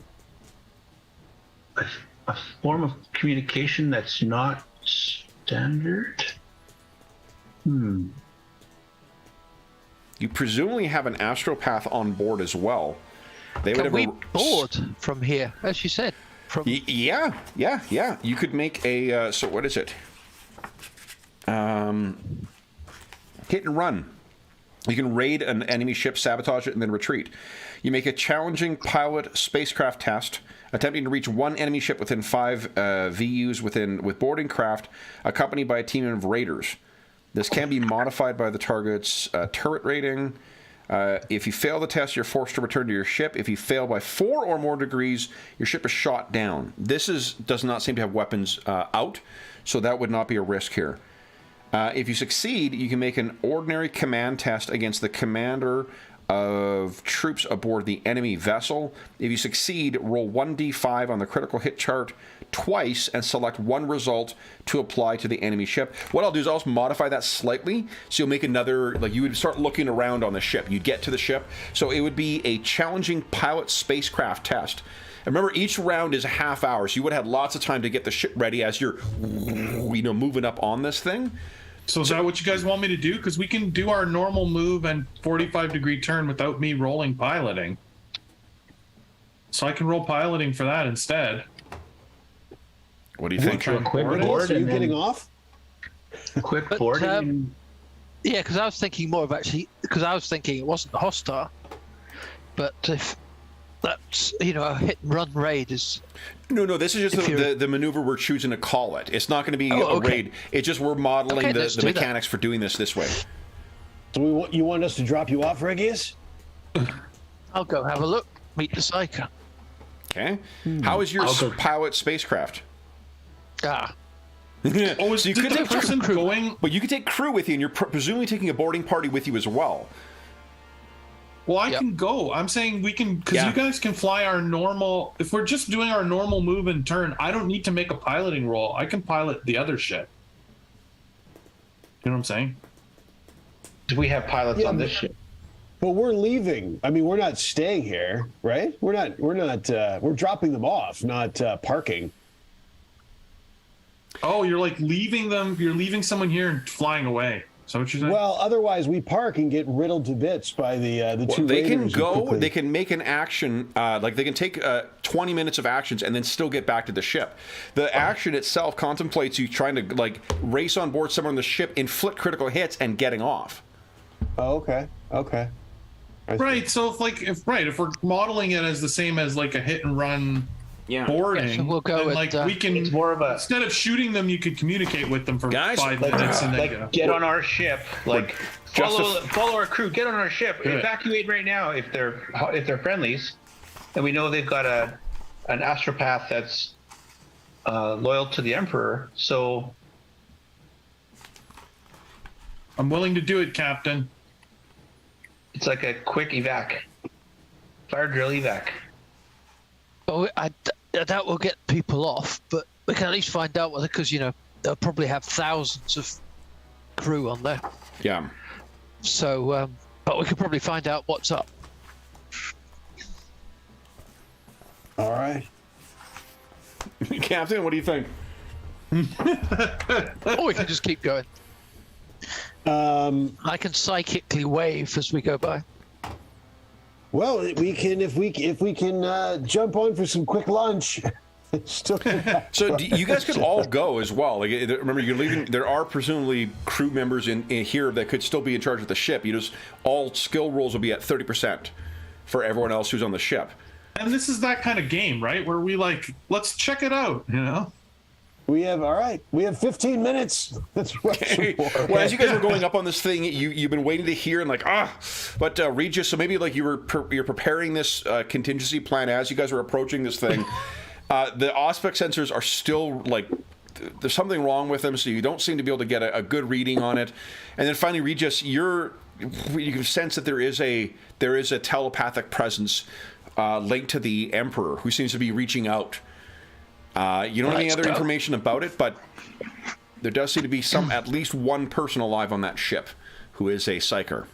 form of communication that's not standard? You presumably have an astropath on board as well. They would Can have we a, board from here, as you said? From Yeah. You could make a. So what is it? Hit and run. You can raid an enemy ship, sabotage it, and then retreat. You make a challenging pilot spacecraft test, attempting to reach one enemy ship within 5 VUs with boarding craft, accompanied by a team of raiders. This can be modified by the target's turret rating. If you fail the test, you're forced to return to your ship. If you fail by 4 or more degrees, your ship is shot down. This does not seem to have weapons out, so that would not be a risk here. If you succeed, you can make an ordinary command test against the commander of troops aboard the enemy vessel. If you succeed, roll 1d5 on the critical hit chart twice and select one result to apply to the enemy ship. What I'll do is I'll modify that slightly, so you'll make another, like you would start looking around on the ship. You'd get to the ship, so it would be a challenging pilot spacecraft test. And remember, each round is a half hour, so you would have had lots of time to get the ship ready as you're, moving up on this thing. So is that what you guys want me to do? Because we can do our normal move and 45-degree turn without me rolling piloting. So I can roll piloting for that instead. What do you think? Quick board it? board Are you and getting then off? quick But, boarding. yeah, because I was thinking more of because I was thinking it wasn't hostile, but if that's a hit and run raid is. No, this is just the maneuver we're choosing to call it. It's not going to be a raid. It's just we're modeling the mechanics for doing this way. So you want us to drop you off, Regius? I'll go have a look. Meet the psyker. Okay. How is your pilot spacecraft? Ah, Oh, is So you did could the take person going? But you could take crew with you, and you're presumably taking a boarding party with you as well. Well, I Yep. can go. I'm saying we can, because Yeah. you guys can fly our normal. If we're just doing our normal move and turn, I don't need to make a piloting roll. I can pilot the other ship. You know what I'm saying? Do we have pilots Yeah, on this ship? But we're leaving. I mean, we're not staying here, right? We're dropping them off, not parking. Oh, you're like leaving them. You're leaving someone here and flying away. Is that what you're saying? Well, otherwise we park and get riddled to bits by the two. They can raiders go. quickly- They can make an action. Like they can take 20 minutes of actions and then still get back to the ship. The action itself contemplates you trying to like race on board someone on the ship, inflict critical hits, and getting off. Oh, okay. Okay. I see. Right. So if we're modeling it as the same as like a hit and run boarding, Yeah, so we'll go then, with, like we can. It's more of a Instead of shooting them, you could communicate with them for Guys, 5 minutes and then like go. get on our ship, like Justif- follow our crew, get on our ship, Good. evacuate right now if they're friendlies, and we know they've got an astropath that's loyal to the Emperor. So I'm willing to do it, Captain. it's like a quick evac, fire drill evac. Oh, I doubt we'll get people off, but we can at least find out whether, because they'll probably have thousands of crew on there. Yeah. So, but we could probably find out what's up. All right. Captain, what do you think? Or we can just keep going. I can psychically wave as we go by. Well, we can if we can jump on for some quick lunch. Still So you guys could all go as well. Like, remember, you're leaving. There are presumably crew members in here that could still be in charge of the ship. You just all skill rolls will be at 30% for everyone else who's on the ship. And this is that kind of game, right? Where we like, let's check it out, We have 15 minutes. That's what. Well, as you guys were going up on this thing, you've been waiting to hear and like but Regis, so maybe like you're preparing this contingency plan as you guys are approaching this thing. The aspect sensors are still like there's something wrong with them, so you don't seem to be able to get a good reading on it. And then finally, Regis, you can sense that there is a telepathic presence linked to the Emperor who seems to be reaching out. You don't have any other information about it, but there does seem to be at least one person alive on that ship who is a psyker.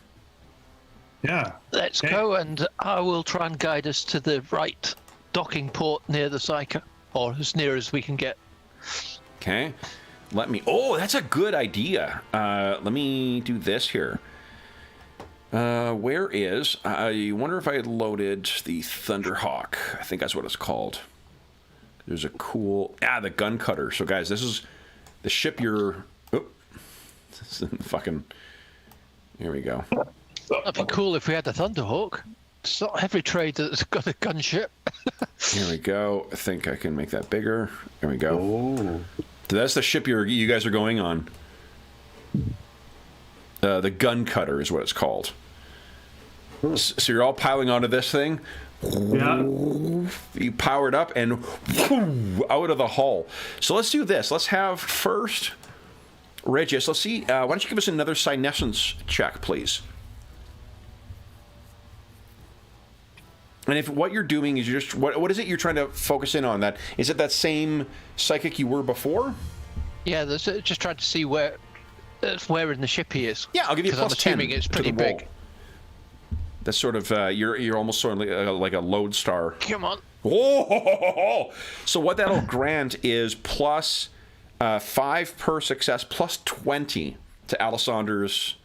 Yeah. Let's go, and I will try and guide us to the right docking port near the psyker, or as near as we can get. Okay. Oh, that's a good idea. Let me do this here. Where is... I wonder if I had loaded the Thunderhawk. I think that's what it's called. There's a cool... the gun cutter. So, guys, this is the ship you're... Oh. This is fucking... Here we go. That'd be cool if we had the Thunderhawk. It's not every trade that's got a gunship. Here we go. I think I can make that bigger. There we go. Oh. So that's the ship you guys are going on. The gun cutter is what it's called. So you're all piling onto this thing. Yeah. You power it up and out of the hull. So let's do this. Let's have first Regis. Let's see. Why don't you give us another senescence check, please? And if what you're doing is you're just what is it you're trying to focus in on? That is it that same psychic you were before? Yeah, just trying to see where in the ship he is. Yeah, I'll give you a because plus I'm 10 assuming it's to pretty the roll. big. That's sort of you're almost sort of like a lodestar. Come on. Oh, so what that'll grant is plus 5 per success, plus 20 to Alessander's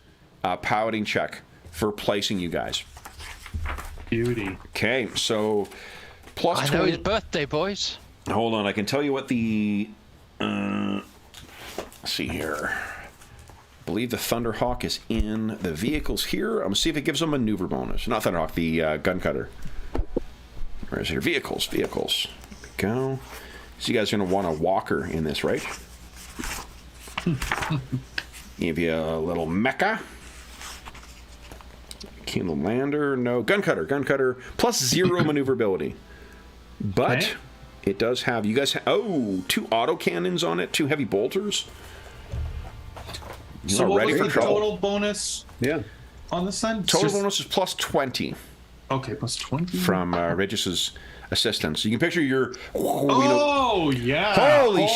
piloting check for placing you guys. Beauty. Okay, so plus I 20. know his birthday, boys. Hold on, I can tell you what the. Let's see here. I believe the Thunderhawk is in the vehicles here. I'm gonna see if it gives them a maneuver bonus. Not Thunderhawk, the gun cutter. Where is it here? Vehicles. There we go. So you guys are gonna want a walker in this, right? Give you a little mecha. Kindle lander, no. Gun cutter, plus 0 maneuverability. But Okay. it does have, you guys, 2 autocannons on it, 2 heavy bolters. You So are what ready was for the trouble. total bonus Yeah. on this then? Total bonus is plus 20 Okay, plus 20. from Regis's assistance. So you can picture your... Oh, yeah. Holy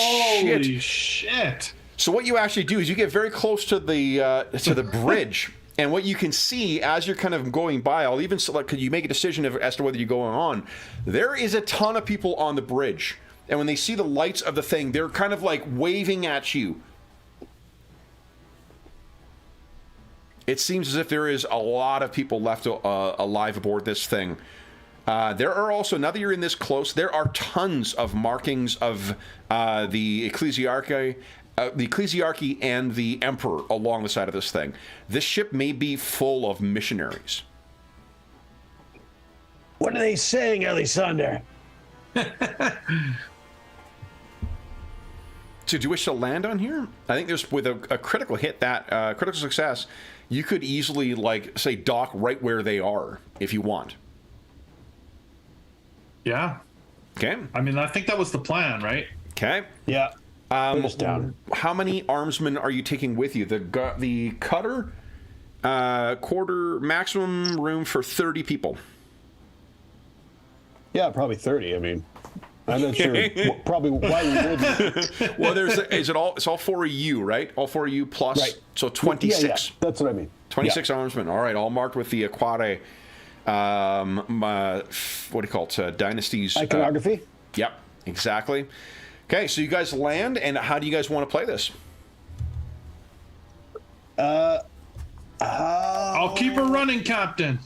shit. So what you actually do is you get very close to the bridge, and what you can see as you're kind of going by, I'll even select, could you make a decision as to whether you're going on. There is a ton of people on the bridge. and when they see the lights of the thing, they're kind of like waving at you. It seems as if there is a lot of people left alive aboard this thing. There are also, now that you're in this close, there are tons of markings of the ecclesiarchy and the emperor along the side of this thing. This ship may be full of missionaries. What are they saying, Alexander? So do you wish to land on here? I think there's, with a critical hit, that critical success, you could easily, like, say, dock right where they are if you want. Yeah. Okay. I mean, I think that was the plan, right? Okay. Yeah. Put us down. How many armsmen are you taking with you? The cutter, quarter maximum room for 30 people. Yeah, probably 30. I mean, I'm not sure probably why we wouldn't. Well, it's all four of you, right? All four of you plus, Right. So 26. Yeah, that's what I mean. 26 armsmen. All right, all marked with the Aquare, what do you call it? Dynasties. Iconography? Yep, exactly. Okay, so you guys land, and how do you guys want to play this? I'll keep her running, Captain.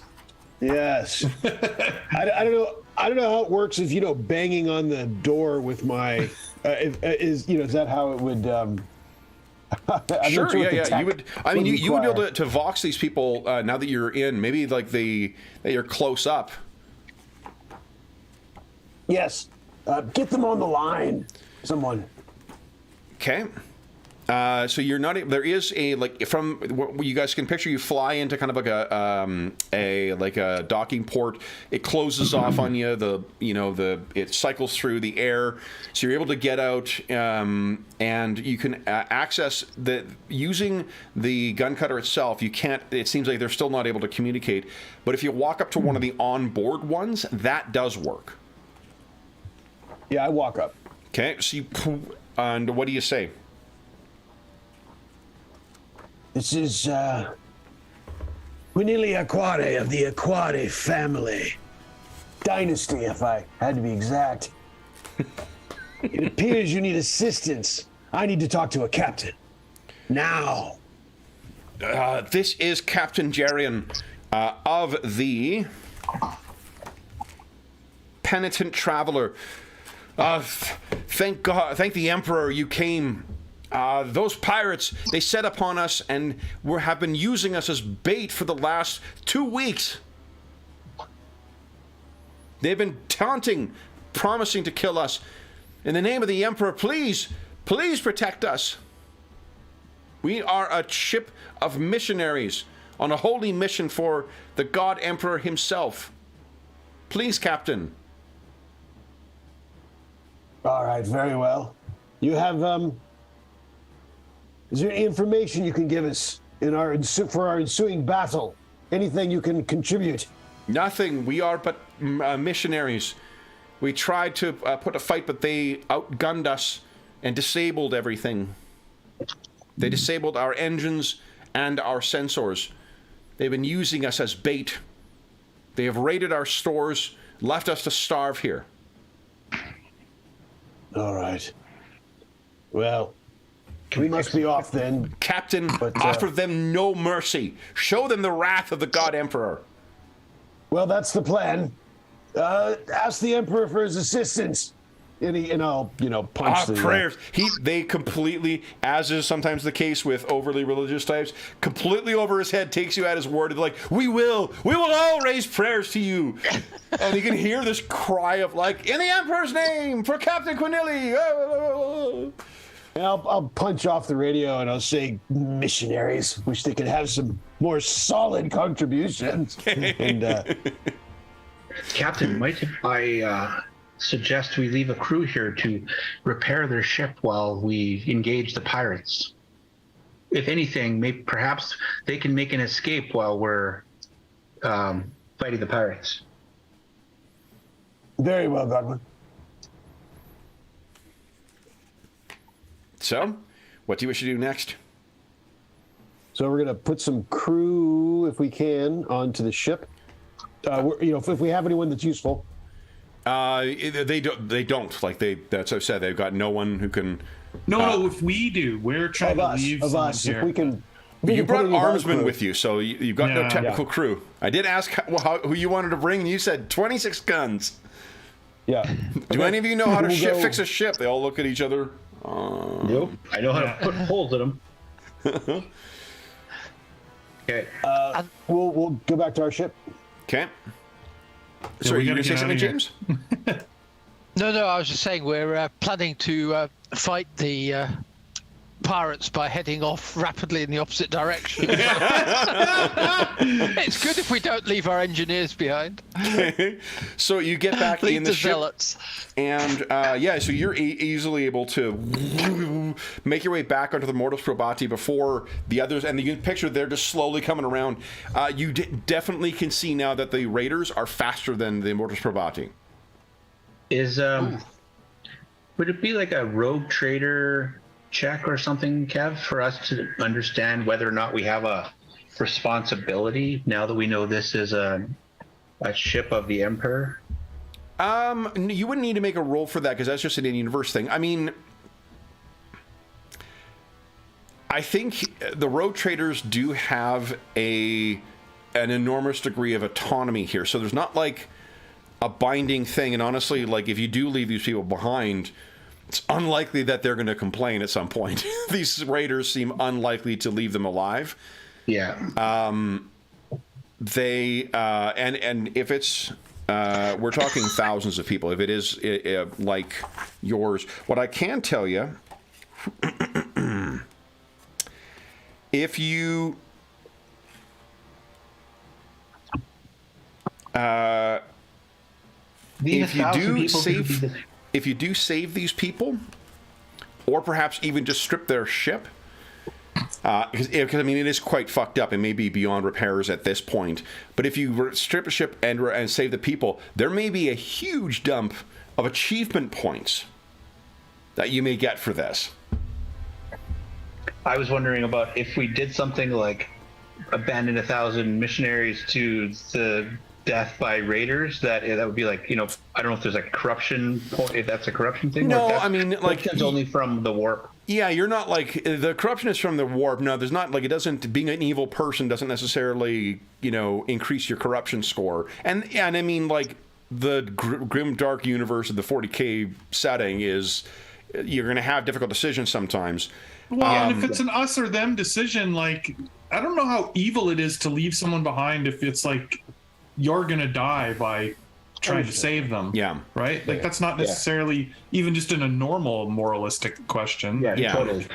Yes. I don't know. I don't know how it works if banging on the door with my is that how it would? Sure. Yeah. You would. I mean, you would be able to vox these people now that you're in. Maybe like that you're close up. Yes. Get them on the line. Someone. Okay. So you're not. There is a from what you guys can picture. You fly into kind of like a docking port. It closes off on you. It cycles through the air, so you're able to get out, and you can access using the gun cutter itself. You can't. It seems like they're still not able to communicate. But if you walk up to one of the onboard ones, that does work. Yeah, I walk up. Okay. So and what do you say? This is Quinili Aquare of the Aquare family. Dynasty, if I had to be exact. It appears you need assistance. I need to talk to a captain. Now. This is Captain Jarian of the Penitent Traveler. Thank God, thank the Emperor you came. Those pirates, they set upon us and have been using us as bait for the last 2 weeks. They've been taunting, promising to kill us. In the name of the Emperor, please protect us. We are a ship of missionaries on a holy mission for the God Emperor himself. Please, Captain. All right, very well. You have, is there any information you can give us for our ensuing battle? Anything you can contribute? Nothing. We are but missionaries. We tried to put a fight, but they outgunned us and disabled everything. They disabled our engines and our sensors. They've been using us as bait. They have raided our stores, left us to starve here. All right. Well, we must be off then. Captain, offer them no mercy. Show them the wrath of the God Emperor. Well, that's the plan. Ask the Emperor for his assistance. And I'll, punch the prayers. They completely, as is sometimes the case with overly religious types, completely over his head takes you at his word and we will all raise prayers to you. And you can hear this cry of in the Emperor's name, for Captain Quinili. I'll punch off the radio and I'll say, missionaries, wish they could have some more solid contributions. And Captain, might I suggest we leave a crew here to repair their ship while we engage the pirates? If anything, perhaps they can make an escape while we're fighting the pirates. Very well, Godwin. So, what do you wish to do next? So we're going to put some crew, if we can, onto the ship. If we have anyone that's useful. They don't. Like that's what I said. They've got no one who can. No, if we do, we're trying to leave of someone us, here. if we can. You brought put any of our armsmen crew- with you, so you've got no Yeah. technical crew. I did ask who you wanted to bring, and you said 26 guns. Yeah. Do any of you know how to We'll go- fix a ship? They all look at each other. Nope. I know how to put holes in them. Okay. We'll go back to our ship. Okay. So are we you going gotta to say get something, outta here. James? No, I was just saying we're planning to fight the pirates by heading off rapidly in the opposite direction. It's good if we don't leave our engineers behind. So you get back Leave in the the ship, zealots. and so you're easily able to make your way back onto the Mortis Probati before the others, and you can picture they're just slowly coming around. You definitely can see now that the raiders are faster than the Mortis Probati. Is would it be like a rogue trader check or something, Kev, for us to understand whether or not we have a responsibility now that we know this is a ship of the Emperor? You wouldn't need to make a roll for that because that's just an in-universe thing. I mean, I think the rogue traders do have an enormous degree of autonomy here, so there's not like a binding thing. And honestly, like if you do leave these people behind, it's unlikely that they're going to complain at some point. These raiders seem unlikely to leave them alive. Yeah. They and if it's we're talking thousands of people. If it is like yours, what I can tell you, if you if you do save these people, or perhaps even just strip their ship, because I mean it is quite fucked up. It may be beyond repairs at this point. But if you strip a ship and save the people, there may be a huge dump of achievement points that you may get for this. I was wondering about if we did something like abandon 1,000 missionaries to the death by raiders, that would be like, I don't know if there's like corruption point, if that's a corruption thing. No, I mean, like it's only from the warp. Yeah, you're not like the corruption is from the warp. No, there's not like it doesn't. Being an evil person doesn't necessarily increase your corruption score. And I mean like the grim dark universe of the 40K setting is you're going to have difficult decisions sometimes. Well, and if it's an us or them decision, like I don't know how evil it is to leave someone behind if it's like you're gonna die by trying to save them. Yeah. Right? Like that's not necessarily even just in a normal moralistic question. Yeah. Totally.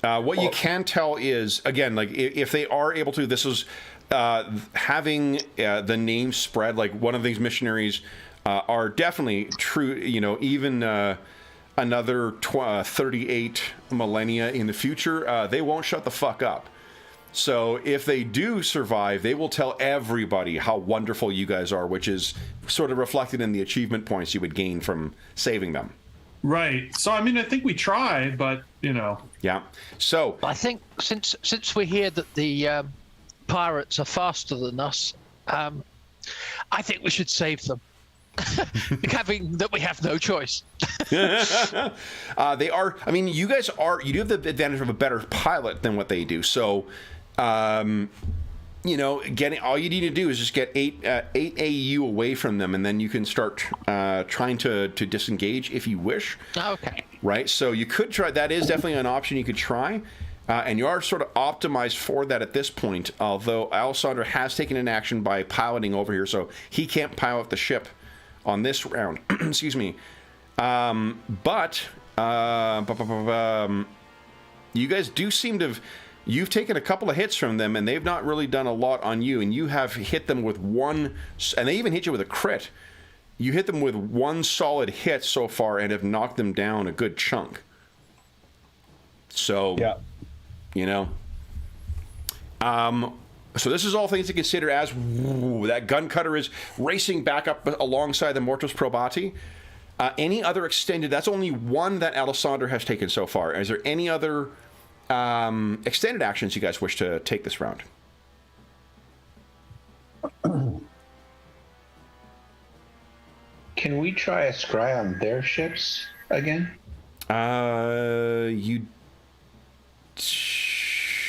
What you can tell is, again, like if they are able to, this is having the name spread. Like one of these missionaries are definitely true. Even another 38 millennia in the future, they won't shut the fuck up. So if they do survive, they will tell everybody how wonderful you guys are, which is sort of reflected in the achievement points you would gain from saving them. Right. So I mean, I think we tried, but Yeah. So I think since we hear that the pirates are faster than us, I think we should save them. Having that we have no choice. they are. I mean, you guys are. You do have the advantage of a better pilot than what they do. So, getting all you need to do is just get 8 AU away from them, and then you can start trying to disengage if you wish. Okay. Right. So you could try. That is definitely an option you could try. And you are sort of optimized for that at this point, although Alessandro has taken an action by piloting over here, so he can't pilot the ship on this round. Excuse me. You guys do seem to have... You've taken a couple of hits from them, and they've not really done a lot on you, and you have hit them with one... And they even hit you with a crit. You hit them with one solid hit so far and have knocked them down a good chunk. So... Yeah. So this is all things to consider as that gun cutter is racing back up alongside the Mortis Probati. Any other extended... That's only one that Alessandro has taken so far. Is there any other extended actions you guys wish to take this round? Can we try a scry on their ships again?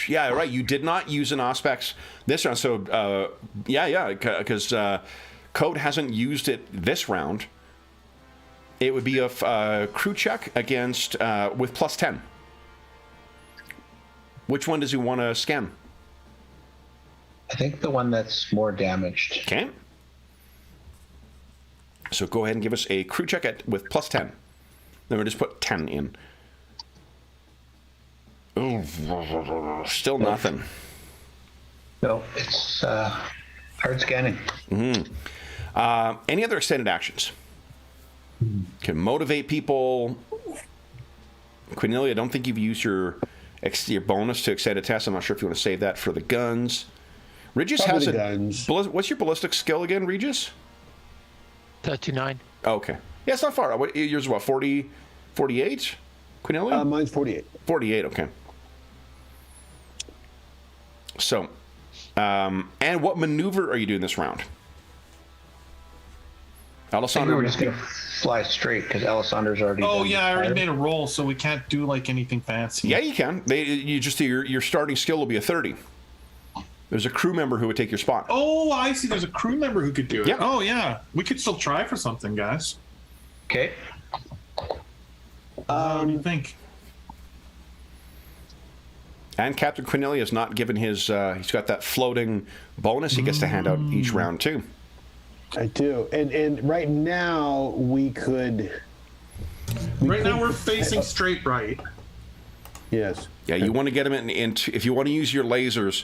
Yeah, right. You did not use an Auspex this round, so because Code hasn't used it this round. It would be a crew check against with +10. Which one does he want to scan? I think the one that's more damaged. Okay. So go ahead and give us a crew check with +10. Then we'll just put 10 in. Oh, still nothing. No, it's hard scanning. Mm-hmm. Any other extended actions? Can motivate people. Cornelia, I don't think you've used your bonus to extended test. I'm not sure if you want to save that for the guns. Regis has guns. What's your ballistic skill again, Regis? 39. Oh, okay. Yeah, it's not far. Yours is what, 40, 48? Cornelia? Mine's 48. 48, okay. So, and what maneuver are you doing this round? I think we were just going to fly straight because Alessandra's already. Oh yeah, I already made a roll, so we can't do like anything fancy. Yeah, you can. Your starting skill will be a 30. There's a crew member who would take your spot. Oh, I see. There's a crew member who could do it. Yeah. Oh yeah, we could still try for something, guys. Okay. What do you think? And Captain Cornelia has not given his. He's got that floating bonus he gets to hand out each round too. I do, and right now we could. Right now we're facing straight right. Yes. Yeah, you want to get him into. If you want to use your lasers,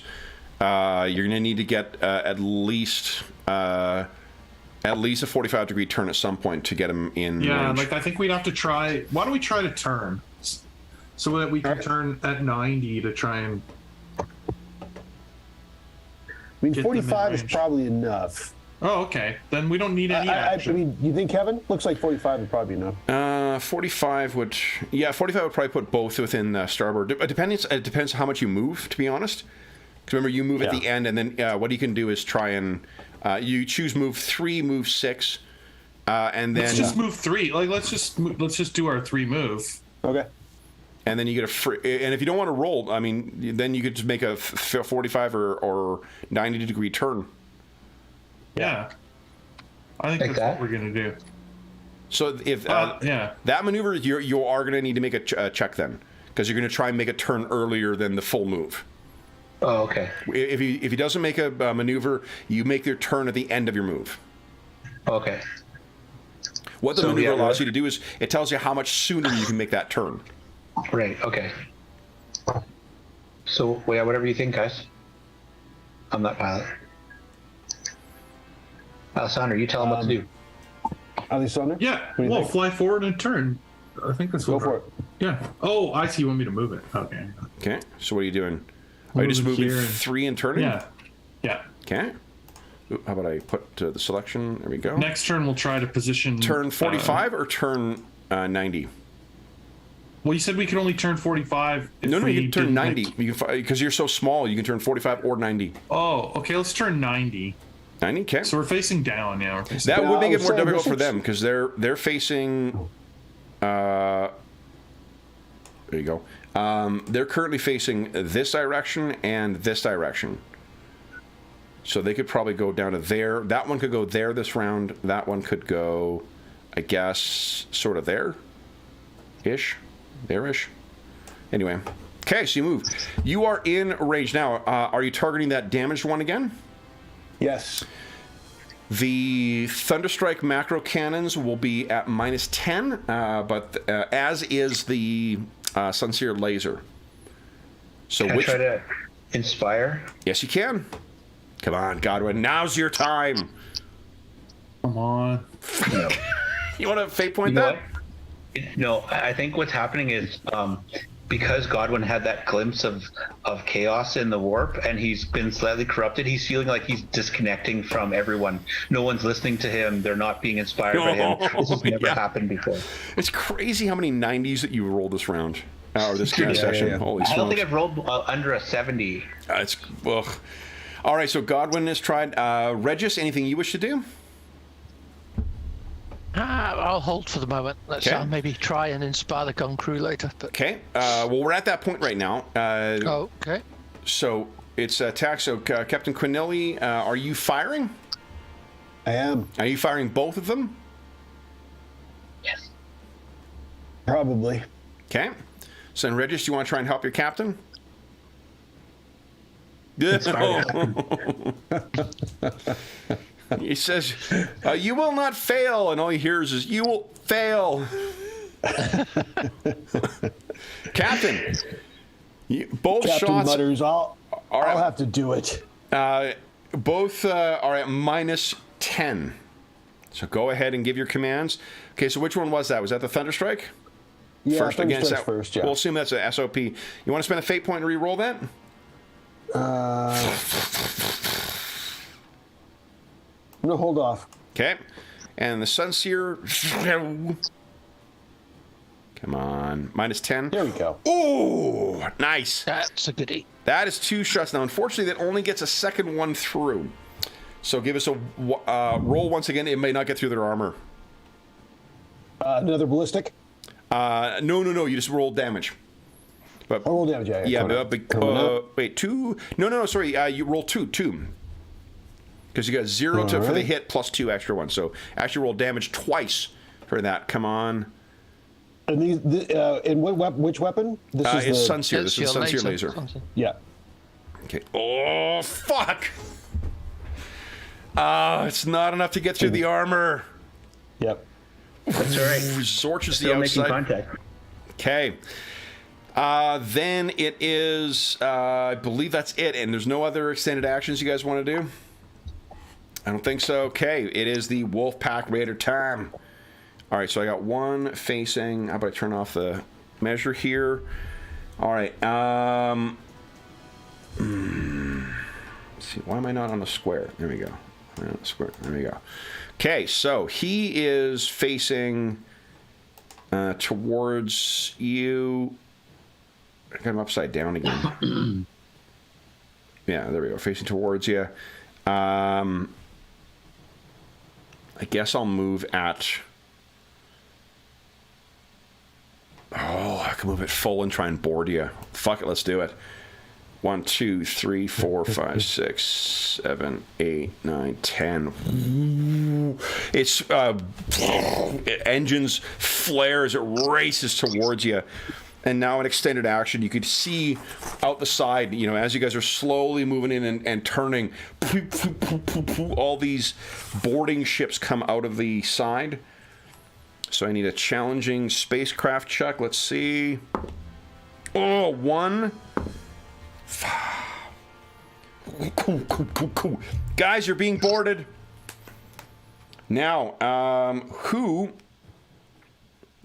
you're going to need to get at least a 45-degree turn at some point to get him in. Yeah, range. like I think we'd have to try. Why don't we try to turn, so that we can turn at 90 to try and. I mean, Get them in 45 is range. probably enough. Oh, okay. Then we don't need any I action. mean, you think, Kevin? Looks like 45 would probably be enough. 45 would. Yeah, 45 would probably put both within starboard. It depends how much you move, to be honest. Because remember, you move at the end, and then what you can do is try and you choose move 3, move 6, and then Let's just move 3. Like let's just do our 3 move. Okay. and then you get a free. And if you don't want to roll, I mean, then you could just make a 45 or 90-degree turn. Yeah. I think that's what we're going to do. So if that maneuver, you are going to need to make a check then, because you're going to try and make a turn earlier than the full move. Oh, okay. If he doesn't make a maneuver, you make your turn at the end of your move. Okay. What the maneuver allows you to do is it tells you how much sooner you can make that turn. Right. Okay. So yeah, whatever you think, guys. I'm not pilot. Alessandro, you tell him what to do. Alessandro? Yeah. Well, fly forward and turn. I think that's what. Go for it. Yeah. Oh, I see. You want me to move it? Okay. Okay. So what are you doing? Are you just moving 3 and turning? Yeah. Yeah. Okay. Ooh, how about I put the selection? There we go. Next turn, we'll try to position. Turn 45 or turn 90? Well, you said we could only turn 45. No, you can turn 90. You can, because you're so small, you can turn 45 or 90. Oh, okay. Let's turn 90. 90. Okay. So we're facing down now. That would make it more difficult for them because they're facing. There you go. They're currently facing this direction and this direction. So they could probably go down to there. That one could go there this round. That one could go, I guess, sort of there-ish. There-ish. Anyway. Okay, so you move. You are in range now. Are you targeting that damaged one again? Yes. The Thunderstrike macro cannons will be at -10, but as is the Sunseer laser. So Can I try to inspire? Yes, you can. Come on, Godwin. Now's your time. Come on. No. You want to fate point that? No, I think what's happening is because Godwin had that glimpse of chaos in the warp and he's been slightly corrupted, he's feeling like he's disconnecting from everyone. No one's listening to him. They're not being inspired by him. This has never happened before. It's crazy how many 90s that you rolled this round. Or this kind of session. Yeah. Holy I don't think smokes. I've rolled under a 70. It's, ugh. All right, so Godwin has tried. Regis, anything you wish to do? I'll hold for the moment. Let's Okay. maybe try and inspire the gun crew later. But Okay. Well, we're at that point right now. okay. So it's attack. So Captain Quinelli, are you firing? I am. Are you firing both of them? Yes. Probably. Okay. So then, Regis, do you want to try and help your captain? He says, "You will not fail," and all he hears is, "You will fail." Captain, both Captain shots mutters, I'll have to do it. both are at -10. So go ahead and give your commands. Okay, so which one was that? Was that the Thunderstrike? Yeah, First against that. first, yeah. We'll assume that's a SOP. You want to spend a fate point and re-roll that? No, hold off. Okay. And the Sunseer. Come on. -10. There we go. Ooh, nice. That's a goodie. That is 2 shots. Now, unfortunately, that only gets a second one through. So give us a roll once again. It may not get through their armor. Another ballistic? No. You just roll damage. But, Roll damage. yeah, coming up. wait, 2? No, sorry. You roll 2. Because you got 0 for the hit plus 2 extra ones. So actually roll damage twice for that. Come on. And these, in which weapon? This It's the... Sunseer. This is Sunseer laser. Yeah. Okay. Oh, fuck! It's not enough to get through the armor. Yep. That's all right. Zorch is the Still making outside. contact. Okay. Then it is, I believe that's it, and there's no other extended actions you guys want to do? I don't think so. Okay, it is the Wolfpack Raider time. All right, so I got one facing. How about I turn off the measure here? All right. Let's see, why am I not on the square? There we go. I'm on the square. There we go. Okay, so he is facing towards you. I got him upside down again. Yeah, there we go. Facing towards you. I guess I'll move at... Oh, I can move it full and try and board you. Fuck it, let's do it. 1, 2, 3, 4, 5, 6, 7, 8, 9, 10. It's engines flare as it races towards you. And now in extended action, you could see out the side, you know, as you guys are slowly moving in and turning, all these boarding ships come out of the side. So I need a challenging spacecraft check. Let's see. Oh, 1. Cool. Guys, you're being boarded. Now, who...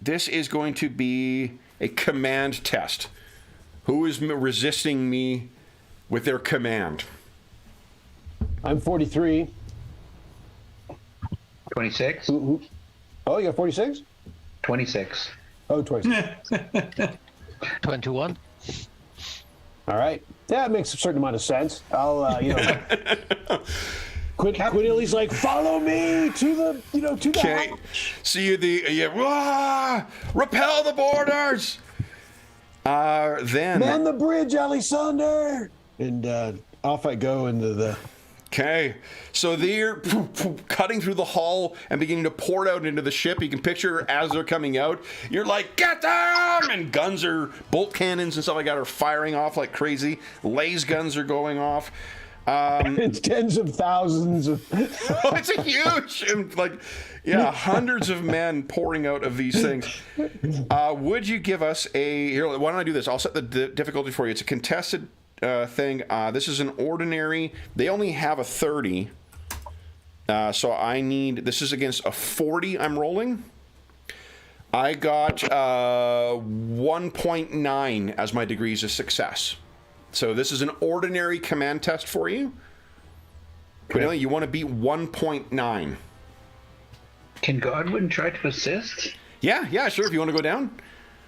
This is going to be a command test. Who is resisting me with their command? I'm 43. 26? Oh, you got 46? 26. Oh, 26. 21. All right. Yeah, it makes a certain amount of sense. I'll, Quinelli's like, follow me to the, to the Okay. hatch. So repel the boarders. Then Man the bridge, Alexander! And off I go into the... Okay, so they're cutting through the hull and beginning to pour out into the ship. You can picture as they're coming out, you're like, get them! And guns are, bolt cannons and stuff like that are firing off like crazy. Laser guns are going off. It's tens of thousands of... Oh, it's a huge, hundreds of men pouring out of these things. Would you give us here, why don't I do this? I'll set the difficulty for you. It's a contested thing. This is an ordinary. They only have a 30. So I need, this is against a 40 I'm rolling. I got 1.9 as my degrees of success. So this is an ordinary command test for you. Quinelli, you want to beat 1.9. Can Godwin try to assist? Yeah, sure. If you want to go down.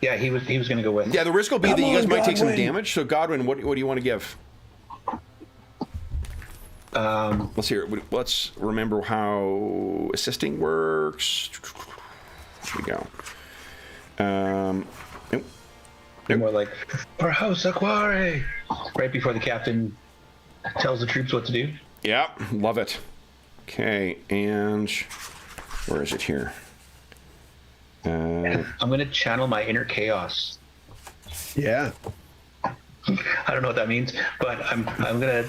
Yeah, he was going to go with. Yeah, the risk will be that you guys might take some Godwin. damage. So Godwin, what do you want to give? Let's hear it. Let's remember how assisting works. Here we go. Nope. More like, "For House Aquare," right before the captain tells the troops what to do. Yep, love it. Okay, and where is it here? I'm going to channel my inner chaos. Yeah. I don't know what that means, but I'm gonna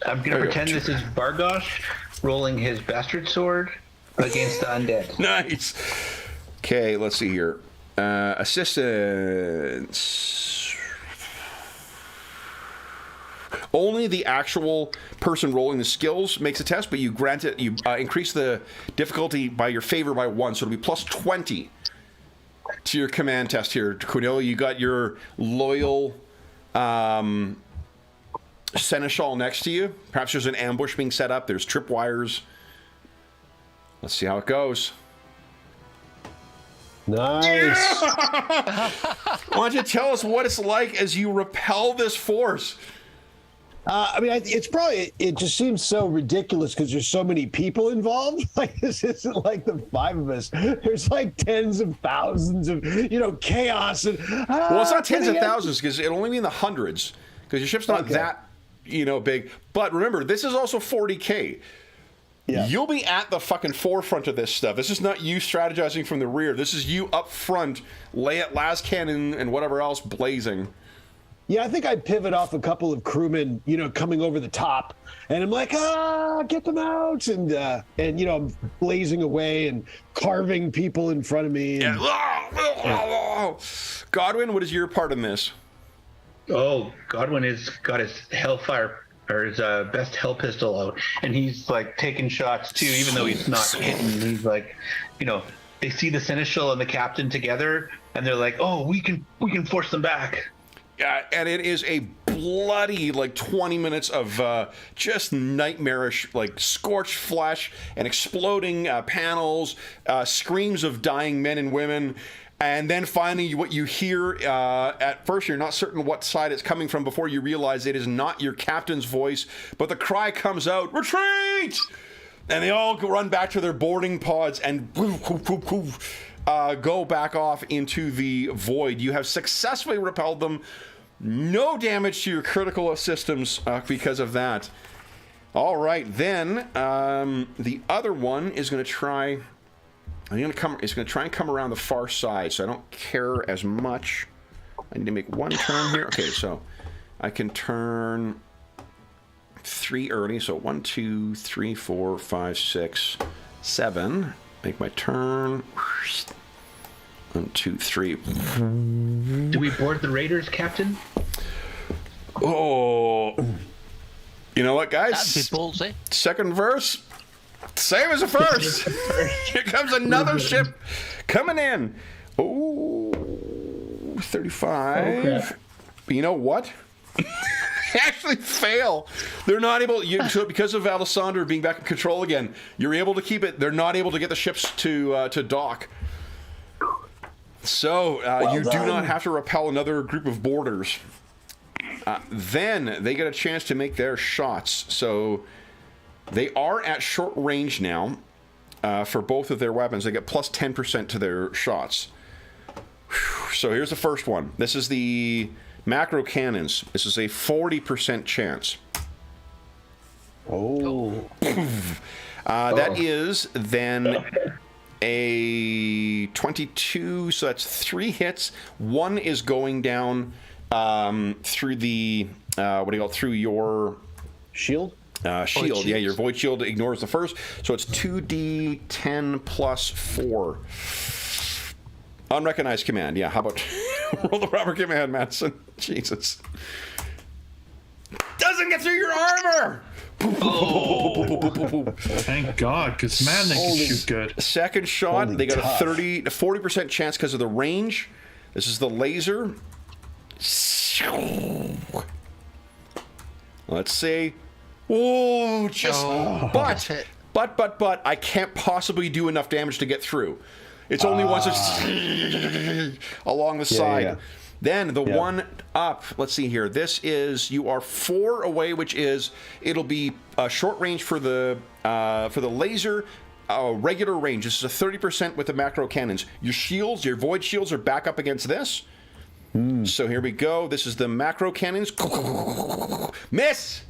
I'm gonna pretend this is Bargosh rolling his bastard sword against the undead. Nice. Okay, let's see here. Assistance. Only the actual person rolling the skills makes a test, but you grant it. You increase the difficulty by your favor by 1, so it'll be plus 20 to your command test here. Cornelia, you got your loyal seneschal next to you. Perhaps there's an ambush being set up. There's tripwires. Let's see how it goes. Nice. Why don't you tell us what it's like as you repel this force? I mean, it's probably, it just seems so ridiculous because there's so many people involved. Like, this isn't like the 5 of us. There's like tens of thousands of, chaos. And, Well, it's not tens of thousands because it'll only be in the hundreds because your ship's not that, big. But remember, this is also 40K. Yeah. You'll be at the fucking forefront of this stuff. This is not you strategizing from the rear. This is you up front, lay at last cannon and whatever else blazing. Yeah, I think I'd pivot off a couple of crewmen, coming over the top, and I'm like, get them out, and I'm blazing away and carving people in front of me. And, Godwin, what is your part in this? Oh, Godwin has got his Hellfire or his best Hell pistol out, and he's like taking shots too, even though he's not hitting. He's like, they see the Seneschal and the captain together, and they're like, oh, we can force them back. Yeah, and it is a bloody 20 minutes of just nightmarish, scorched flesh and exploding panels, screams of dying men and women. And then finally, what you hear, at first you're not certain what side it's coming from before you realize it is not your captain's voice, but the cry comes out, retreat! And they all run back to their boarding pods and go back off into the void. You have successfully repelled them. No damage to your critical systems because of that. All right, then the other one is going to try... It's going to try and come around the far side, so I don't care as much. I need to make one turn here. Okay, so I can turn 3 early. So 1, 2, 3, 4, 5, 6, 7. Make my turn. 1, 2, 3. Do we board the raiders, Captain? Oh. You know what, guys? That'd be ballsy. Second verse. Same as the first. Here comes another ship coming in. Oh, 35. Oh, but you know what? They actually fail. They're not able. So because of Alessandro being back in control again, you're able to keep it. They're not able to get the ships to dock. So you do not have to repel another group of boarders. Then they get a chance to make their shots. So. They are at short range now for both of their weapons. They get plus 10% to their shots. So here's the first one. This is the macro cannons. This is a 40% chance. Oh. That is then a 22, so that's 3 hits. 1 is going down through the, through your... Shield? Shield, yeah, your void shield ignores the first, so it's 2d10 plus 4. Unrecognized command, yeah. How about roll the proper command, Madison? Jesus. Doesn't get through your armor! Oh. Thank God, because man, they can shoot good. Second shot, Holy they got tough. a 30 to 40% chance because of the range. This is the laser. Let's see. Oh, just but I can't possibly do enough damage to get through. It's only once it's along the side. Yeah. Then the one up. Let's see here. This is you are 4 away, which is it'll be short range for the laser, regular range. This is a 30% with the macro cannons. Your shields, your void shields, are back up against this. So here we go. This is the macro cannons. Miss!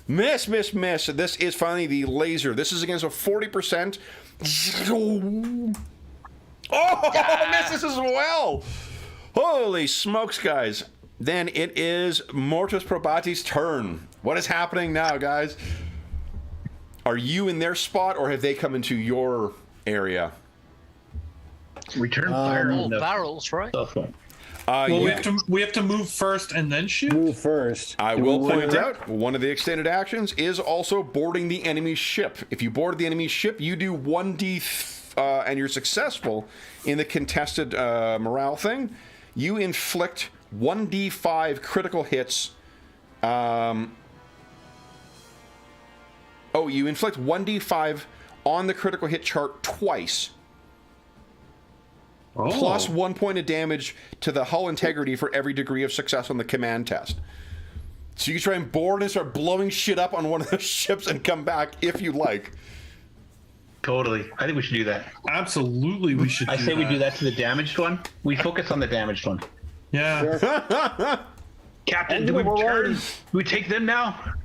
Miss, miss, miss. This is finally the laser. This is against a 40%. Oh, misses as well. Holy smokes, guys. Then it is Mortis Probati's turn. What is happening now, guys? Are you in their spot, or have they come into your area? Return fire All on the barrels, right? cell phone. Well, we have to move first and then shoot. Move first. I will point out, one of the extended actions is also boarding the enemy ship. If you board the enemy ship, you do 1d, and you're successful in the contested morale thing. You inflict 1d5 critical hits. You inflict 1d5 on the critical hit chart twice. Plus 1 point of damage to the hull integrity for every degree of success on the command test. So you can try and board and start blowing shit up on one of the ships and come back if you like. Totally. I think we should do that. Absolutely, we should. I say we do that to the damaged one. We focus on the damaged one. Yeah. Captain, do we turn? Do we take them now?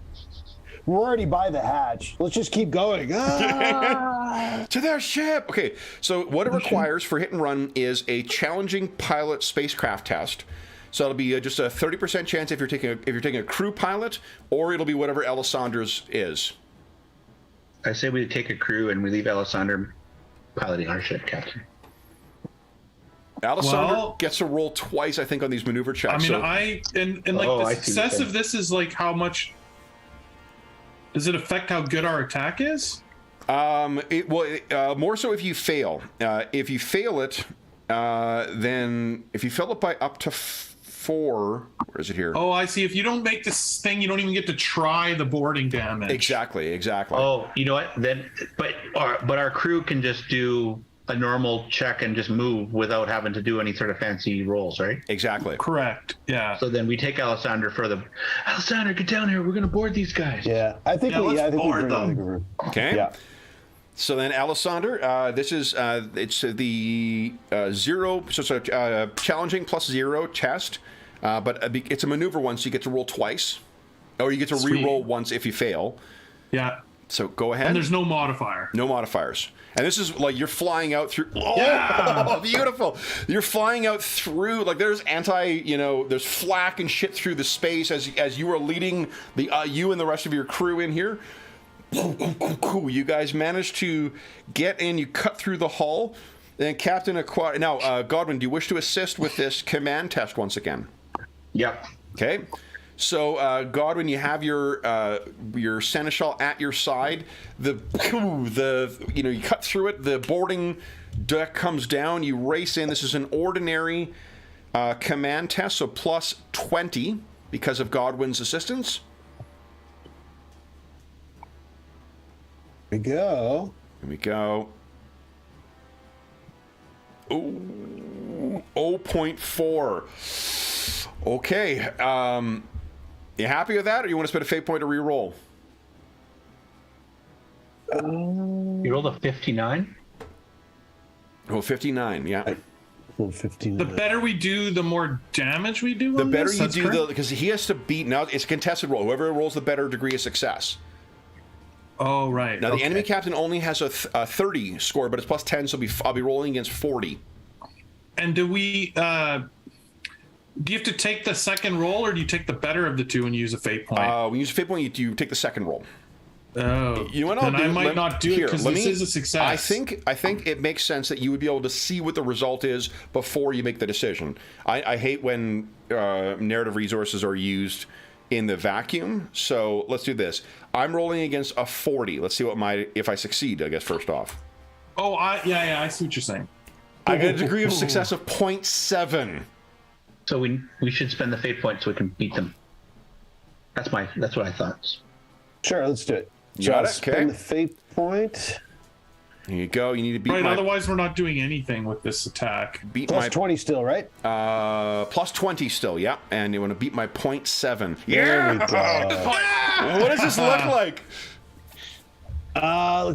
We're already by the hatch. Let's just keep going. To their ship. Okay, so what it requires for hit and run is a challenging pilot spacecraft test. So it'll be just a 30% chance if you're taking a crew pilot, or it'll be whatever Alessandra's is. I say we take a crew and we leave Alessandra piloting our ship, Captain. Alessandra gets a roll twice, I think, on these maneuver checks. I mean, the success of this is like how much. Does it affect how good our attack is? More so if you fail. If you fail it, then if you fail it by up to 4, where is it here? Oh, I see. If you don't make this thing, you don't even get to try the boarding damage. Exactly. Oh, you know what? Then, but our crew can just do a normal check and just move without having to do any sort of fancy rolls, right? Exactly. Correct. Yeah. So then we take Alessandra further. Alessandra, get down here. We're going to board these guys. Yeah, I think we board them. group. Okay. Yeah. So then, Alessandra, this is it's the 0. So it's a challenging plus 0 test, but it's a maneuver one, so you get to roll twice, or you get to re-roll once if you fail. Yeah. So go ahead. And there's no modifier. No modifiers. And this is like you're flying out through. Oh, beautiful! You're flying out through, like there's there's flak and shit through the space as you are leading the you and the rest of your crew in here. You guys managed to get in. You cut through the hull. And Captain Aquat. Now, Godwin, do you wish to assist with this command test once again? Yep. Okay. So, Godwin, you have your seneschal at your side. You cut through it. The boarding deck comes down. You race in. This is an ordinary command test, so plus 20 because of Godwin's assistance. Here we go. Here we go. Ooh, 0.4. Okay. You happy with that, or you want to spend a fate point to re-roll? You rolled a 59? Oh, 59, yeah. 15. The better we do, the more damage we do. The better you do, because he has to beat. Now it's a contested roll. Whoever rolls the better degree of success. Oh, right. Now, the enemy captain only has a 30 score, but it's plus 10, so I'll be rolling against 40. And do we... do you have to take the second roll, or do you take the better of the two and use a fate point? When you use a fate point, you take the second roll. Oh, you know what I'll then do? I might not do it because this is a success. I think it makes sense that you would be able to see what the result is before you make the decision. I hate when narrative resources are used in the vacuum. So let's do this. I'm rolling against a 40. Let's see if I succeed, I guess, first off. Oh, yeah, I see what you're saying. I got a degree of success of 0.7. So we should spend the fate point so we can beat them. That's what I thought. Sure, let's do it. You got it? Spend the fate point. Here you go. You need to beat right, otherwise we're not doing anything with this attack. Plus 20 still, right? Plus 20 still, yeah. And you want to beat my 0.7. There we go. What does this look like? I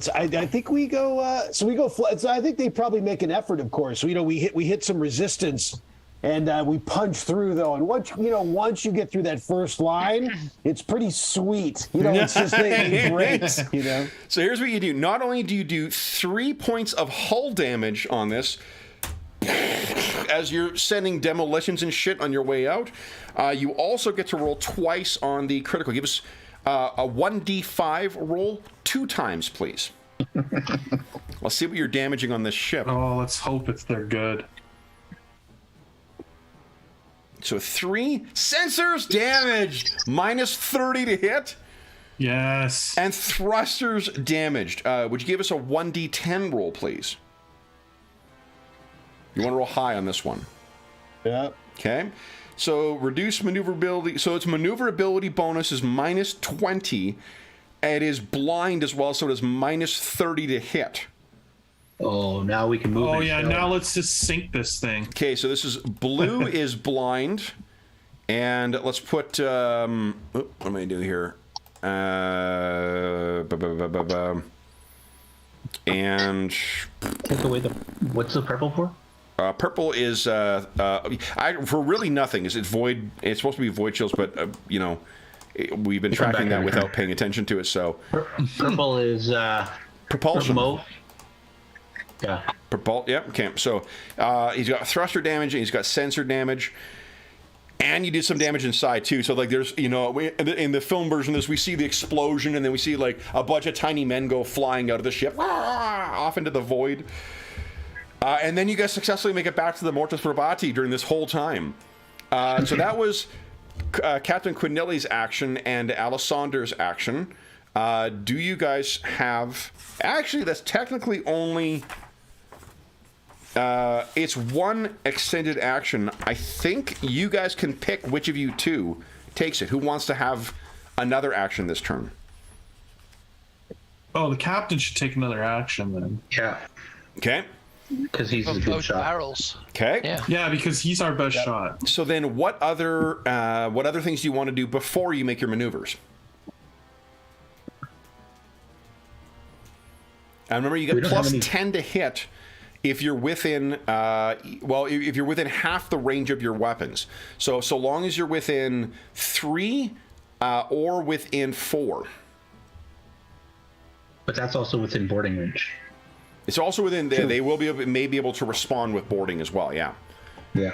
think we go. So we go. So I think they probably make an effort, of course. So, we hit some resistance, and we punch through though. And once you get through that first line, it's pretty sweet. It's just it breaks. So here's what you do. Not only do you do 3 points of hull damage on this, as you're sending demolitions and shit on your way out, you also get to roll twice on the critical. Give us a 1d5 roll 2 times, please. Let's see what you're damaging on this ship. Oh, let's hope they're good. So 3 sensors damaged, minus 30 to hit. Yes. And thrusters damaged. Would you give us a 1d10 roll, please? You want to roll high on this one. Yeah. Okay. So reduce maneuverability. So its maneuverability bonus is minus 20. It is blind as well, so it is minus 30 to hit. Oh, now we can move. Oh yeah, now let's just sink this thing. Okay, so this is blue is blind, and let's put. What am I do here? And take away what's the purple for? Purple is for really nothing. It's void. It's supposed to be void chills, but we've been tracking that without paying attention to it. So purple is propulsion. Remote. Yeah. Yeah. Okay. So he's got thruster damage and he's got sensor damage, and you did some damage inside too. So like there's in the film version of this, we see the explosion and then we see like a bunch of tiny men go flying out of the ship off into the void. And then you guys successfully make it back to the Mortis Probati during this whole time. So that was Captain Quinelli's action and Alessander's action. Do you guys have... Actually, that's technically only... it's one extended action. I think you guys can pick which of you two takes it. Who wants to have another action this turn? Oh, the captain should take another action then. Yeah. Okay. Because he's a good Both shot. barrels. Okay. Yeah. Yeah, because he's our best shot. So then what other things do you want to do before you make your maneuvers? And remember, you get plus 10 to hit if you're within, if you're within half the range of your weapons. So long as you're within 3 or within 4. But that's also within boarding range. It's also within there. They may be able to respond with boarding as well. Yeah. Yeah.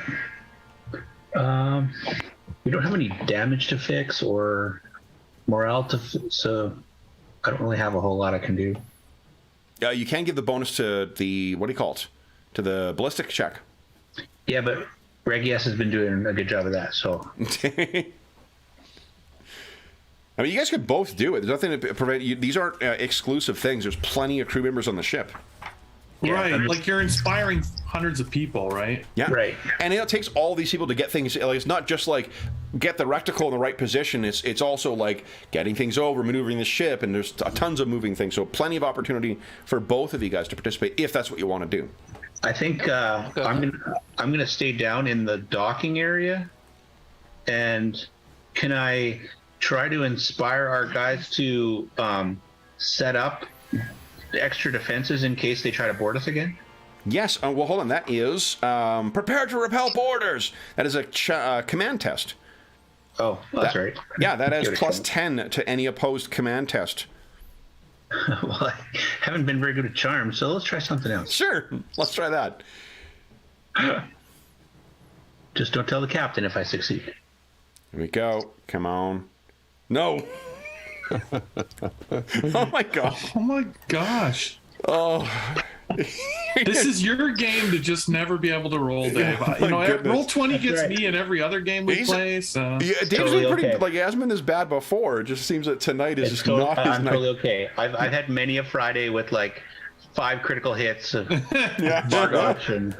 We don't have any damage to fix or morale to so I don't really have a whole lot I can do. You can give the bonus to the, what do you call it? To the ballistic check. Yeah, but Regius has been doing a good job of that, so. I mean, you guys could both do it. There's nothing to prevent you. These aren't exclusive things. There's plenty of crew members on the ship. Yeah, right, like you're inspiring hundreds of people, right? Yeah. Right. And it takes all these people to get things. Like, it's not just like get the reticle in the right position. It's also like getting things over, maneuvering the ship, and there's tons of moving things. So plenty of opportunity for both of you guys to participate if that's what you want to do. I think I'm gonna stay down in the docking area, and can I try to inspire our guys to set up extra defenses in case they try to board us again? Yes. Well, hold on. That is prepare to repel boarders. That is a command test. Oh, that's right. Yeah, that is plus 10 to any opposed command test. Well, I haven't been very good at charm, so let's try something else. Sure. Let's try that. Just don't tell the captain if I succeed. Here we go. Come on. No. Oh my god. Oh my gosh. Oh. This is your game to just never be able to roll, Dave. Roll 20 gets me in every other game we play. So yeah, Dave's totally been pretty okay. Like, he hasn't been this bad before. It just seems that tonight is just not as I'm nice. totally okay. I've had many a Friday with like 5 critical hits of Yeah. Bargosh, and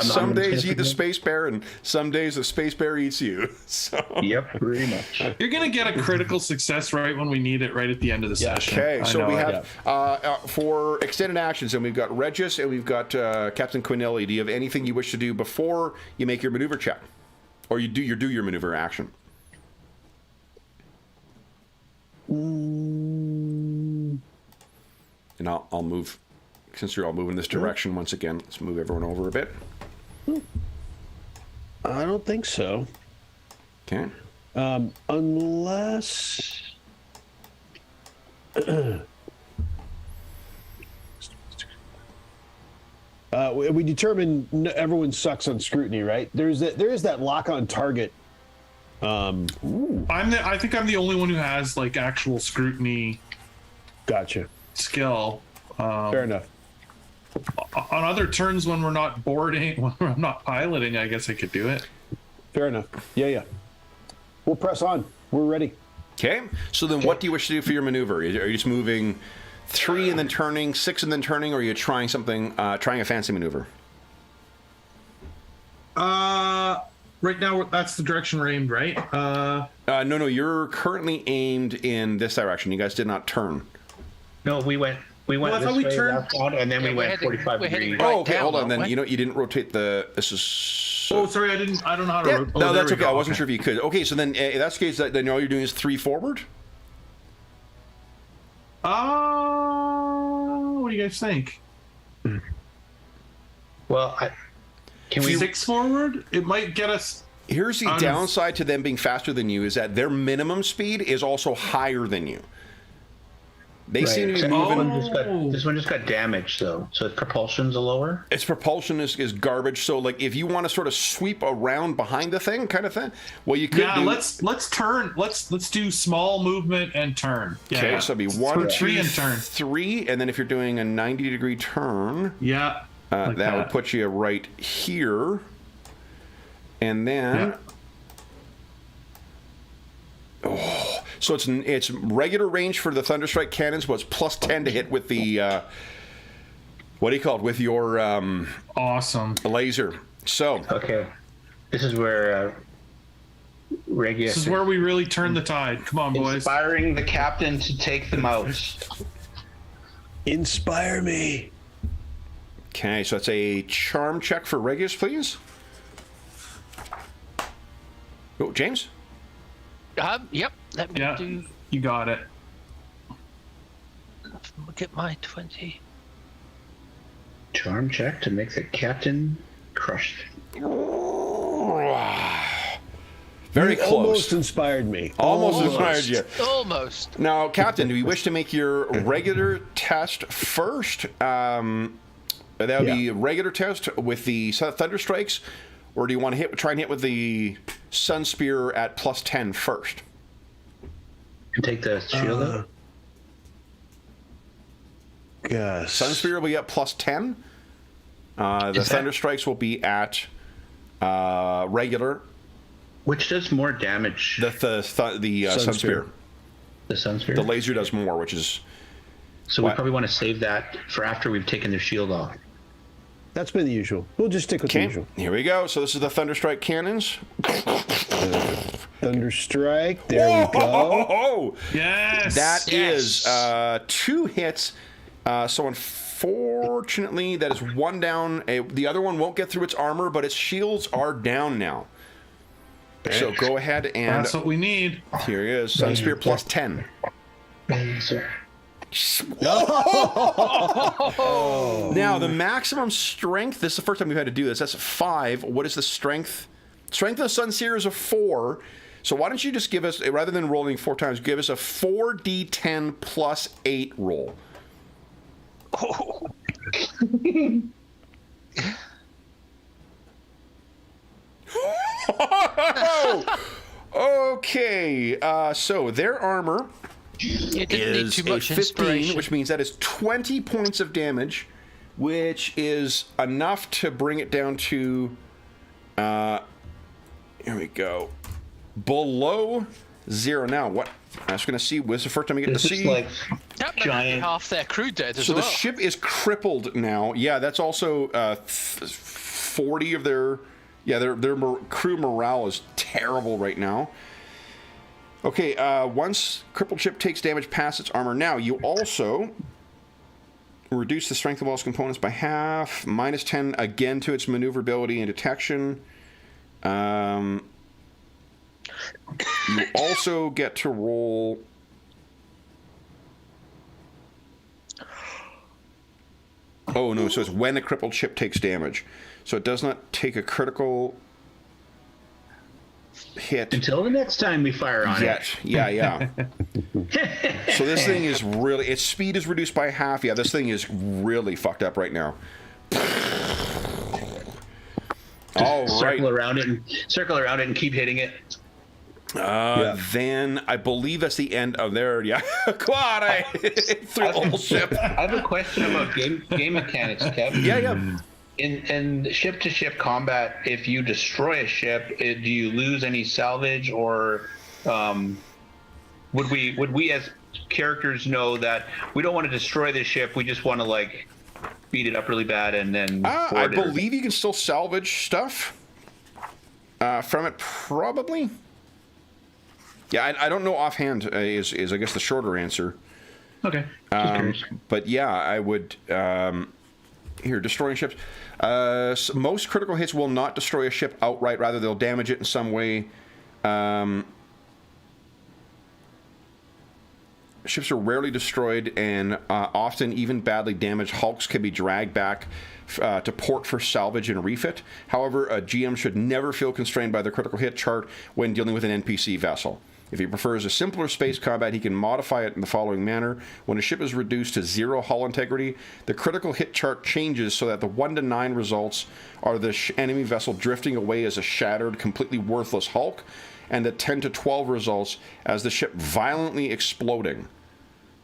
Some days you eat the space bear, and some days the space bear eats you. So. Yep, pretty much. you're gonna get a critical success right when we need it, right at the end of the session. Okay, so we it. have for extended actions, and we've got Regis and we've got Captain Quinelli. Do you have anything you wish to do before you make your maneuver check, or you do your maneuver action? And I'll move, since you're all moving this direction once again, let's move everyone over a bit. I don't think so. Okay. Unless... we determined everyone sucks on scrutiny, right? There is that lock on target. I think I'm the only one who has like actual scrutiny Gotcha. skill. Fair enough. On other turns when we're not boarding, when I'm not piloting, I guess I could do it. Fair enough. Yeah. We'll press on. We're ready. Okay. So then what do you wish to do for your maneuver? Are you just moving 3 and then turning, 6 and then turning, or are you trying something, trying a fancy maneuver? Right now that's the direction we're aimed, right? No, you're currently aimed in this direction. You guys did not turn. No, we went I this thought we way, turned- left on, and then we we're went heading- 45 we're heading degrees. right Oh, okay, down, hold on. aren't Then we? you didn't rotate the. This is. Oh, sorry, I don't know how to. Yeah, rotate. no, Oh, that's there we okay. I go. wasn't sure if you could. Okay, so then in that case, then all you're doing is 3 forward. What do you guys think? Well, can we? 6 forward? It might get us. Here's the downside to them being faster than you is that their minimum speed is also higher than you. They Right, seem to be except moving. this one just got damaged, though. So its propulsion's a lower. Its propulsion is garbage. So like, if you want to sort of sweep around behind the thing, kind of thing, well, you could. Yeah, do, let's turn. Let's do small movement and turn. Yeah. Okay, so it'd be 1, 2, 3 and turn. 3, and then if you're doing a 90-degree turn, Yeah. like that would put you right here, and then. Yeah. So it's regular range for the Thunderstrike cannons, but it's plus 10 to hit with the what do you call it? With your Awesome. laser. So Okay, this is where Regius This is where we really turn the tide. Come on, boys. inspiring the captain to take them out. Inspire me. okay, so that's a charm check for Regius, please. Oh, James. Yep. Let me Yeah, do. you got it. Look at my 20. Charm check to make the captain crushed. Very You close. Almost inspired me. Almost inspired you. Almost. Now, Captain, do you wish to make your regular test first? That would be a regular test with the Thunderstrikes, or do you want to try and hit with the Sun Spear at plus 10 first? And take the shield out. Yes. Sun Spear will be at plus 10. The Is that- Thunderstrikes will be at regular. Which does more damage? The Sun Spear. The Sun Spear? The laser does more, which is. So we probably want to save that for after we've taken their shield off. That's been the usual. We'll just stick with the Okay, usual. here we go. So this is the Thunderstrike cannons. Thunderstrike. There we go. Oh, Yes. that Yes. is 2 hits. So unfortunately, that is 1 down. The other one won't get through its armor, but its shields are down now. So go ahead and That's what we need. here he is. Sun Spear plus 10. Now the maximum strength. This is the first time we've had to do this. That's 5. What is the strength? Strength of the Sun Seer is a 4. So why don't you just give us, rather than rolling 4 times, give us a 4d10 plus 8 roll. Okay, so their armor You didn't need is too a much 15, inspiration. which means that is 20 points of damage, which is enough to bring it down to, here we go, below 0. Now, what? I was going to see, this is the first time we get This to is see. like That might be giant. half their crew dead as So well. the ship is crippled now. Yeah, that's also 40 of their... Yeah, their crew morale is terrible right now. Okay, once crippled ship takes damage past its armor. Now, you also reduce the strength of all its components by half. Minus 10 again to its maneuverability and detection. You also get to roll... Oh, no, so it's when a crippled ship takes damage. So it does not take a critical hit. Until the next time we fire on it. Yeah. So this thing is really... Its speed is reduced by half. Yeah, this thing is really fucked up right now. Circle around it and keep hitting it. Then I believe that's the end of their... Yeah, quad! I threw the whole ship. I have a question about game mechanics, Kev. Yeah. In ship-to-ship combat, if you destroy a ship, do you lose any salvage, or would we as characters know that we don't want to destroy the ship, we just want to like beat it up really bad and then I believe you can still salvage stuff from it, probably. Yeah, I don't know offhand is I guess the shorter answer. Okay. But yeah, I would... here, destroying ships. So most critical hits will not destroy a ship outright. Rather, they'll damage it in some way. Ships are rarely destroyed, and often even badly damaged hulks can be dragged back to port for salvage and refit. However, a GM should never feel constrained by the critical hit chart when dealing with an NPC vessel. If he prefers a simpler space combat, he can modify it in the following manner. When a ship is reduced to 0 hull integrity, the critical hit chart changes so that the 1 to 9 results are the enemy vessel drifting away as a shattered, completely worthless hulk, and the 10 to 12 results as the ship violently exploding.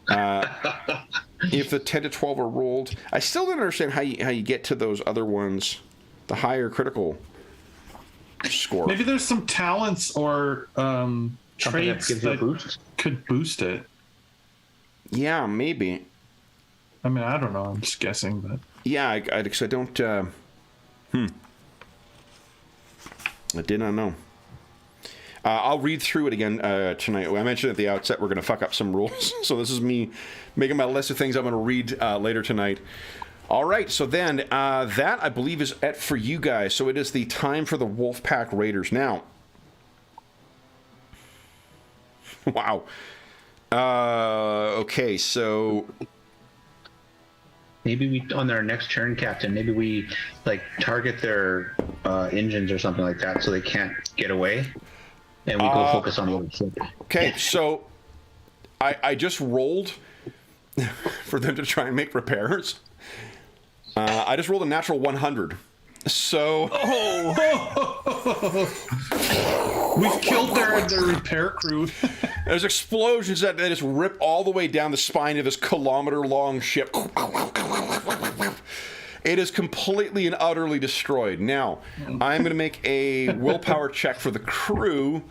If the 10 to 12 are rolled... I still don't understand how you get to those other ones, the higher critical score. Maybe there's some talents or... traits that could boost it. Yeah, maybe. I mean, I don't know. I'm just guessing, but yeah, I don't. I did not know. I'll read through it again tonight. I mentioned at the outset we're going to fuck up some rules, so this is me making my list of things I'm going to read later tonight. All right, so then that I believe is it for you guys. So it is the time for the Wolfpack Raiders now. Wow. Okay, so maybe we on our next turn, Captain. Maybe we like target their engines or something like that, so they can't get away, and we go focus on the other ship. Okay, so I just rolled for them to try and make repairs. I just rolled a natural 100. So we've killed their repair crew. There's explosions that just rip all the way down the spine of this kilometer-long ship. It is completely and utterly destroyed. Now, I'm going to make a willpower check for the crew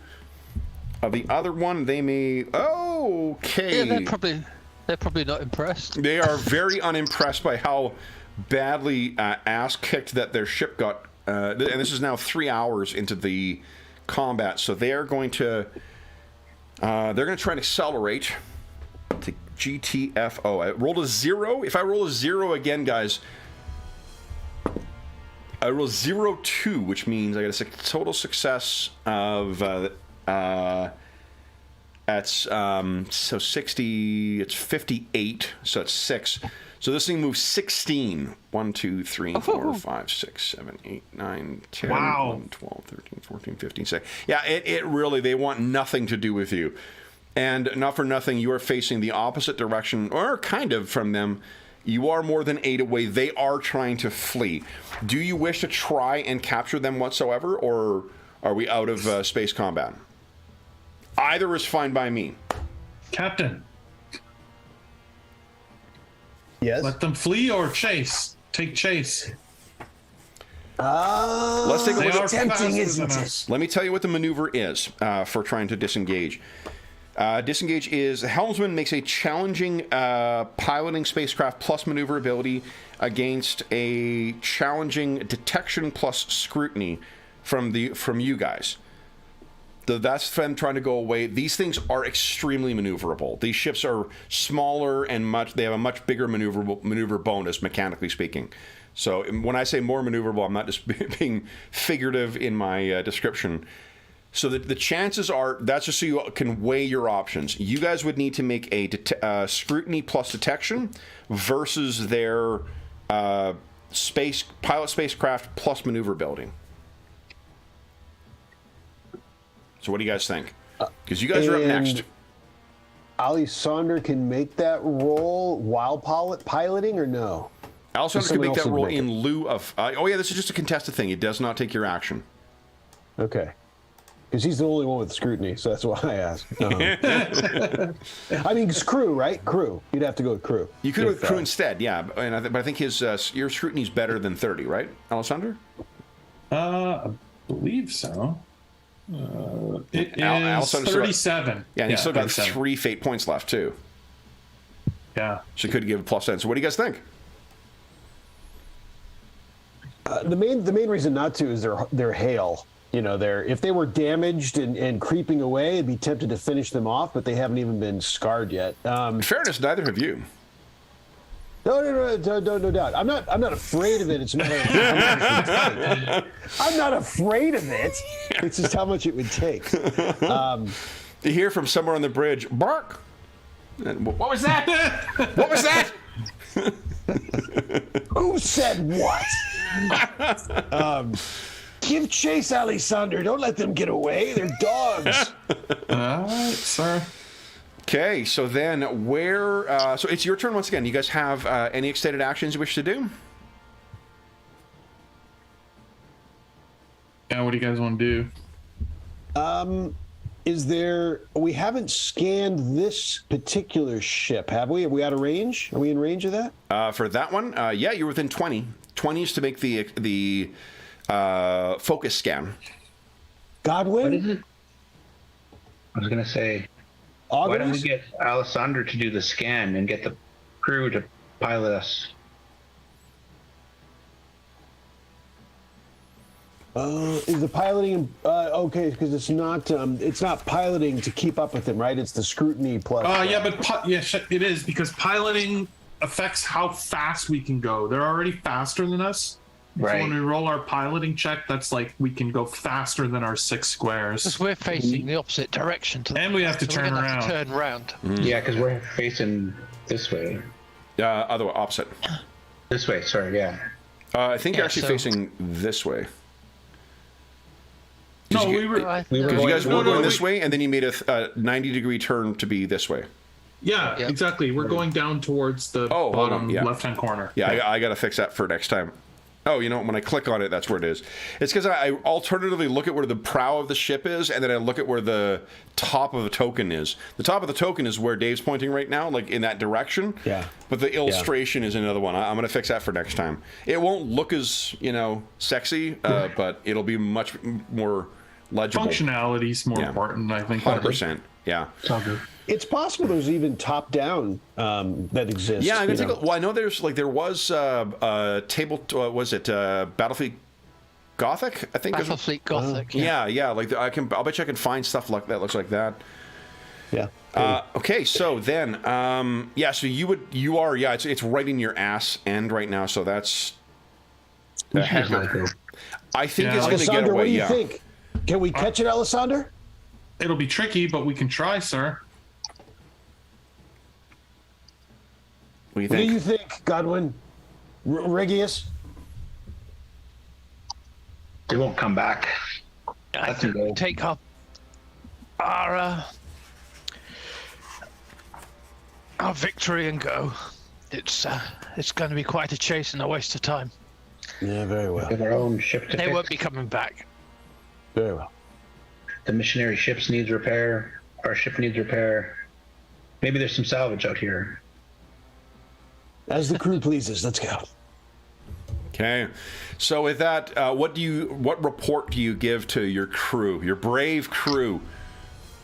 of the other one. They may... Okay. Yeah, they're probably not impressed. They are very unimpressed by how badly ass-kicked that their ship got. And this is now 3 hours into the combat, so they are going to... they're going to try and accelerate to GTFO. I rolled a 0. If I roll a 0 again, guys, I roll 0-2, which means I got a total success of that's so 60. It's 58. So it's 6. So this thing moves 16. 1, 2, 3, 4, 5, 6, 7, 8, 9, 10, wow. 11, 12, 13, 14, 15, 16. Yeah, it really, they want nothing to do with you. And not for nothing, you are facing the opposite direction, or kind of from them. You are more than 8 away. They are trying to flee. Do you wish to try and capture them whatsoever, or are we out of space combat? Either is fine by me. Captain. Yes. Let them flee or chase. Take chase. Let's take a look at tempting, isn't it? Let me tell you what the maneuver is for trying to disengage. Disengage is the helmsman makes a challenging piloting spacecraft plus maneuverability against a challenging detection plus scrutiny from you guys. That's them trying to go away. These things are extremely maneuverable. These ships are smaller and they have a much bigger maneuver bonus, mechanically speaking. So when I say more maneuverable, I'm not just being figurative in my description. So the chances are, that's just so you can weigh your options. You guys would need to make a scrutiny plus detection versus their pilot spacecraft plus maneuverability. So what do you guys think? Because you guys are up next. Alexander can make that role while piloting, or no? Alexander can make that role in lieu of... oh, yeah, this is just a contested thing. It does not take your action. Okay. Because he's the only one with scrutiny, so that's why I asked. I mean, it's crew, right? Crew. You'd have to go with crew. You could go with crew instead, yeah. But I think your scrutiny is better than 30, right, Alexander? I believe so. It is 37. Yeah, and he's still got 3 fate points left, too. Yeah. So could give a +10. So what do you guys think? The main reason not to is they're hail. You know, if they were damaged and creeping away, I'd be tempted to finish them off, but they haven't even been scarred yet. In fairness, neither have you. No doubt. I'm not afraid of it. It's a matter of how much it would take. I'm not afraid of it. It's just how much it would take. You hear from somewhere on the bridge, bark. And, what was that? What was that? Who said what? Give chase, Alexander. Don't let them get away. They're dogs. All right, sir. Okay, so then so it's your turn once again. You guys have any extended actions you wish to do? Yeah, what do you guys want to do? We haven't scanned this particular ship, have we? Are we out of range? Are we in range of that? For that one, yeah, you're within 20. 20 is to make the focus scan. Godwin? What is it? I was going to say, why don't we get Alessandro to do the scan and get the crew to pilot us? Is the piloting okay? Because it's not piloting to keep up with them, right? It's the scrutiny plus. Yeah, but it is, because piloting affects how fast we can go. They're already faster than us. Right. So when we roll our piloting check, that's like we can go faster than our 6 squares. Because we're facing the opposite direction to them. And we have to turn we're gonna around. have to turn around. Yeah, because we're facing this way. Other opposite. This way, sorry, yeah. I think you're actually facing this way. No, you guys were going this way, and then you made a 90-degree turn to be this way. Yeah, exactly. We're going down towards the bottom left-hand corner. Yeah, I got to fix that for next time. Oh, you know, when I click on it, that's where it is. It's because I alternatively look at where the prow of the ship is, and then I look at where the top of the token is. The top of the token is where Dave's pointing right now, like in that direction. Yeah. But the illustration is another one. I'm going to fix that for next time. It won't look as, sexy, but it'll be much more legible. Functionality's more important, I think. 100%. Yeah. It's all good. It's possible there's even top-down that exists. Yeah, I'm gonna take a, well, I know there was a table. Was it Battlefleet Gothic? I think. Battlefleet Gothic. Yeah. Like I'll bet you I can find stuff like that. Looks like that. Yeah. Okay, so then, so it's right in your ass end right now. So that's. I think it's going to get away. What do you think? Can we catch it, Alessandro? It'll be tricky, but we can try, sir. What do you think? Godwin? Regius? They won't come back. I think we take our victory and go. It's going to be quite a chase and a waste of time. Yeah, very well. We have our own ship to They fix. won't be coming back. Very well. The missionary ships needs repair. Our ship needs repair. Maybe there's some salvage out here. As the crew pleases. Let's go. Okay, so with that, what report do you give to your crew, your brave crew,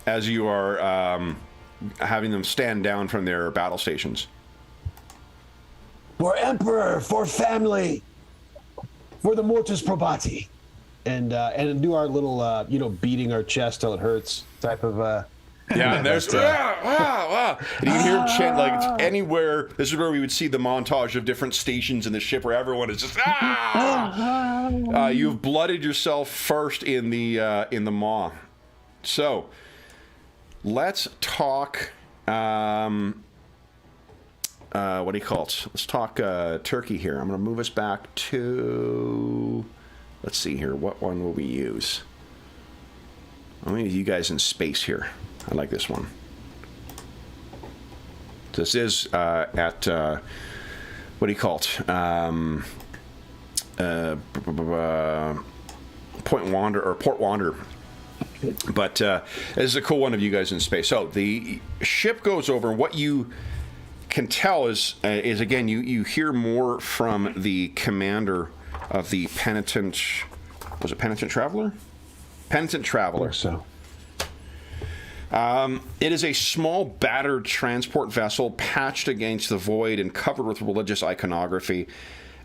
as you are having them stand down from their battle stations? For Emperor, for family, for the mortis probati, and do our little beating our chest till it hurts type of. Yeah, and there's and you can hear him chant like anywhere. This is where we would see the montage of different stations in the ship where everyone is just you've blooded yourself first in the maw. So let's talk. what do you call it? Let's talk Turkey here. I'm going to move us back to... Let's see here. What one will we use? I'm going to use you guys in space here. I like this one. This is at... what do you call it? Port Wander. But this is a cool one of you guys in space. So the ship goes over, and what you can tell is again, you hear more from the commander of the Penitent... Was it Penitent Traveler? Penitent Traveler. So. It is a small, battered transport vessel patched against the void and covered with religious iconography.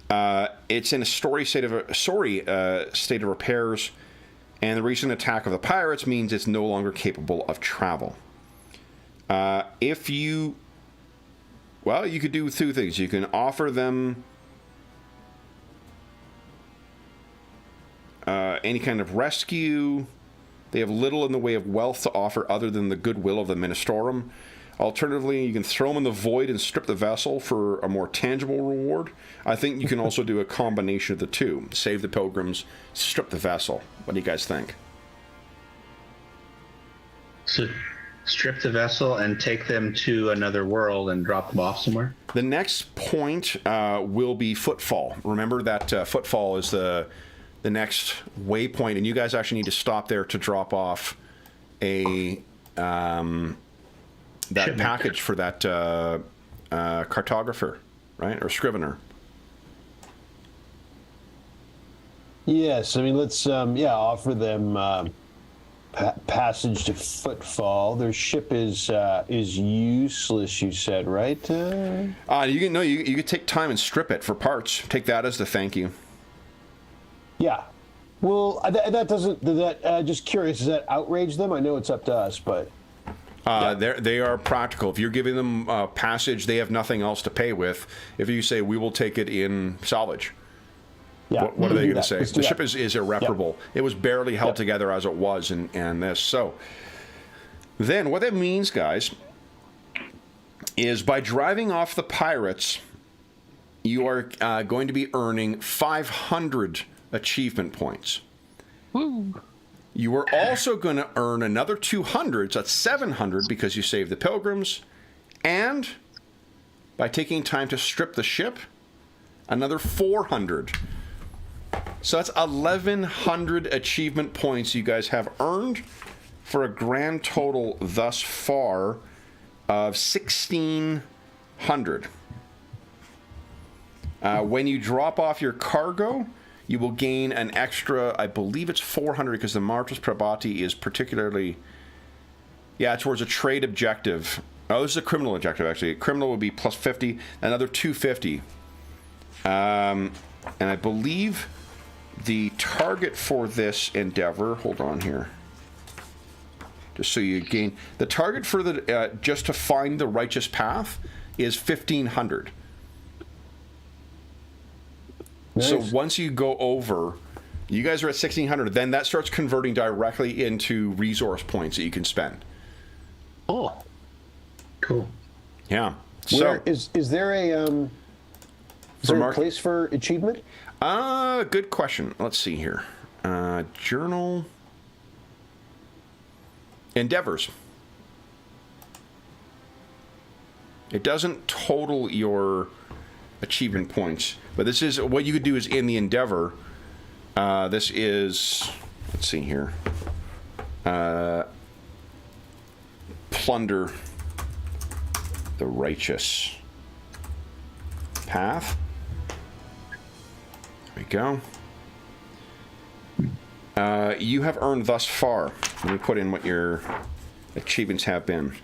It's in a sorry state of repairs, and the recent attack of the pirates means it's no longer capable of travel. If you... Well, you could do two things. You can offer them any kind of rescue. They have little in the way of wealth to offer other than the goodwill of the Ministorum. Alternatively, you can throw them in the void and strip the vessel for a more tangible reward. I think you can also do a combination of the two. Save the pilgrims, strip the vessel. What do you guys think? So strip the vessel and take them to another world and drop them off somewhere? The next point will be Footfall. Remember that Footfall is the next waypoint, and you guys actually need to stop there to drop off a that package for that cartographer, right, or scrivener. Yes, I mean, let's offer them passage to Footfall. Their ship is useless, you said, right? You can take time and strip it for parts. Take that as the thank you. Yeah. Well, that doesn't. Just curious. Does that outrage them? I know it's up to us, but they are practical. If you're giving them passage, they have nothing else to pay with. If you say we will take it in salvage, what are they going to say? The ship is irreparable. Yep. It was barely held together as it was, and this. So then, what that means, guys, is by driving off the pirates, you are going to be earning 500 achievement points. Woo. You are also going to earn another 200, so that's 700 because you saved the pilgrims, and by taking time to strip the ship, another 400. So that's 1,100 achievement points you guys have earned for a grand total thus far of 1,600. When you drop off your cargo, you will gain an extra, I believe it's 400, because the Martus Prabati is particularly, towards a trade objective. Oh, this is a criminal objective, actually. Criminal would be plus 50, another 250. And I believe the target for this endeavor, hold on here, just so you gain, the target for the, just to find the righteous path is 1,500. Nice. So once you go over, you guys are at 1,600, then that starts converting directly into resource points that you can spend. Oh, cool. Yeah. Where is there a place for achievement? Good question. Let's see here. Journal endeavors. It doesn't total your achievement points, but this is what you could do is in the endeavor. This is, let's see here, plunder the righteous path. There we go. You have earned thus far. Let me put in what your achievements have been,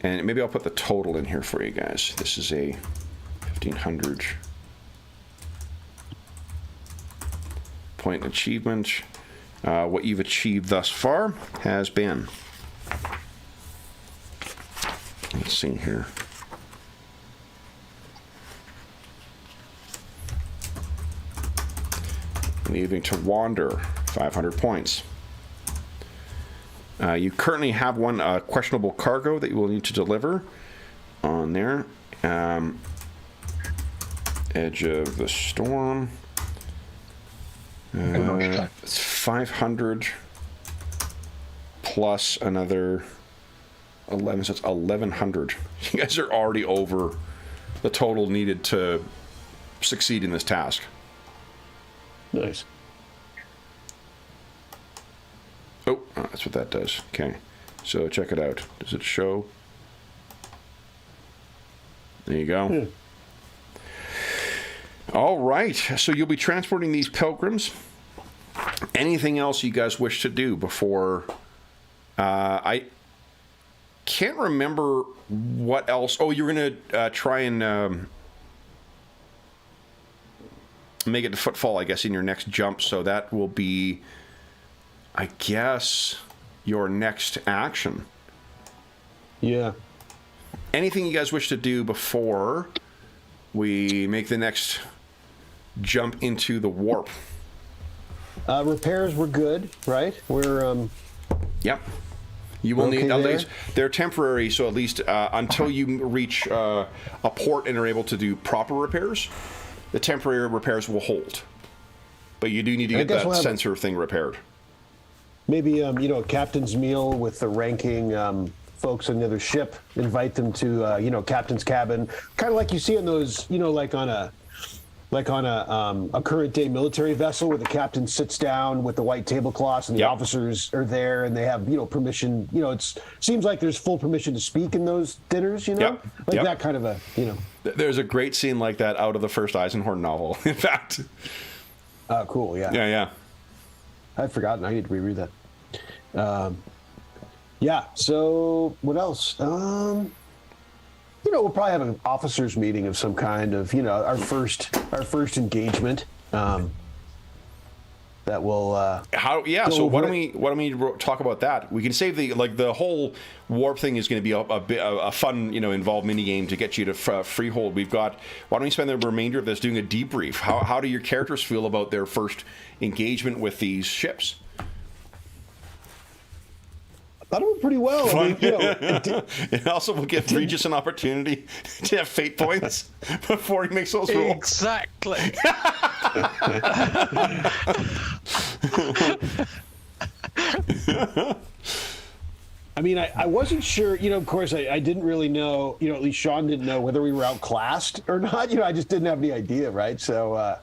and maybe I'll put the total in here for you guys. This is a 1,500 point achievement. What you've achieved thus far has been, let's see here, leaving to wander, 500 points. You currently have one questionable cargo that you will need to deliver on there. Edge of the Storm. It's 500 plus another 11, so it's 1,100. You guys are already over the total needed to succeed in this task. Nice. Oh, that's what that does. Okay, so check it out. Does it show? There you go. Yeah. All right, so you'll be transporting these pilgrims. Anything else you guys wish to do before... I can't remember what else. Oh, you're going to try and make it to footfall, I guess, in your next jump. So that will be, I guess, your next action. Yeah. Anything you guys wish to do before we make the next jump into the warp? Repairs were good, right? We're Yep. You will okay need at there? least, they're temporary, so at least until you reach a port and are able to do proper repairs, the temporary repairs will hold. But you do need to get that sensor thing repaired. maybe a captain's meal with the ranking folks on the other ship. Invite them to captain's cabin, kind of like you see on those, like on a current day military vessel where the captain sits down with the white tablecloths and the officers are there and they have permission. It seems like there's full permission to speak in those dinners. That kind of a. There's a great scene like that out of the first Eisenhorn novel. In fact. Cool. Yeah. Yeah. I'd forgotten. I need to reread that. So what else? We'll probably have an officers meeting of some kind of, our first engagement. That will. So why don't we talk about that? We can save the whole warp thing is going to be a fun, involved mini game to get you to freehold. Why don't we spend the remainder of this doing a debrief? How do your characters feel about their first engagement with these ships? I thought it went pretty well. It also will give Regis an opportunity to have fate points before he makes those rolls. Exactly. I wasn't sure, of course, I didn't really know, at least Sean didn't know whether we were outclassed or not. I just didn't have any idea, right? So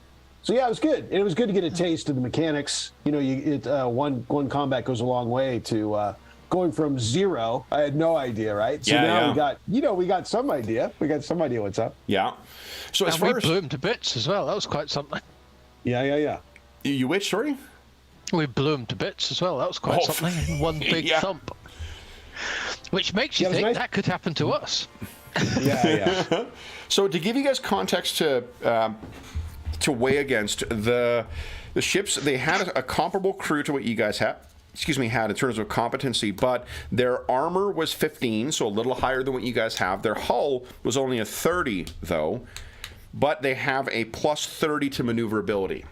yeah, it was good. It was good to get a taste of the mechanics. One combat goes a long way to going from zero. I had no idea, right? So now we got some idea. We got some idea what's up. Yeah. So as and far we as blew him to bits as well. That was quite something. Yeah. You which, sorry? We blew him to bits as well. That was quite something. One big thump. Which makes you think that could happen to us. Yeah. So to give you guys context to weigh against the ships, they had a comparable crew to what you guys had in terms of competency, but their armor was 15, so a little higher than what you guys have. Their hull was only a 30, though, but they have a plus 30 to maneuverability.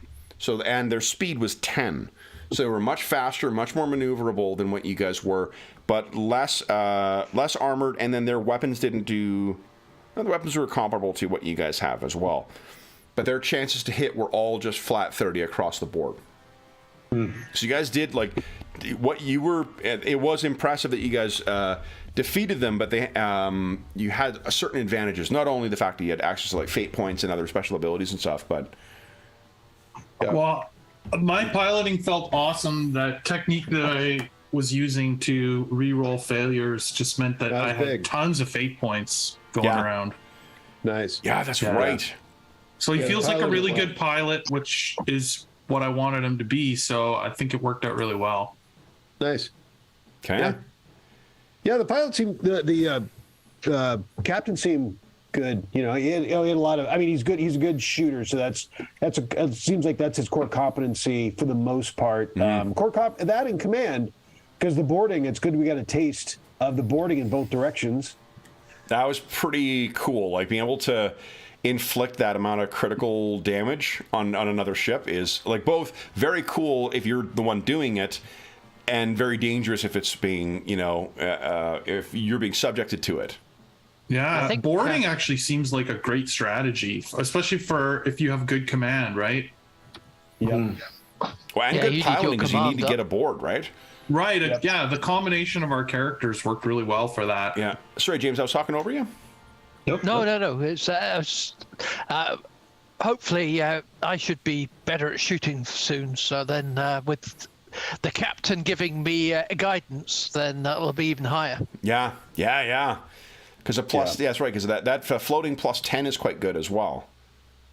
And their speed was 10. So they were much faster, much more maneuverable than what you guys were, but less armored, and then their weapons didn't do... Well, the weapons were comparable to what you guys have as well. But their chances to hit were all just flat 30 across the board. So you guys did it was impressive that you guys defeated them, but you had certain advantages. Not only the fact that you had access to fate points and other special abilities and stuff, but well, my piloting felt awesome. That technique that I was using to re-roll failures just meant that I had tons of fate points going around. Nice. Yeah, that's right. So he feels like a really good pilot, which is what I wanted him to be. So I think it worked out really well. Nice. Okay. Yeah, the pilot seemed the captain seemed good. He had a lot of. He's good. He's a good shooter. So it seems like that's his core competency for the most part. That in command, because the boarding. It's good we got a taste of the boarding in both directions. That was pretty cool. Being able to inflict that amount of critical damage on another ship is both very cool if you're the one doing it, and very dangerous if it's being if you're being subjected to it. Yeah, I think, boarding actually seems like a great strategy, especially for if you have good command, right? Yeah. Well, and Yeah, good you need your piloting because you need to command get up. aboard, right? Right. Yep. Yeah, the combination of our characters worked really well for that. Yeah. Sorry, James, I was talking over you. Nope. No. It's hopefully I should be better at shooting soon. So then, with the captain giving me guidance, then that will be even higher. Yeah. Because a plus, yeah, that's right. Because that floating plus 10 is quite good as well.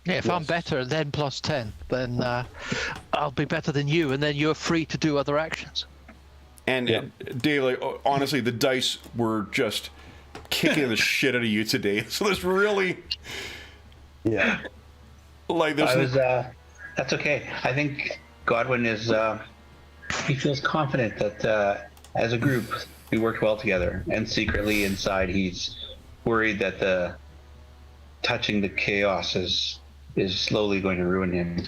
Yeah, if I'm better than plus 10, then I'll be better than you, and then you're free to do other actions. And Dave, like, honestly, the dice were just kicking the shit out of you today. So there's really, like, there's. That's okay. I think Godwin is. He feels confident that as a group we worked well together, and secretly inside he's worried that the touching the chaos is slowly going to ruin him.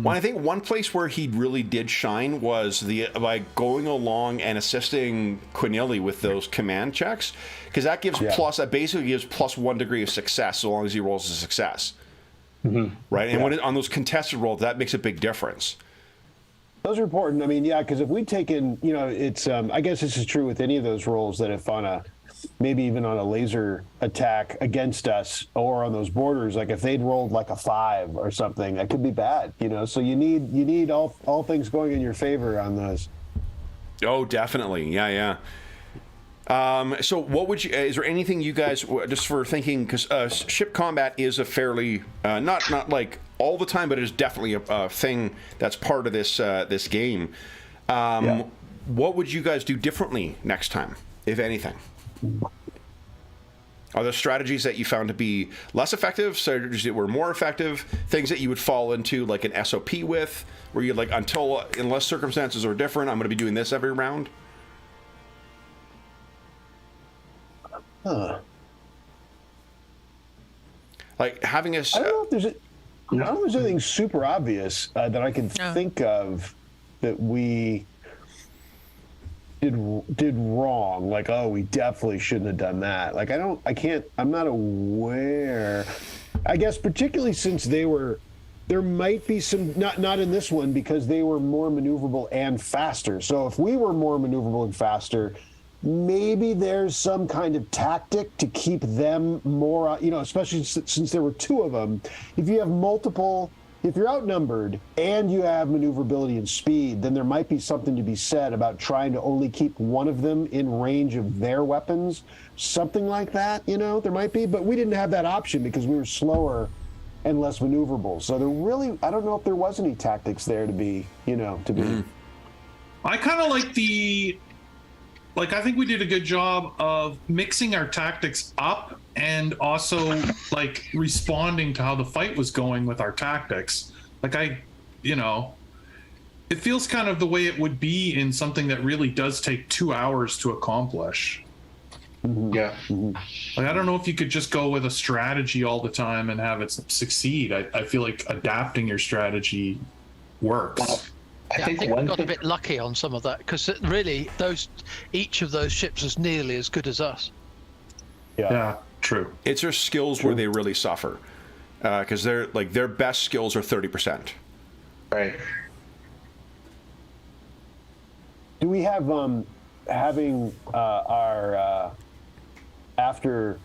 Well, I think one place where he really did shine was by going along and assisting Quinelli with those command checks, because that gives that basically gives plus 1 degree of success so long as he rolls a success, right? And when on those contested rolls, that makes a big difference. Those are important. I mean, yeah, because if we'd taken, it's, I guess this is true with any of those rolls, that if maybe even on a laser attack against us or on those borders, like if they'd rolled like a 5 or something, that could be bad, so you need all things going in your favor on those. Oh, definitely. Yeah. So what would you, is there anything you guys, just for thinking, because ship combat is a fairly, not like all the time, but it is definitely a thing that's part of this game. What would you guys do differently next time, if anything? Are there strategies that you found to be less effective, strategies that were more effective, things that you would fall into like an SOP with, where you're like, unless circumstances are different, I'm going to be doing this every round? Like having a... I don't know if there's anything super obvious that I can think of that we did wrong. Like, we definitely shouldn't have done that. Like, I'm not aware. I guess particularly since there might be some, not in this one, because they were more maneuverable and faster. So if we were more maneuverable and faster, maybe there's some kind of tactic to keep them more, especially since there were 2 of them. If you're outnumbered and you have maneuverability and speed, then there might be something to be said about trying to only keep one of them in range of their weapons. Something like that, there might be. But we didn't have that option because we were slower and less maneuverable. So I don't know if there was any tactics there to be. I kind of like I think we did a good job of mixing our tactics up and also like responding to how the fight was going with our tactics. Like it feels kind of the way it would be in something that really does take 2 hours to accomplish. Yeah. Like, I don't know if you could just go with a strategy all the time and have it succeed. I feel like adapting your strategy works. I think we got a bit lucky on some of that, because really each of those ships is nearly as good as us. Yeah, true. It's their skills where they really suffer, because their best skills are 30%. Right. Do we have having our after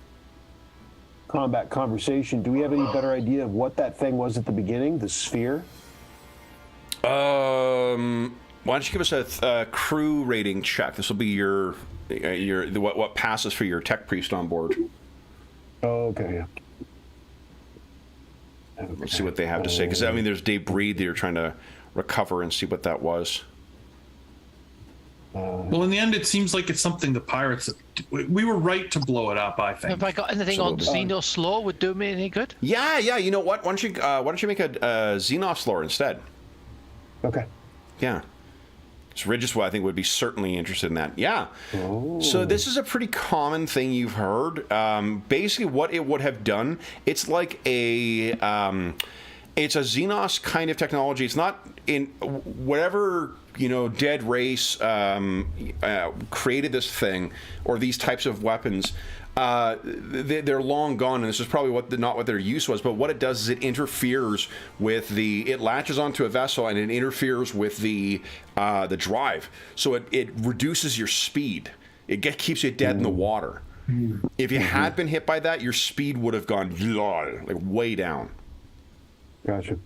combat conversation? Do we have any better idea of what that thing was at the beginning? The sphere. Why don't you give us a crew rating check? This will be your what passes for your tech priest on board. Oh, okay. Yeah. Let's see what they have to say, because there's debris that you're trying to recover and see what that was. Well, in the end, it seems like it's something the pirates. We were right to blow it up, I think. Have I got anything on Xenos lore would do me any good? Yeah. You know what? Why don't you make a Xenos lore instead? Okay. Yeah. So Regis, I think, would be certainly interested in that. Yeah. Oh. So this is a pretty common thing you've heard. Basically, what it would have done, it's like it's a Xenos kind of technology. It's not in whatever dead race created this thing or these types of weapons, they're long gone, and this is probably not what their use was. But what it does is it interferes with it latches onto a vessel and it interferes with the drive, so it reduces your speed. It keeps you dead in the water. If you had been hit by that, your speed would have gone like way down. Gotcha.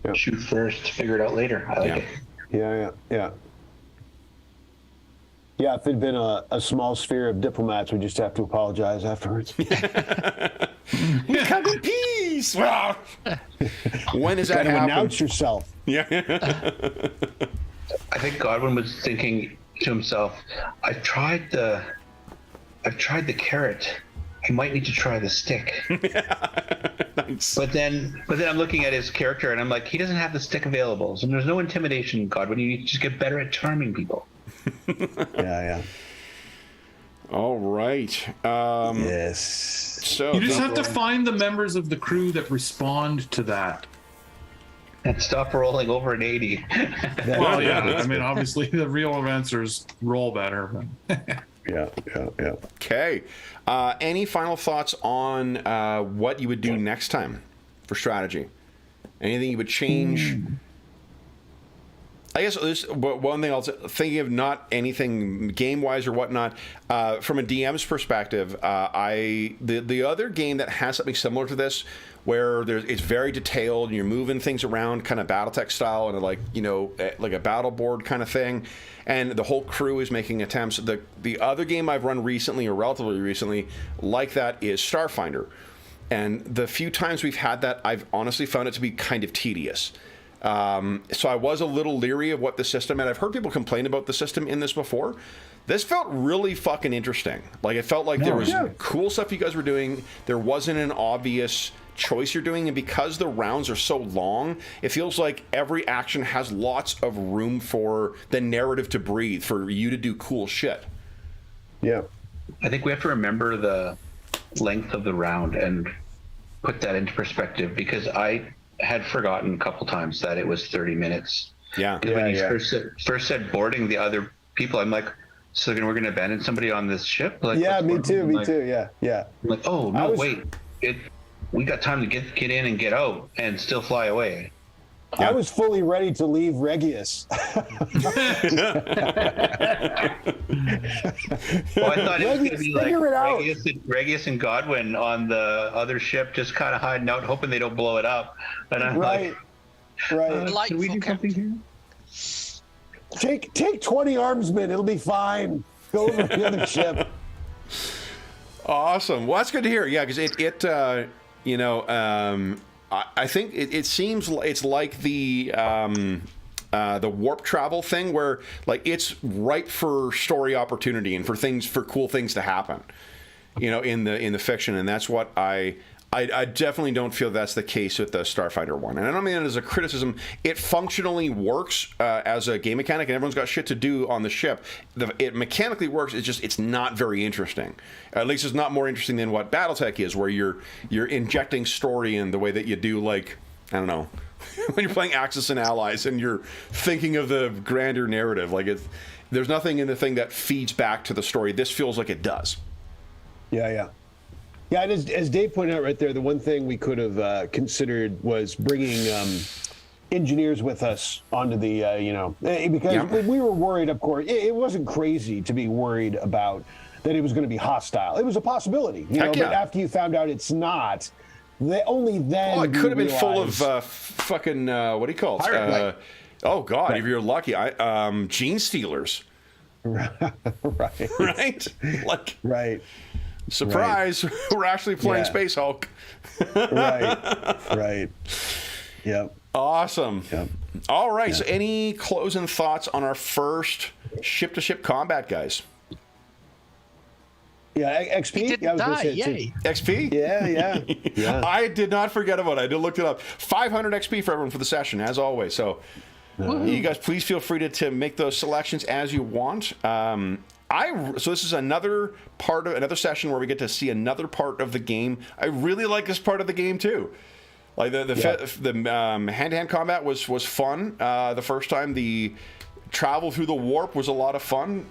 Yeah. Shoot first, figure it out later. I like it. Yeah. Yeah, if it'd been a small sphere of diplomats, we just have to apologize afterwards. We come in peace. When is that Gotta happen? announce yourself. Yeah. I think Godwin was thinking to himself, I've tried the carrot. I might need to try the stick. Nice. But then I'm looking at his character and I'm like, he doesn't have the stick available. So there's no intimidation, Godwin. You need to just get better at charming people. Yeah. All right. Yes. So You just have to find the members of the crew that respond to that. And stop rolling over an 80. Well, yeah. I mean, obviously, the real advancers roll better. Yeah. Okay. Any final thoughts on what you would do next time for strategy? Anything you would change? I guess one thing else, thinking of not anything game-wise or whatnot, from a DM's perspective, the other game that has something similar to this, where it's very detailed and you're moving things around, kind of BattleTech style, and like a battle board kind of thing, and the whole crew is making attempts. The other game I've run recently, or relatively recently, like that is Starfinder, and the few times we've had that, I've honestly found it to be kind of tedious. So I was a little leery of what the system, and I've heard people complain about the system in this before. This felt really fucking interesting. Like, it felt like there was cool stuff you guys were doing. There wasn't an obvious choice you're doing, and because the rounds are so long, it feels like every action has lots of room for the narrative to breathe, for you to do cool shit. Yeah. I think we have to remember the length of the round and put that into perspective, because I had forgotten a couple times that it was 30 minutes. Yeah. When you first said boarding the other people, I'm like, so we're going to abandon somebody on this ship? Like, Yeah, me too. Yeah. I'm like, oh, no, wait. We got time to get in and get out and still fly away. I was fully ready to leave Regius. Well, I thought it was going to be like Regius, Regius and Godwin on the other ship, just kind of hiding out, hoping they don't blow it up. And I'm right. can we do something here? Take 20 armsmen. It'll be fine. Go over the other ship. Awesome. Well, that's good to hear. Yeah, because I think it seems it's like the warp travel thing, where like it's ripe for story opportunity and for cool things to happen, in the fiction, and that's what I definitely don't feel that's the case with the Starfighter one. And I don't mean that as a criticism. It functionally works as a game mechanic, and everyone's got shit to do on the ship. It mechanically works. It's not very interesting. At least it's not more interesting than what BattleTech is, where you're injecting story in the way that you do, like, I don't know, when you're playing Axis and Allies and you're thinking of the grander narrative. Like, there's nothing in the thing that feeds back to the story. This feels like it does. Yeah, and as Dave pointed out right there, the one thing we could have considered was bringing engineers with us onto the, because we were worried, of course. It wasn't crazy to be worried about that it was going to be hostile. It was a possibility, but after you found out it's not, only then. Oh, it could have been full of fucking, what do you call it? Oh, God, right. If you're lucky. Gene stealers. Right. Right? Like, right. Surprise! Right. We're actually playing Space Hulk. Right. Yep. Awesome. Yep. All right. So, any closing thoughts on our first ship-to-ship combat, guys? Yeah, XP. He didn't die. Yay! XP. Yeah. I did not forget about it. I did look it up. 500 XP for everyone for the session, as always. So, you guys, please feel free to make those selections as you want. So this is another session where we get to see another part of the game. I really like this part of the game too. Like the hand-to-hand combat was fun the first time. The travel through the warp was a lot of fun.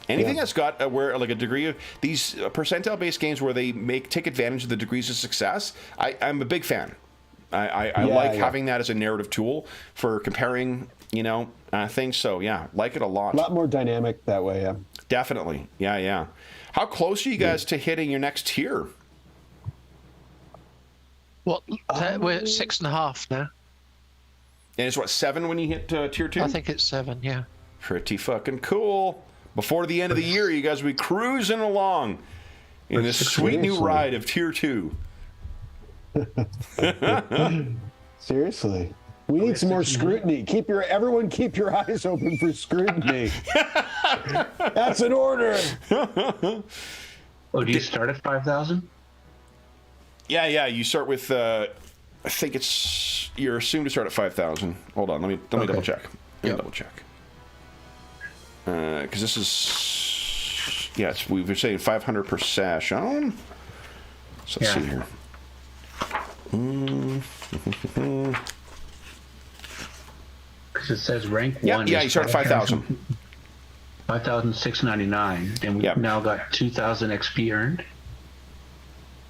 Anything that's got where like a degree of these percentile-based games where they take advantage of the degrees of success, I'm a big fan. I like having that as a narrative tool for comparing, things. So yeah, like it a lot. A lot more dynamic that way. Yeah. Definitely. Yeah. How close are you guys to hitting your next tier? What? We're at 6.5 now. And it's what, 7 when you hit tier 2? I think it's 7. Yeah. Pretty fucking cool. Before the end of the year, you guys will be cruising along in this sweet new ride of tier 2. Seriously. We need some more scrutiny. Everyone keep your eyes open for scrutiny. That's an order. Oh, do you start at 5,000? Yeah. You start with, I think you're assumed to start at 5,000. Hold on, let me double check. Double check. Because this is, we were saying 500 per session. So let's see here. Because it says rank 1. Yeah, you start at 5,000. 5,699, and we've now got 2,000 XP earned.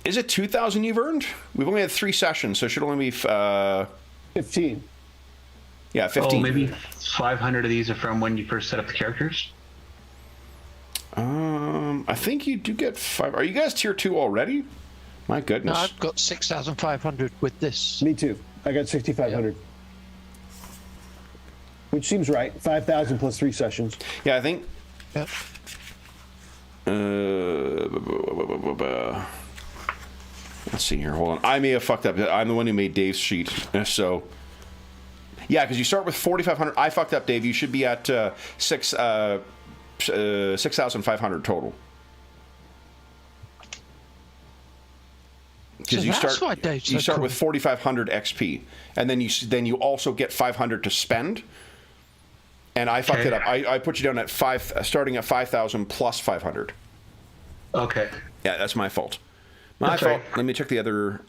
Is it 2,000 you've earned? We've only had 3 sessions, so it should only be 15. Yeah, 15. Oh, maybe 500 of these are from when you first set up the characters? I think you do get 5. Are you guys tier 2 already? My goodness. No, I've got 6,500 with this. Me too. I got 6,500. Which seems right. 5,000 plus 3 sessions. Yeah, I think. Yep. Let's see here. Hold on. I may have fucked up. I'm the one who made Dave's sheet. So. Yeah, because you start with 4,500. I fucked up, Dave. You should be at 6,500 total. Because So you that's why start Dave's you so start cool. with 4,500 XP, and then you also get 500 to spend. And I fucked it up. I put you down at starting at 5,000 plus 500. Okay. Yeah, that's my fault. My fault. Let me check the other.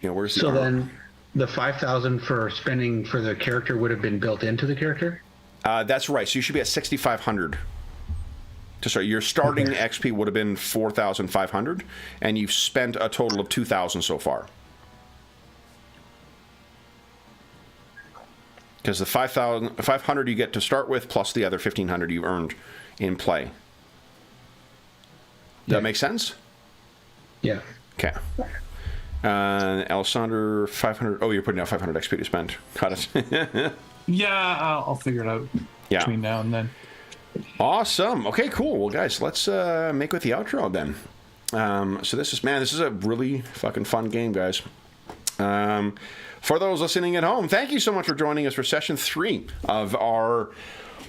Where's the? So armor? then the 5,000 for spending for the character would have been built into the character? That's right. So you should be at 6,500 to start. Your starting XP would have been 4,500, and you've spent a total of 2,000 so far. Because the 500 you get to start with, plus the other 1,500 you earned in play. Does that make sense? Yeah. Okay. Alessander, 500. Oh, you're putting out 500 XP to spend. Got it. Yeah, I'll figure it out between now and then. Awesome. Okay, cool. Well, guys, let's make with the outro then. So this is a really fucking fun game, guys. For those listening at home, thank you so much for joining us for session 3 of our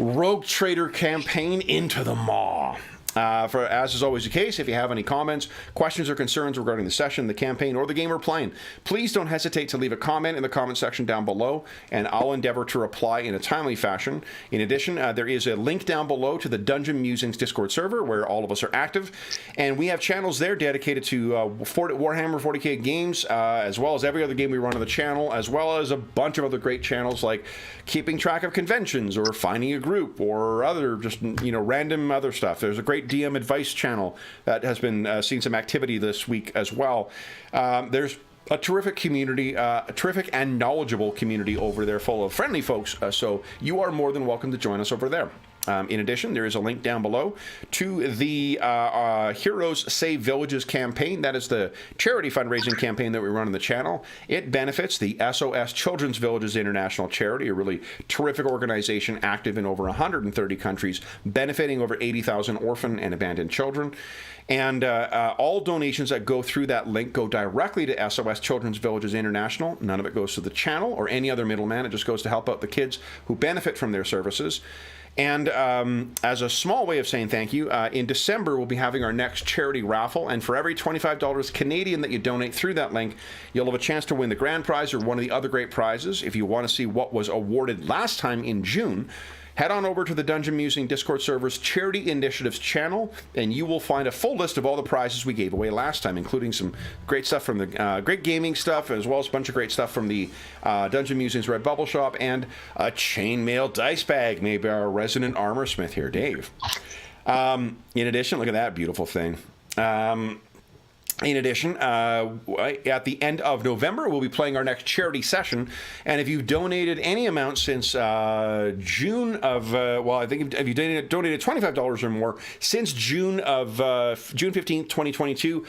Rogue Trader campaign, Into the Maw. As is always the case, if you have any comments, questions, or concerns regarding the session, the campaign, or the game we're playing, please don't hesitate to leave a comment in the comment section down below, and I'll endeavor to reply in a timely fashion. In addition, there is a link down below to the Dungeon Musings Discord server, where all of us are active, and we have channels there dedicated to Warhammer 40K games, as well as every other game we run on the channel, as well as a bunch of other great channels like keeping track of conventions, or finding a group, or other just random other stuff. There's a great DM advice channel that has been seeing some activity this week as well. There's a terrific community, a terrific and knowledgeable community over there full of friendly folks, so you are more than welcome to join us over there. In addition, there is a link down below to the Heroes Save Villages campaign. That is the charity fundraising campaign that we run on the channel. It benefits the SOS Children's Villages International Charity, a really terrific organization active in over 130 countries, benefiting over 80,000 orphan and abandoned children. And all donations that go through that link go directly to SOS Children's Villages International. None of it goes to the channel or any other middleman. It just goes to help out the kids who benefit from their services. And as a small way of saying thank you, in December we'll be having our next charity raffle, and for every $25 Canadian that you donate through that link, you'll have a chance to win the grand prize or one of the other great prizes. If you want to see what was awarded last time in June, head on over to the Dungeon Musing Discord server's Charity Initiatives channel, and you will find a full list of all the prizes we gave away last time, including some great stuff from the great gaming stuff, as well as a bunch of great stuff from the Dungeon Musing's Red Bubble Shop, and a chainmail dice bag made by our resident armor smith here, Dave. In addition, look at that beautiful thing. In addition, at the end of November, we'll be playing our next charity session. And if you've donated any amount since June of, I think if you donated $25 or more since June 15th, 2022,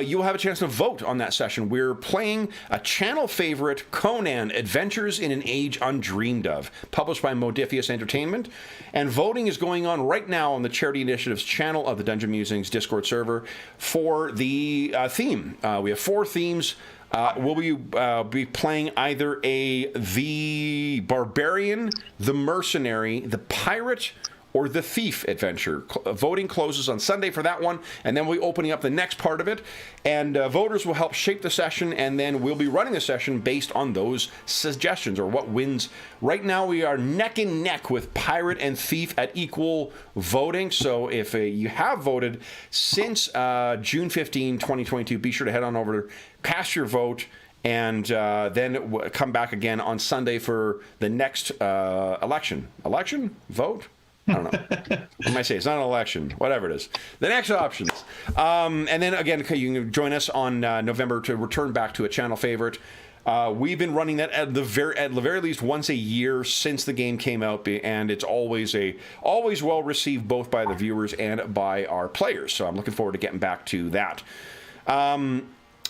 you'll have a chance to vote on that session. We're playing a channel favorite, Conan, Adventures in an Age Undreamed Of, published by Modifius Entertainment. And voting is going on right now on the Charity Initiatives channel of the Dungeon Musings Discord server for the theme. We have 4 themes. We'll be playing either the Barbarian, the Mercenary, the Pirate, or the Thief adventure. Voting closes on Sunday for that one, and then we'll be opening up the next part of it, and voters will help shape the session, and then we'll be running the session based on those suggestions, or what wins. Right now, we are neck and neck with Pirate and Thief at equal voting, so if you have voted since June 15, 2022, be sure to head on over, cast your vote, and then come back again on Sunday for the next election. Vote? I don't know. What am I saying? It's not an election. Whatever it is. The next options. And then, again, you can join us on November to return back to a channel favorite. We've been running that at the very least once a year since the game came out, and it's always well received both by the viewers and by our players. So I'm looking forward to getting back to that.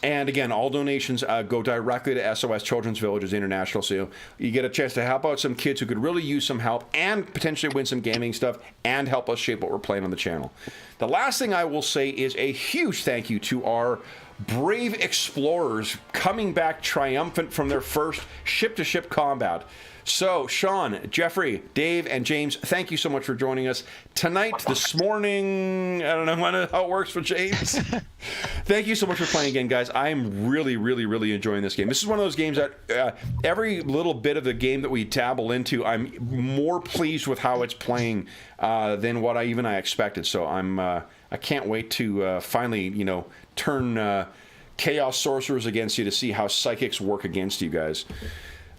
And again, all donations go directly to SOS Children's Villages International, so you get a chance to help out some kids who could really use some help and potentially win some gaming stuff and help us shape what we're playing on the channel. The last thing I will say is a huge thank you to our brave explorers coming back triumphant from their first ship-to-ship combat. So, Sean, Jeffrey, Dave, and James, thank you so much for joining us tonight, this morning. I don't know how it works for James. Thank you so much for playing again, guys. I am really, really, really enjoying this game. This is one of those games that every little bit of the game that we dabble into, I'm more pleased with how it's playing than what I expected. So I can't wait to finally, turn Chaos Sorcerers against you to see how psychics work against you guys.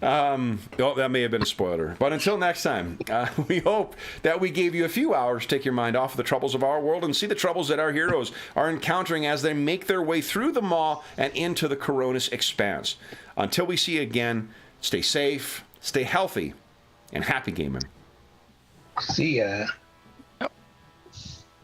That may have been a spoiler. But until next time, we hope that we gave you a few hours to take your mind off of the troubles of our world and see the troubles that our heroes are encountering as they make their way through the Maw and into the Coronis Expanse. Until we see you again, stay safe, stay healthy, and happy gaming. See ya.